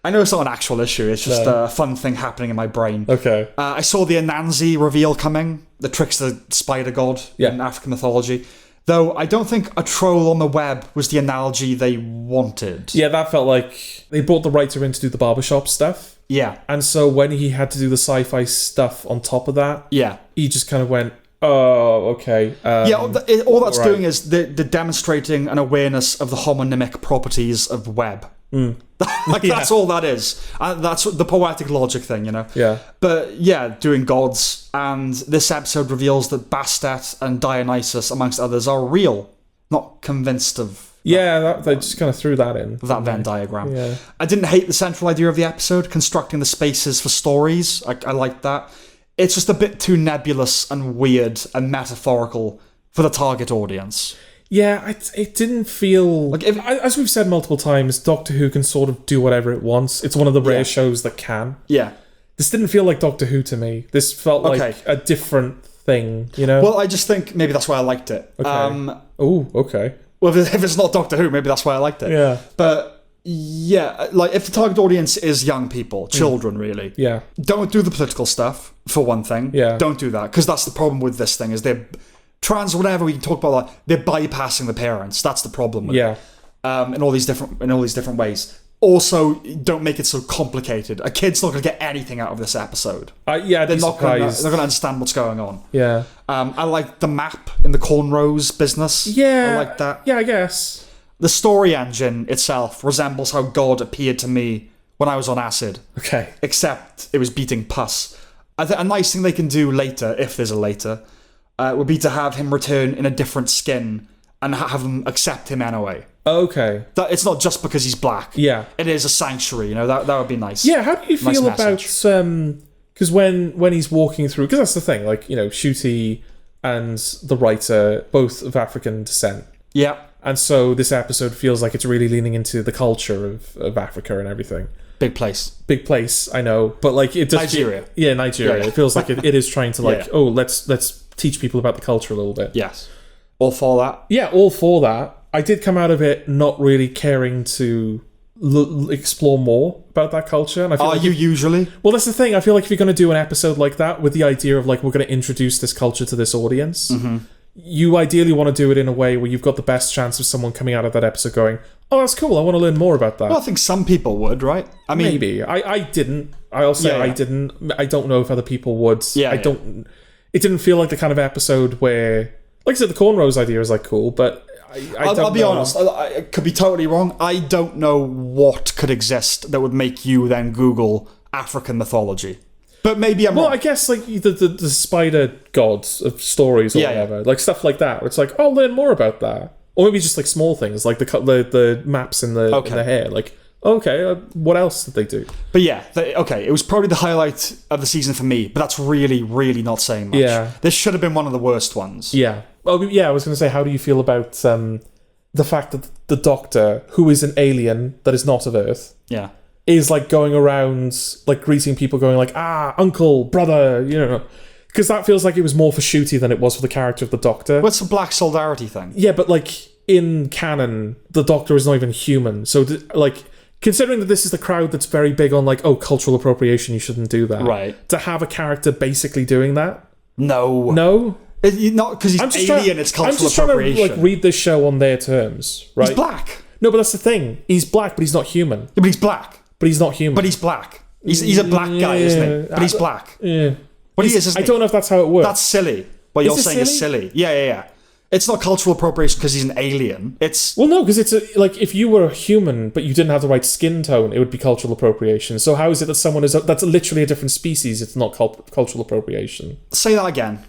I know it's not an actual issue, it's just a fun thing happening in my brain. Okay. I saw the Anansi reveal coming, the trickster spider god in African mythology. Though I don't think a troll on the web was the analogy they wanted. Yeah, that felt like they brought the writer in to do the barbershop stuff. Yeah. And so when he had to do the sci-fi stuff on top of that, he just kind of went, oh, okay. All that's doing is they're demonstrating an awareness of the homonymic properties of web. That's all that is. That's the poetic logic thing, you know? Yeah. But yeah, doing gods. And this episode reveals that Bastet and Dionysus, amongst others, are real. Not convinced of... they just kind of threw that in. That Venn diagram. Yeah. I didn't hate the central idea of the episode, constructing the spaces for stories. I liked that. It's just a bit too nebulous and weird and metaphorical for the target audience. Yeah, it didn't feel... Like as we've said multiple times, Doctor Who can sort of do whatever it wants. It's one of the rare shows that can. Yeah. This didn't feel like Doctor Who to me. This felt like a different thing, you know? Well, I just think maybe that's why I liked it. Okay. Okay. Well, if it's not Doctor Who, maybe that's why I liked it. Yeah. But... yeah, like if the target audience is young people, children really. Yeah. Don't do the political stuff, for one thing. Yeah. Don't do that, because that's the problem with this thing, is they're trans or whatever, we can talk about that, they're bypassing the parents. That's the problem with it. In all these different ways. Also, don't make it so complicated. A kid's not going to get anything out of this episode. They're not going to understand what's going on. Yeah. I like the map in the cornrows business. Yeah. I like that. Yeah, I guess. The story engine itself resembles how God appeared to me when I was on acid. Okay. Except it was beating pus. A nice thing they can do later, if there's a later, would be to have him return in a different skin and have them accept him anyway. Okay. It's not just because he's black. Yeah. It is a sanctuary, you know, that would be nice. Yeah, how do you feel about... Because when he's walking through... Because that's the thing, like, you know, Shooty and the writer, both of African descent. Yeah. And so this episode feels like it's really leaning into the culture of Africa and everything. Big place. Big place, I know. But, like, it does... Nigeria. Nigeria. Yeah. It feels like it is trying to, like, let's teach people about the culture a little bit. Yes. All for that? Yeah, all for that. I did come out of it not really caring to explore more about that culture. And I feel you usually? Well, that's the thing. I feel like if you're going to do an episode like that with the idea of, like, we're going to introduce this culture to this audience, you ideally want to do it in a way where you've got the best chance of someone coming out of that episode going, oh, that's cool, I want to learn more about that. Well, I think some people would, right? I mean, maybe. I didn't. I'll say I didn't. I don't know if other people would. Yeah, I don't... it didn't feel like the kind of episode where, like I said, the cornrows idea is like cool, but I'll be honest, I could be totally wrong. I don't know what could exist that would make you then Google African mythology. But maybe I'm wrong. Well, I guess like the spider gods of stories or whatever, like stuff like that. Where it's like, I'll learn more about that, or maybe just like small things, like the maps in the hair. Like, okay, what else did they do? But yeah, it was probably the highlight of the season for me. But that's really, really not saying much. Yeah, this should have been one of the worst ones. Yeah. Well, yeah. I was going to say, how do you feel about the fact that the Doctor, who is an alien that is not of Earth, is like going around like greeting people, going like, uncle, brother, you know, because that feels like it was more for Ncuti than it was for the character of the Doctor. What's the black solidarity thing? Yeah, but like in canon, the Doctor is not even human. So like, considering that this is the crowd that's very big on like, cultural appropriation, you shouldn't do that. Right. To have a character basically doing that? No. No? Not because he's alien, it's cultural appropriation. I'm just trying to like read this show on their terms, right? He's black. No, but that's the thing. He's black, but he's not human. Yeah, but he's black. But he's not human. But he's black. He's a black guy, isn't he? But he's black. Yeah. But he is, isn't he? I don't know if that's how it works. That's silly. What you're saying is silly. Yeah. It's not cultural appropriation because he's an alien. It's... Well, no, because it's like, if you were a human, but you didn't have the right skin tone, it would be cultural appropriation. So how is it that someone that's literally a different species, it's not cultural appropriation? Say that again.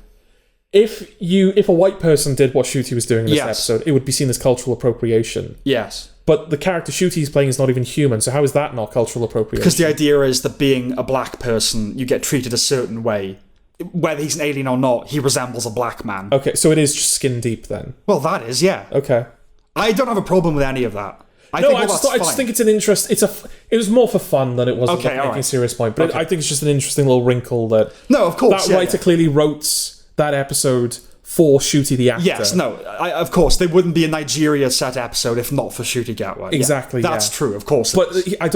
If a white person did what Ncuti was doing in this episode, it would be seen as cultural appropriation. Yes. But the character Ncuti is playing is not even human, so how is that not cultural appropriation? Because the idea is that being a black person, you get treated a certain way. Whether he's an alien or not, he resembles a black man. Okay, so it is just skin deep then? Well, that is, yeah. Okay. I don't have a problem with any of that. I just think it's an interest. It was more for fun than it was making a serious point. But I think it's just an interesting little wrinkle that... No, of course, that writer clearly wrote that episode for Ncuti the actor. Yes, no, of course, there wouldn't be a Nigeria set episode if not for Ncuti Gatwa. Exactly, That's true, of course. But I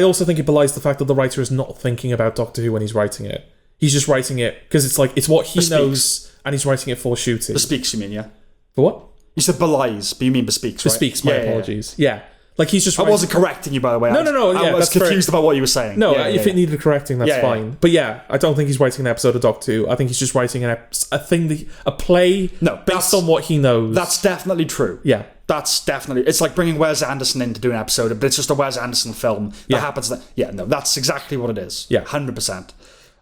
also think it belies the fact that the writer is not thinking about Doctor Who when he's writing it. He's just writing it because it's like, it's what he knows, and he's writing it for Ncuti. Bespeaks, you mean, yeah? For what? You said belies, but you mean bespeaks, right? Bespeaks, my apologies. Yeah. Like, he's just... I wasn't correcting you, by the way. No, I was confused about what you were saying. No, if it needed correcting, that's fine. But yeah, I don't think he's writing an episode of Doctor Who. I think he's just writing a play based on what he knows. That's definitely true. Yeah. That's definitely... It's like bringing Wes Anderson in to do an episode, but it's just a Wes Anderson film that happens... that's exactly what it is. Yeah. 100%.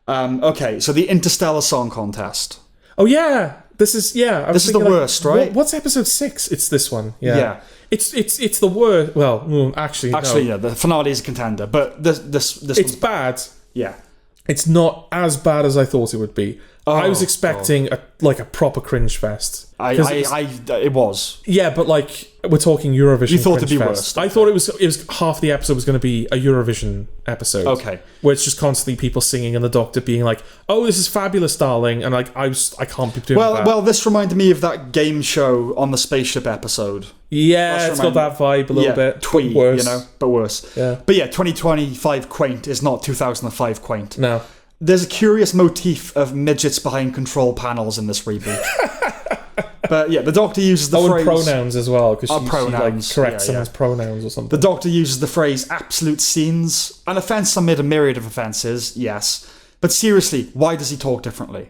Okay, so the Interstellar Song Contest. Oh, yeah. This is the worst, right? What's episode 6? It's this one. Yeah. It's the worst. Well, actually, no. The finale is a contender, but this it's bad. Yeah. It's not as bad as I thought it would be. I was expecting a proper cringe fest. It was. Yeah, but like, we're talking Eurovision. You thought it'd be fest. worse. I thought it was half the episode was going to be a Eurovision episode. Okay. Where it's just constantly people singing and the Doctor being like, "Oh, this is fabulous, darling," and like I can't be doing that. Well, this reminded me of that game show on the spaceship episode. Yeah, it's got that vibe a little bit. Twee, worse. But worse. Yeah. But yeah, 2025 quaint is not 2005 quaint. No. There's a curious motif of midgets behind control panels in this reboot. But yeah, the Doctor uses the phrase... and pronouns as well, because she pronouns. corrects someone's pronouns or something. The Doctor uses the phrase absolute scenes. An offence amid a myriad of offences, yes. But seriously, why does he talk differently?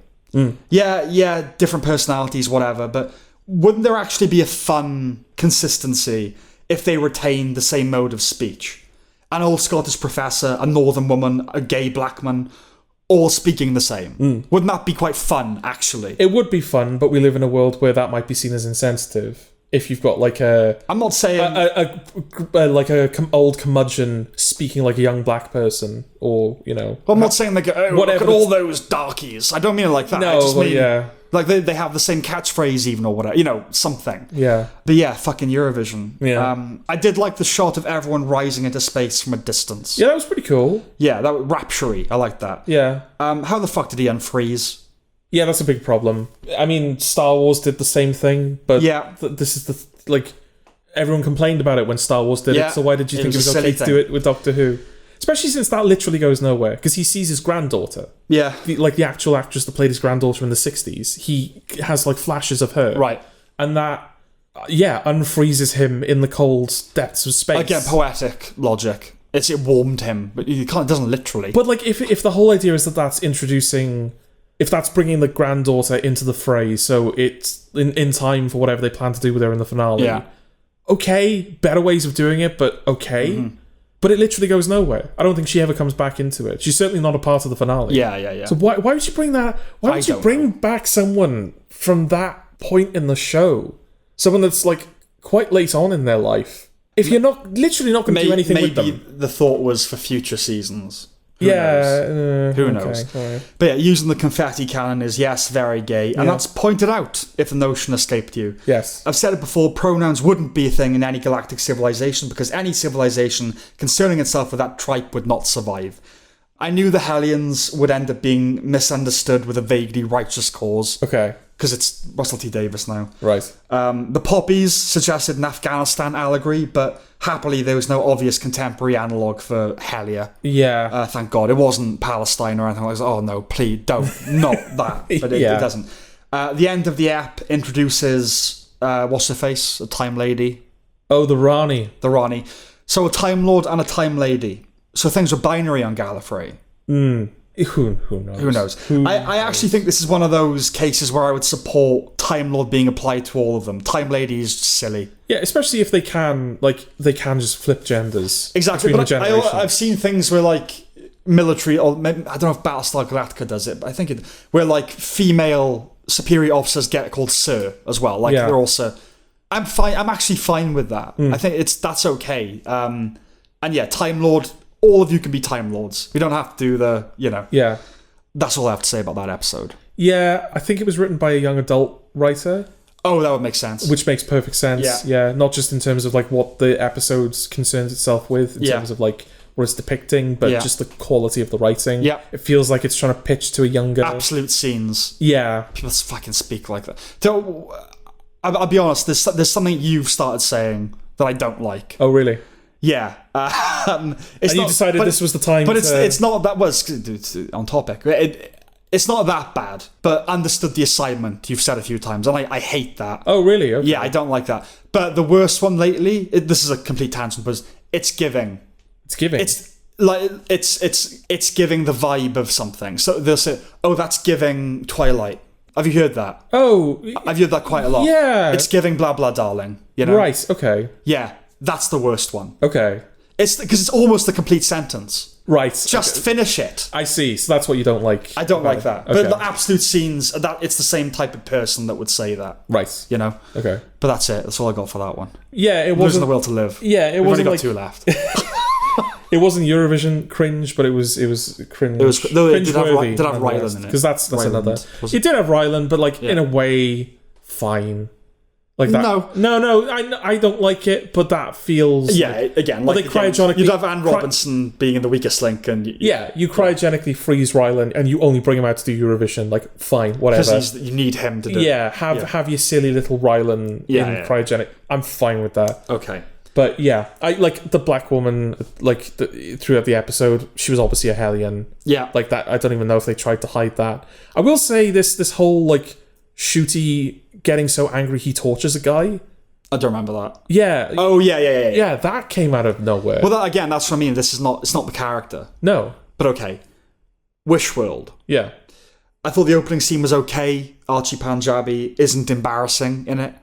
Yeah, different personalities, whatever, but wouldn't there actually be a fun consistency if they retained the same mode of speech? An old Scottish professor, a northern woman, a gay black man... all speaking the same. Wouldn't that be quite fun, actually? It would be fun, but we live in a world where that might be seen as insensitive. If you've got like a... I'm not saying... old curmudgeon speaking like a young black person, or, you know... Well, I'm not saying like, whatever, look at all those darkies. I don't mean it like that. No, I just mean, yeah. Like, they have the same catchphrase even, or whatever. You know, something. Yeah. But yeah, fucking Eurovision. Yeah. I did like the shot of everyone rising into space from a distance. Yeah, that was pretty cool. Yeah, that was rapture-y. I like that. Yeah. How the fuck did he unfreeze? Yeah, that's a big problem. I mean, Star Wars did the same thing, but this is everyone complained about it when Star Wars did it, so why did you think it was okay to do it with Doctor Who? Especially since that literally goes nowhere, because he sees his granddaughter. Yeah. The actual actress that played his granddaughter in the 60s, he has like flashes of her. Right. And that, unfreezes him in the cold depths of space. Again, poetic logic. It warmed him, but it doesn't literally. But like, if the whole idea is that that's introducing if that's bringing the granddaughter into the fray, so it's in time for whatever they plan to do with her in the finale. Yeah. Okay, better ways of doing it, but okay. Mm-hmm. But it literally goes nowhere. I don't think she ever comes back into it. She's certainly not a part of the finale. Yeah. So why would you bring that? Why would you bring back someone from that point in the show? Someone that's like quite late on in their life. If you're not literally not going to do anything with them. Maybe the thought was for future seasons. Who knows? Right. But yeah, using the confetti cannon is, yes, very gay. And that's pointed out if the notion escaped you. Yes. I've said it before, pronouns wouldn't be a thing in any galactic civilization because any civilization concerning itself with that tripe would not survive. I knew the Hellions would end up being misunderstood with a vaguely righteous cause. Okay. Because it's Russell T Davies now. Right. The poppies suggested an Afghanistan allegory, but happily there was no obvious contemporary analogue for Helia. Yeah. Thank God. It wasn't Palestine or anything like that. Oh no, please don't. Not that. But it doesn't. The end of the ep introduces, what's her face? A Time Lady. Oh, the Rani. The Rani. So a Time Lord and a Time Lady. So things were binary on Gallifrey. Who knows? Who knows? I actually think this is one of those cases where I would support Time Lord being applied to all of them. Time Lady is silly. Yeah, especially if they can just flip genders. Exactly. But I've seen things where like military, or maybe, I don't know if Battlestar Galactica does it, but I think where like female superior officers get called Sir as well. Like they're also. I'm fine. I'm actually fine with that. I think that's okay. And yeah, Time Lord. All of you can be Time Lords. We don't have to do the, Yeah. That's all I have to say about that episode. Yeah, I think it was written by a young adult writer. Oh, that would make sense. Which makes perfect sense. Yeah, not just in terms of like what the episode concerns itself with, in terms of like what it's depicting, but just the quality of the writing. Yeah. It feels like it's trying to pitch to a younger... Absolute scenes. Yeah. People fucking speak like that. So, I'll be honest, there's something you've started saying that I don't like. Oh, really? Yeah. You decided this was the time it's not that was on topic. It's not that bad, but understood the assignment you've said a few times, and I hate that. Oh, really? Okay. Yeah, I don't like that. But the worst one lately, this is a complete tangent, but it's giving. It's giving. It's like it's giving the vibe of something. So they'll say, "Oh, that's giving Twilight." Have you heard that? Oh, I've heard that quite a lot. Yeah. It's giving blah blah darling. You know? Right. Okay. Yeah. That's the worst one. Okay. It's because it's almost a complete sentence. Right. Just finish it. I see. So that's what you don't like. I don't like that. Okay. But the absolute scenes, it's the same type of person that would say that. Right. You know? Okay. But that's it. That's all I got for that one. Yeah, it wasn't... Losing the will to live. Yeah, it We've wasn't only got two left. It wasn't Eurovision cringe, but it was cringe. It was... Did have Rylan in it? Because that's Ryland, another... It did have Rylan, but like in a way, fine. Like that. No, I don't like it, but that feels... Yeah, again, like... They cryogenically... You'd have Anne Robinson being in The Weakest Link and... you cryogenically freeze Rylan and you only bring him out to do Eurovision. Like, fine, whatever. Because you need him to do it. Yeah, have your silly little Rylan in cryogenic. I'm fine with that. Okay. But yeah, I like the black woman, like throughout the episode, she was obviously a Hellion. Yeah. Like that, I don't even know if they tried to hide that. I will say this whole, like, Shooty getting so angry he tortures a guy. I don't remember that. Yeah. Oh, yeah. Yeah, that came out of nowhere. Well, that's what I mean. It's not the character. No. But okay. Wishworld. Yeah. I thought the opening scene was okay. Archie Panjabi isn't embarrassing in it.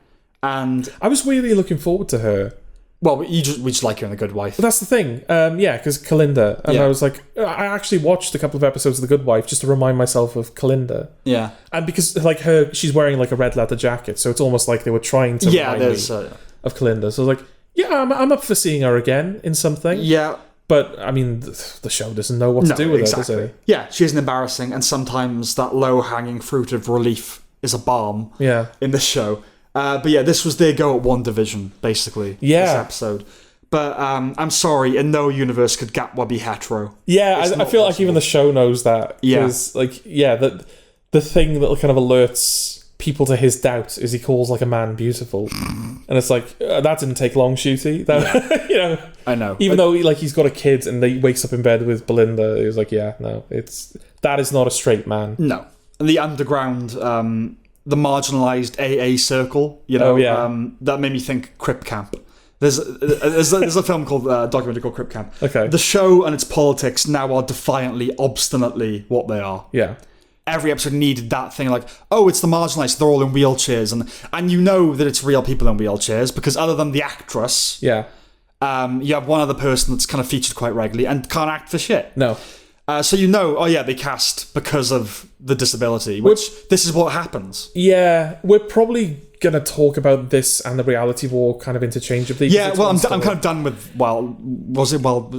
And I was really looking forward to her. Well, we just like her in The Good Wife. But that's the thing. Yeah, because Kalinda. And I was like, I actually watched a couple of episodes of The Good Wife just to remind myself of Kalinda. Yeah. And because, like, she's wearing, like, a red leather jacket, so it's almost like they were trying to remind me of Kalinda. So I was like, yeah, I'm up for seeing her again in something. Yeah. But, I mean, the show doesn't know what to do with her, does it? Yeah, she isn't embarrassing, and sometimes that low-hanging fruit of relief is a balm in the show. But yeah, this was their go at One Division, basically. Yeah. This episode. But I'm sorry, in no universe could Gatwa be hetero. Yeah, I feel like even the show knows that. Yeah. Like, yeah, the thing that kind of alerts people to his doubt is he calls, like, a man beautiful. And it's like, that didn't take long, Shooty. That, you know. I know. Even though, like, he's got a kid and he wakes up in bed with Belinda, he was like, yeah, no, that is not a straight man. No. And the underground... the marginalised AA circle, you know, that made me think Crip Camp. There's a film called documentary called Crip Camp. Okay. The show and its politics now are defiantly, obstinately what they are. Yeah. every episode needed that thing, like, oh, it's the marginalised, they're all in wheelchairs, and you know that it's real people in wheelchairs, because other than the actress, you have one other person that's kind of featured quite regularly and can't act for shit. No. So you know, oh yeah, they cast because of the disability, which this is what happens. Yeah, we're probably going to talk about this and the reality war kind of interchangeably. Yeah, well, I'm kind of done with, was it Wild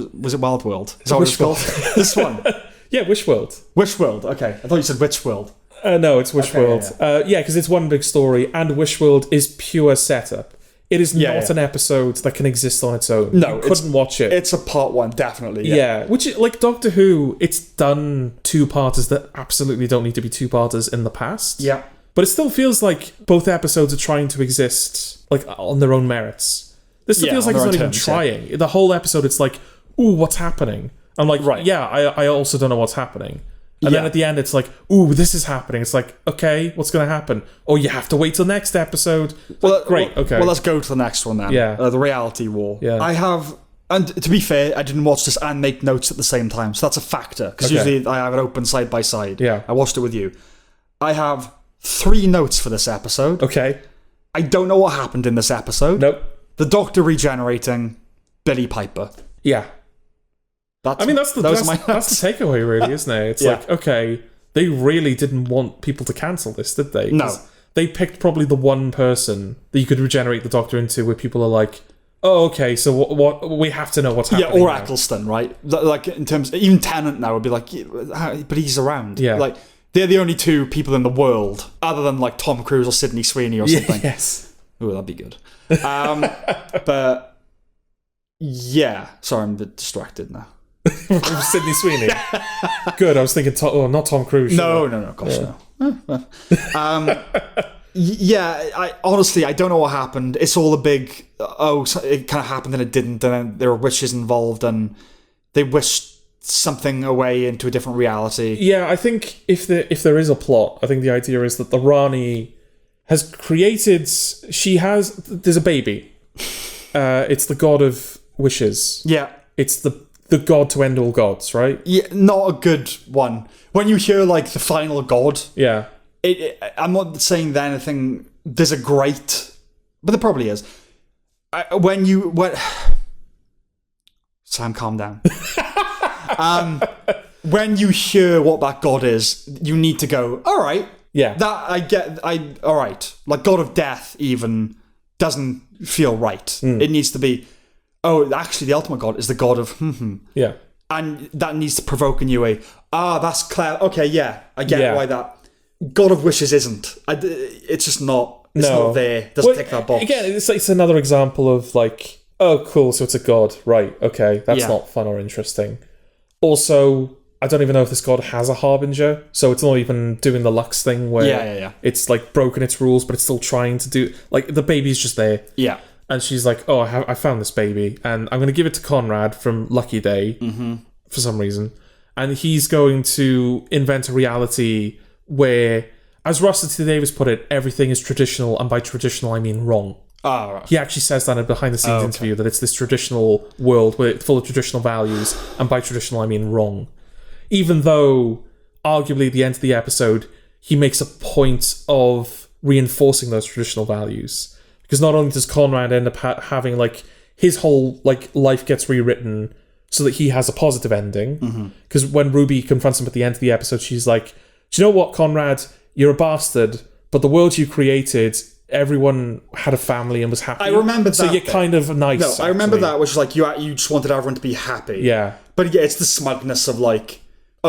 World? Is that what it's called? This one. Yeah, Wish World. Wish World, okay. I thought you said Witch World. No, it's Wish World. Yeah, because it's one big story, and Wish World is pure setup. It is not an episode that can exist on its own. No, you couldn't watch it. It's a part one, definitely. Yeah, which, like Doctor Who, it's done two-parters that absolutely don't need to be two-parters in the past. Yeah. But it still feels like both episodes are trying to exist like on their own merits. This still feels like it's not even trying. Yeah. The whole episode, it's like, ooh, what's happening? I'm like, I also don't know what's happening. And then at the end, it's like, ooh, this is happening. It's like, okay, what's going to happen? Oh, you have to wait till next episode. Well, great, okay. Well, let's go to the next one then. Yeah. The reality war. Yeah. I have, and to be fair, I didn't watch this and make notes at the same time, so that's a factor, because usually I have it open side by side. Yeah. I watched it with you. I have 3 notes for this episode. Okay. I don't know what happened in this episode. Nope. The Doctor regenerating, Billy Piper. Yeah. That's the takeaway, really, isn't it? It's like, okay, they really didn't want people to cancel this, did they? No. They picked probably the one person that you could regenerate the Doctor into where people are like, oh, okay, so what we have to know what's happening. Yeah, or now. Eccleston, right? Like, in terms, even Tennant now would be like, but he's around. Yeah. Like, they're the only 2 people in the world, other than like Tom Cruise or Sydney Sweeney or something. Yes. Ooh, that'd be good. But, yeah. Sorry, I'm a bit distracted now. Sydney Sweeney. Good. I was thinking, not Tom Cruise. No, gosh, no. I honestly, I don't know what happened. It's all a big, it kind of happened and it didn't, and then there were wishes involved, and they wished something away into a different reality. Yeah, I think if there is a plot, I think the idea is that the Rani has created. There's a baby. It's the god of wishes. Yeah, it's the god to end all gods, right? Yeah, not a good one. When you hear like the final god, yeah, I'm not saying that anything. There's a great, but there probably is. Sam, calm down. When you hear what that god is, you need to go, all right. Yeah, that I get. All right. Like God of Death even doesn't feel right. It needs to be. Oh, actually, the ultimate god is the god of Yeah. And that needs to provoke in you that's clever. Okay, yeah, I get why that God of Wishes isn't. It's just not. It's not there. Doesn't tick that box. Again, it's another example of like, oh, cool. So it's a god, right? Okay, that's not fun or interesting. Also, I don't even know if this god has a harbinger, so it's not even doing the Lux thing where it's like broken its rules, but it's still trying to do like the baby's just there. Yeah. And she's like, oh, I found this baby, and I'm going to give it to Conrad from Lucky Day for some reason. And he's going to invent a reality where, as Russell T. Davies put it, everything is traditional, and by traditional, I mean wrong. Oh, right. He actually says that in a behind-the-scenes interview, that it's this traditional world where it's full of traditional values, and by traditional, I mean wrong. Even though, arguably, at the end of the episode, he makes a point of reinforcing those traditional values. Because not only does Conrad end up having, like, his whole, like, life gets rewritten so that he has a positive ending. Because when Ruby confronts him at the end of the episode, she's like, do you know what, Conrad? You're a bastard, but the world you created, everyone had a family and was happy. I remember that. So you're kind of nice. No, I remember that, which is like, you just wanted everyone to be happy. Yeah. But yeah, it's the smugness of, like,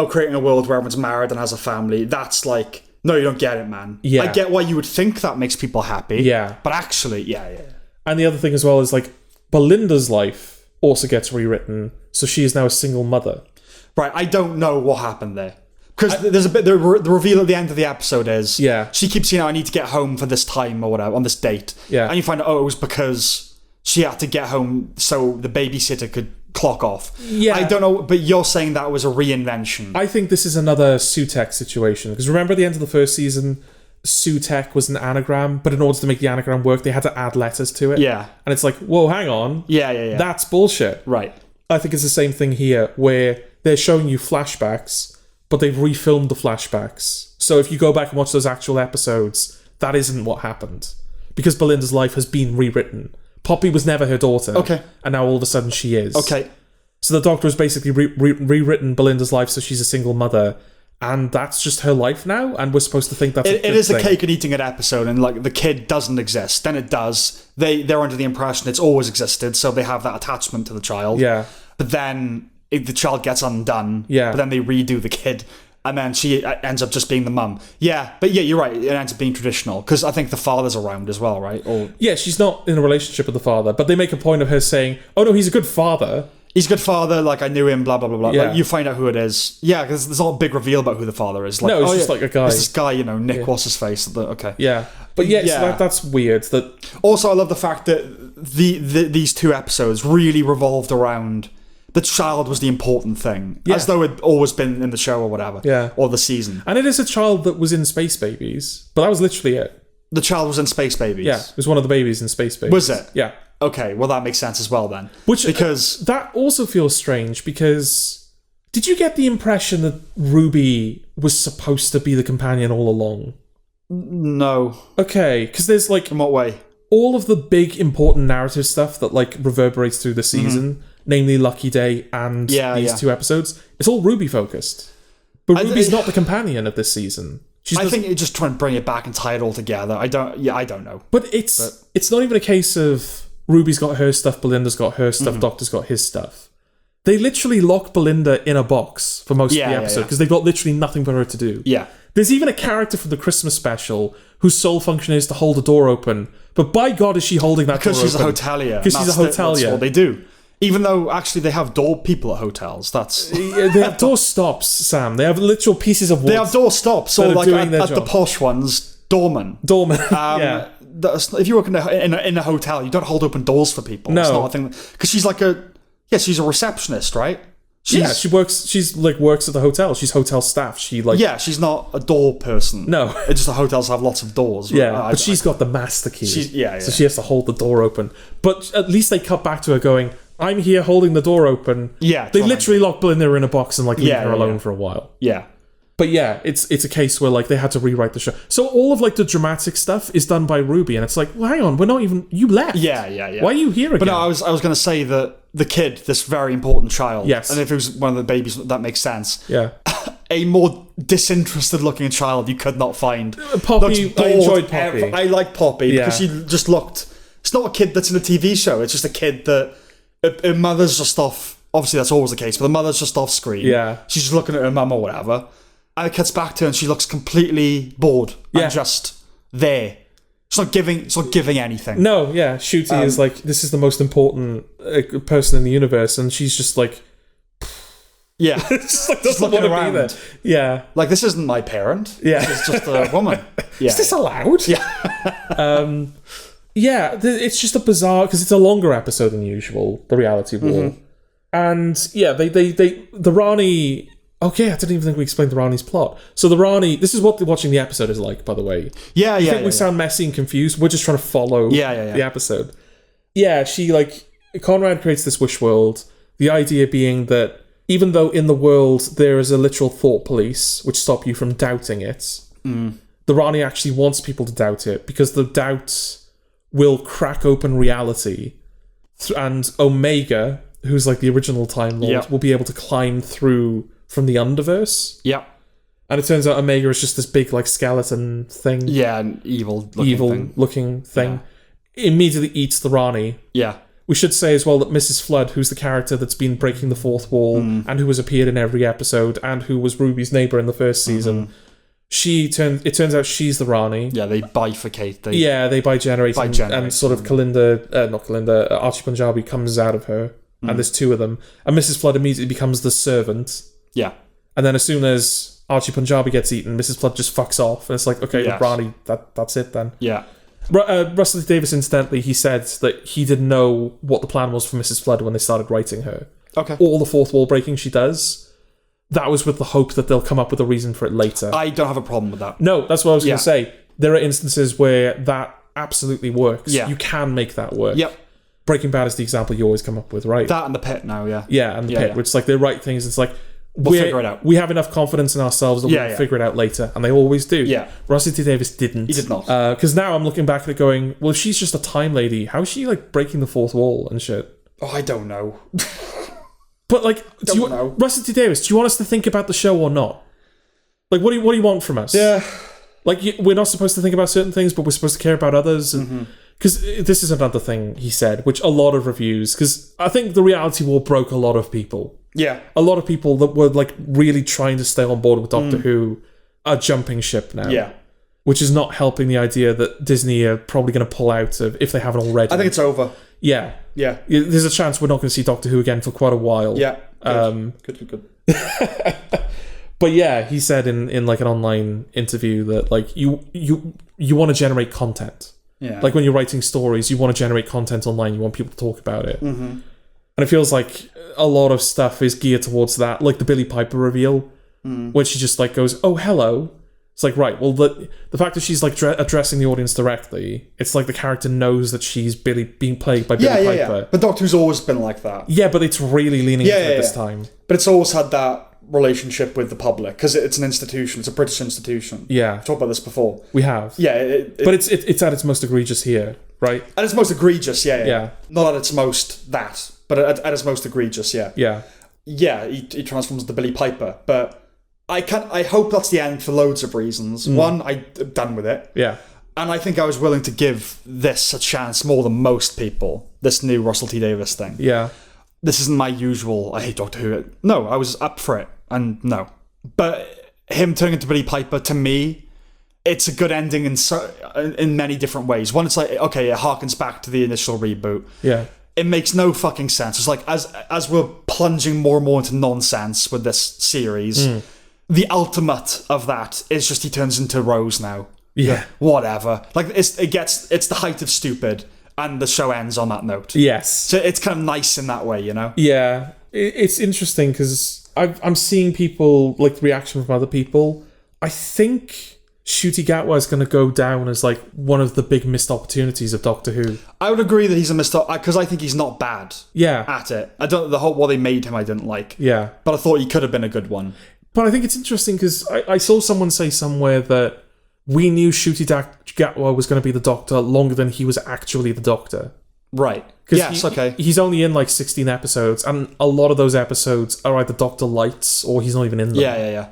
creating a world where everyone's married and has a family. That's like... No, you don't get it, man. Yeah. I get why you would think that makes people happy. Yeah. But actually, yeah. And the other thing as well is, like, Belinda's life also gets rewritten, so she is now a single mother. Right, I don't know what happened there. Because there's a bit... The reveal at the end of the episode is... Yeah. She keeps saying, I need to get home for this time or whatever, on this date. Yeah. And you find out, it was because she had to get home so the babysitter could clock off. Yeah. I don't know, but you're saying that was a reinvention. I think this is another Sutek situation. Because remember at the end of the first season, Sutek was an anagram, but in order to make the anagram work, they had to add letters to it. Yeah. And it's like, whoa, hang on. Yeah. That's bullshit. Right. I think it's the same thing here, where they're showing you flashbacks, but they've refilmed the flashbacks. So if you go back and watch those actual episodes, that isn't what happened. Because Belinda's life has been rewritten. Poppy was never her daughter. Okay. And now all of a sudden she is. Okay. So the Doctor has basically rewritten Belinda's life so she's a single mother. And that's just her life now, and we're supposed to think that's it is a cake and eating it episode, and like the kid doesn't exist, then it does. They're under the impression it's always existed, so they have that attachment to the child. Yeah. But then the child gets undone. Yeah. But then they redo the kid, and then she ends up just being the mum. Yeah, but yeah, you're right. It ends up being traditional because I think the father's around as well, right? Or yeah, she's not in a relationship with the father, but they make a point of her saying, "Oh no, he's a good father." He's a good father, like I knew him, blah, blah, blah, blah. Yeah. Like, you find out who it is. Yeah, because there's not a big reveal about who the father is. Like, No, it's just like a guy. It's this guy, Nick, what's his face? Okay. Yeah. But yeah, so that's weird. That Also, I love the fact that these two episodes really revolved around the child was the important thing. Yeah. As though it'd always been in the show or whatever. Yeah. Or the season. And it is a child that was in Space Babies, but that was literally it. The child was in Space Babies? Yeah, it was one of the babies in Space Babies. Was it? Yeah. Okay, well that makes sense as well then. Because that also feels strange because did you get the impression that Ruby was supposed to be the companion all along? No. Okay, because there's like in what way? All of the big important narrative stuff that like reverberates through the season, namely Lucky Day and these two episodes, it's all Ruby focused. But Ruby's not the companion of this season. I think you're just trying to bring it back and tie it all together. I don't know. But it's not even a case of Ruby's got her stuff, Belinda's got her stuff, Doctor's got his stuff. They literally lock Belinda in a box for most of the episode because they've got literally nothing for her to do. Yeah. There's even a character from the Christmas special whose sole function is to hold the door open. But by God, is she holding that door open? Because she's a hotelier. Because she's a hotelier. That's what they do. Even though, actually, they have door people at hotels. They have door stops, Sam. They have literal pieces of wood. They have door stops. So, like, at the posh ones, doorman. Yeah. If you work in a hotel, you don't hold open doors for people. No. It's not a thing. Because she's like she's a receptionist, right? She works at the hotel. She's hotel staff. She's not a door person. No. It's just the hotels have lots of doors. Yeah, but she's got the master key. So she has to hold the door open. But at least they cut back to her going, I'm here holding the door open. Yeah. They literally lock Belinda in a box and leave her alone for a while. Yeah. But yeah, it's a case where they had to rewrite the show. So all of the dramatic stuff is done by Ruby, and it's like, well, hang on, we're not even. You left. Yeah. Why are you here again? But no, I was going to say that the kid, this very important child. Yes. And if it was one of the babies, that makes sense. Yeah. A more disinterested looking child you could not find. Poppy, I enjoyed Poppy. I like Poppy because she just looked. It's not a kid that's in a TV show. It's just a kid that her mother's just off. Obviously, that's always the case, but the mother's just off screen. Yeah. She's just looking at her mum or whatever. And it cuts back to her and she looks completely bored and just there. It's not giving anything. No, yeah. Shooty is this is the most important person in the universe, and she's just yeah. Just looking around. Yeah. This isn't my parent. Yeah. This is just a woman. Yeah. Is this allowed? Yeah. Yeah, it's just a bizarre, because it's a longer episode than usual, the reality war. And yeah, the Rani. Okay, I didn't even think we explained the Rani's plot. So the Rani, this is what watching the episode is like, by the way. Yeah. I think we sound messy and confused. We're just trying to follow the episode. Yeah, she Conrad creates this wish world. The idea being that even though in the world there is a literal thought police which stop you from doubting it, the Rani actually wants people to doubt it because the doubt will crack open reality, and Omega, who's the original Time Lord, will be able to climb through from the Underverse. Yeah. And it turns out Omega is just this big skeleton thing. Yeah, an evil looking thing. Yeah. Immediately eats the Rani. Yeah. We should say as well that Mrs. Flood, who's the character that's been breaking the fourth wall and who has appeared in every episode and who was Ruby's neighbour in the first season, it turns out she's the Rani. Yeah, they bifurcate. They bigenerate. And sort of Archie Punjabi comes out of her. And there's two of them. And Mrs. Flood immediately becomes the servant. Yeah. And then as soon as Archie Punjabi gets eaten, Mrs. Flood just fucks off. And it's the Rani, that's it then. Yeah. Russell Davis, incidentally, he said that he didn't know what the plan was for Mrs. Flood when they started writing her. Okay. All the fourth wall breaking she does, that was with the hope that they'll come up with a reason for it later. I don't have a problem with that. No, that's what I was going to say. There are instances where that absolutely works. Yeah. You can make that work. Yep. Breaking Bad is the example you always come up with, right? That and The Pit now, yeah. Yeah, and The Pit, which is they write things, it's we'll figure it out. We have enough confidence in ourselves that we'll figure it out later, and they always do. Yeah. Russell T Davies didn't. He did not. Because now I'm looking back at it going, well, if she's just a time lady, how is she like breaking the fourth wall and shit? Oh, I don't know. But like, know. Russell T Davies, do you want us to think about the show or not? Like, what do you want from us? Yeah. Like, we're not supposed to think about certain things, but we're supposed to care about others. Because this is another thing he said, which a lot of reviews, because I think the reality war broke a lot of people. Yeah. A lot of people that were like really trying to stay on board with Doctor Who are jumping ship now. Yeah. Which is not helping the idea that Disney are probably going to pull out of, if they haven't already. I think it's over. Yeah. Yeah. There's a chance we're not going to see Doctor Who again for quite a while. Yeah. Good. But yeah, he said in like an online interview that like you want to generate content. Yeah. Like when you're writing stories, you want to generate content online. You want people to talk about it. And it feels like a lot of stuff is geared towards that. Like the Billie Piper reveal, when she just like goes, "Oh, hello." It's like, right, well, the fact that she's like addressing the audience directly, it's like the character knows that she's being played by Billie Piper. Yeah. But Doctor Who's always been like that. Yeah, but it's really leaning into it this time. But it's always had that relationship with the public because it's an institution. It's a British institution. Yeah. We've talked about this before. We have. Yeah. But it's at its most egregious here, right? At its most egregious, yeah. Not at its most that, but at its most egregious, yeah. Yeah. Yeah, he transforms into Billie Piper, but I hope that's the end for loads of reasons. One, I'm done with it. Yeah. And I think I was willing to give this a chance more than most people, this new Russell T Davies thing. Yeah. This isn't my usual, I hate Doctor Who. No, I was up for it, and no. But him turning into Billie Piper, to me, it's a good ending in many different ways. One, it's like, okay, it harkens back to the initial reboot. Yeah. It makes no fucking sense. It's like, as we're plunging more and more into nonsense with this series, the ultimate of that is just he turns into Rose now. Yeah. Whatever. Like, it's the height of stupid, and the show ends on that note. Yes. So it's kind of nice in that way, you know? Yeah. It's interesting because I'm seeing people, like, the reaction from other people. I think Ncuti Gatwa is going to go down as, like, one of the big missed opportunities of Doctor Who. I would agree that he's a missed because I think he's not bad at it. I don't, what they made him I didn't like. Yeah. But I thought he could have been a good one. But I think it's interesting because I saw someone say somewhere that we knew Ncuti Gatwa was going to be the Doctor longer than he was actually the Doctor. Right. Yes, okay. He's only in like 16 episodes, and a lot of those episodes are either Doctor Lights or he's not even in them. Yeah.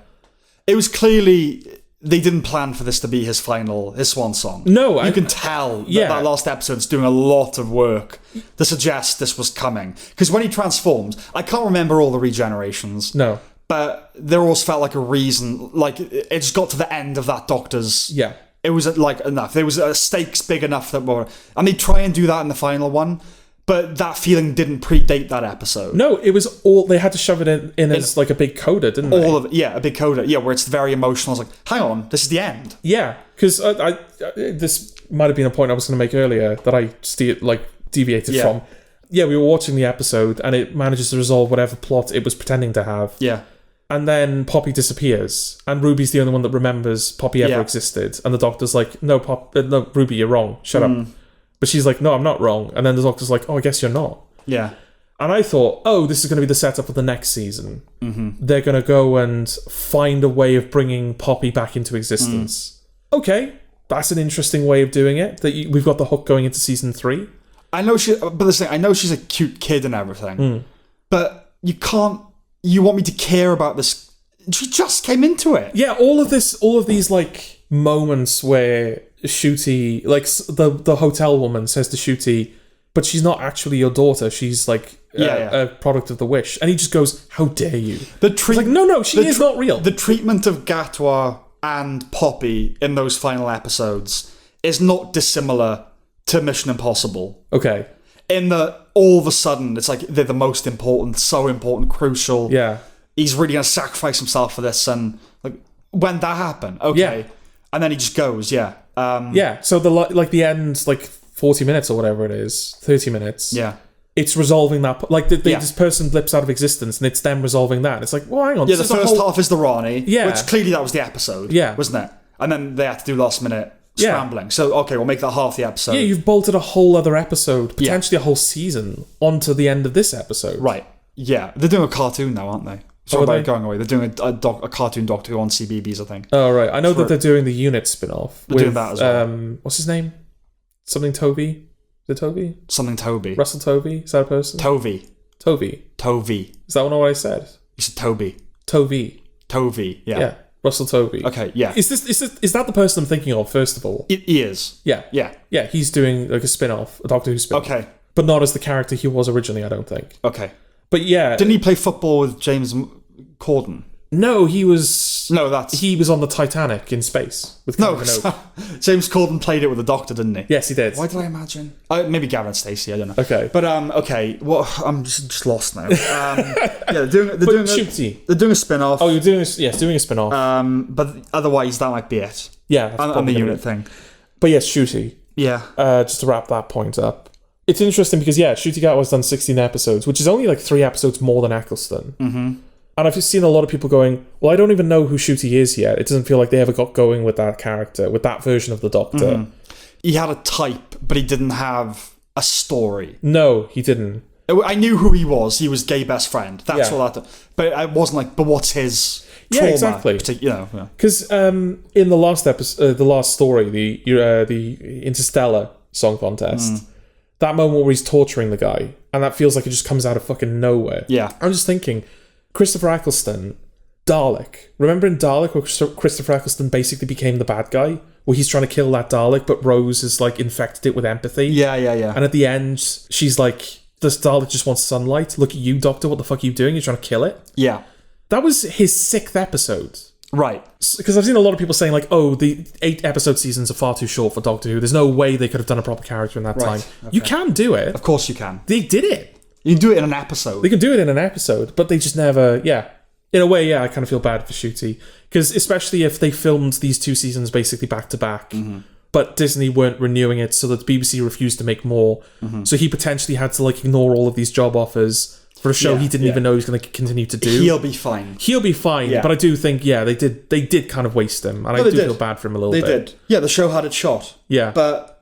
It was clearly they didn't plan for this to be his swan song. No, you can tell that last episode's doing a lot of work to suggest this was coming. Because when he transformed, I can't remember all the regenerations. No. But there always felt like a reason, like it just got to the end of that Doctor's. Yeah. It was like enough. There was stakes big enough that were, and they try and do that in the final one, but that feeling didn't predate that episode. No, it was all they had to shove it in as like a big coda, didn't they? All of it, yeah, a big coda, yeah, where it's very emotional. It's like, hang on, this is the end. Yeah, because I this might have been a point I was going to make earlier that I deviated from. Yeah, we were watching the episode and it manages to resolve whatever plot it was pretending to have. Yeah. And then Poppy disappears, and Ruby's the only one that remembers Poppy ever existed. And the Doctor's like, no, Ruby, you're wrong. Shut up. But she's like, no, I'm not wrong. And then the Doctor's like, oh, I guess you're not. Yeah. And I thought, oh, this is going to be the setup of the next season. They're going to go and find a way of bringing Poppy back into existence. Okay, that's an interesting way of doing it. That we've got the hook going into season 3. I know I know she's a cute kid and everything, but you can't. You want me to care about this? She just came into it. Yeah, all of these like moments where Ncuti, like the hotel woman says to Ncuti, but she's not actually your daughter. She's like a product of the wish, and he just goes, "How dare you?" It's like, no, she is not real. The treatment of Gatwa and Poppy in those final episodes is not dissimilar to Mission Impossible. Okay. In that all of a sudden it's like they're the most important, so important, crucial. Yeah. He's really gonna sacrifice himself for this, and like when that happened, okay. Yeah. And then he just goes, So the end, like 40 minutes or whatever it is, 30 minutes. Yeah. It's resolving that, like this person blips out of existence, and it's them resolving that. It's like, well, hang on. Yeah, the first half is the Ronnie, which clearly that was the episode, wasn't it? And then they had to do last minute scrambling. So, okay, we'll make that half the episode. Yeah, you've bolted a whole other episode, potentially a whole season, onto the end of this episode. Right. Yeah. They're doing a cartoon now, aren't they? Sorry are about they? it going away. They're doing a cartoon Doctor Who on CBeebies, I think. Oh, right. I know For- that they're doing the Unit spin-off. They're doing that as well. What's his name? Something Tovey? Is it Tovey? Something Toby. Russell Tovey? Is that a person? Tovey. Tovey. Is that what I said? You said Toby. Tovey. Tovey, yeah. Yeah. Russell Tovey. Okay, yeah. Is that the person I'm thinking of, first of all? It is. Yeah. Yeah. Yeah, he's doing like a spin-off, a Doctor Who spin-off. Okay. But not as the character he was originally, I don't think. Okay. But yeah. Didn't he play football with James Corden? No, he was on the Titanic in space with No, Kylie Minogue. James Corden played it with the Doctor, didn't he? Yes, he did. Why did I imagine? Maybe Gavin Stacey, I don't know. Okay. But, okay. What? I'm just lost now. Yeah, they're doing a spin-off. Oh, you're doing this? Yes, doing a spin-off. But otherwise, that might be it. Yeah. that's On the probably unit it. thing. But yes, Shooty. Yeah. Just to wrap that point up. It's interesting because, yeah, Shooty Gat was done 16 episodes, which is only like 3 episodes more than Eccleston. Mm-hmm. And I've just seen a lot of people going, well, I don't even know who Shooty is yet. It doesn't feel like they ever got going with that character, with that version of the Doctor. Mm-hmm. He had a type, but he didn't have a story. No, he didn't. I knew who he was. He was gay best friend. That's Yeah. all that. But I wasn't like, but what's his trauma? Yeah, exactly. Yeah. Because in the last episode, the last story, the Interstellar Song Contest, that moment where he's torturing the guy, and that feels like it just comes out of fucking nowhere. Yeah. I'm just thinking, Christopher Eccleston, Dalek. Remember in Dalek where Christopher Eccleston basically became the bad guy? Where he's trying to kill that Dalek, but Rose has like infected it with empathy. Yeah. And at the end, she's like, this Dalek just wants sunlight. Look at you, Doctor. What the fuck are you doing? You're trying to kill it? Yeah. That was his 6th episode. Right. Because I've seen a lot of people saying like, oh, the 8 episode seasons are far too short for Doctor Who. There's no way they could have done a proper character in that time. Okay. You can do it. Of course you can. They did it. You can do it in an episode. They can do it in an episode, but they just never, yeah. In a way, yeah, I kind of feel bad for Shooty. Because especially if they filmed these 2 seasons basically back to back, but Disney weren't renewing it, so that the BBC refused to make more. So he potentially had to like ignore all of these job offers for a show he didn't even know he was going to continue to do. He'll be fine. He'll be fine, but I do think, yeah, they did kind of waste him, and I do feel bad for him a little bit. They did. Yeah, the show had its shot. Yeah. But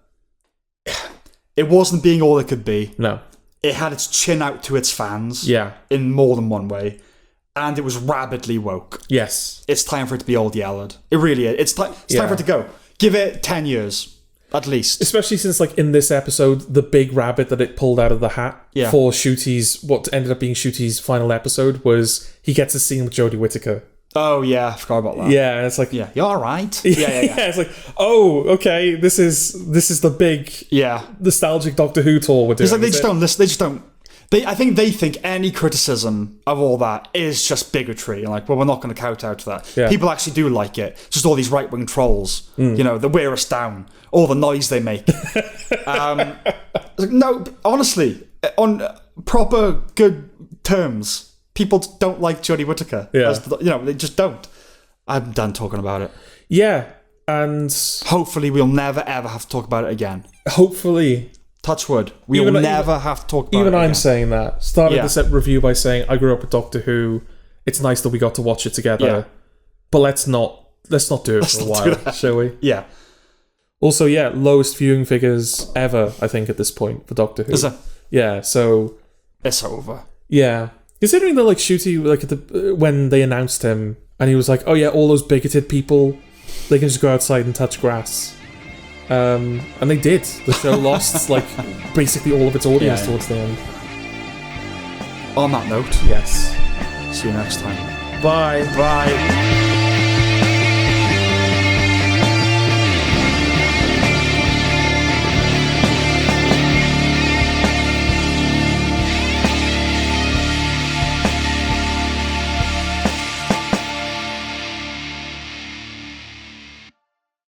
it wasn't being all it could be. No. It had its chin out to its fans. Yeah. In more than one way. And it was rabidly woke. Yes. It's time for it to be old yellowed. It really is. It's time for it to go. Give it 10 years. At least. Especially since, like, in this episode, the big rabbit that it pulled out of the hat for Shooty's, what ended up being Shooty's final episode was he gets a scene with Jodie Whittaker. Oh, yeah. I forgot about that. Yeah, and it's like... Yeah, you're all right. Yeah. It's like, oh, okay, this is the big nostalgic Doctor Who tour we're doing. It's like they just don't... I think they think any criticism of all that is just bigotry. And like, well, we're not going to kowtow to that. Yeah. People actually do like it. It's just all these right-wing trolls, you know, that wear us down. All the noise they make. No, honestly, on proper good terms, people don't like Jodie Whittaker. Yeah. They just don't. I'm done talking about it. Yeah, and... Hopefully we'll never, ever have to talk about it again. Hopefully... Touch wood. We'll never have to talk about it even I'm again. saying that. Started this review by saying, I grew up with Doctor Who. It's nice that we got to watch it together. Yeah. But let's not do it for a while, shall we? Yeah. Also, lowest viewing figures ever, I think, at this point for Doctor Who. Is it? Yeah, so... It's over. Yeah. Considering that, like, Shooty, like, when they announced him, and he was like, oh yeah, all those bigoted people, they can just go outside and touch grass. And they did. The show lost, like, basically all of its audience towards the end. On that note, yes. see you next time. Bye. Bye.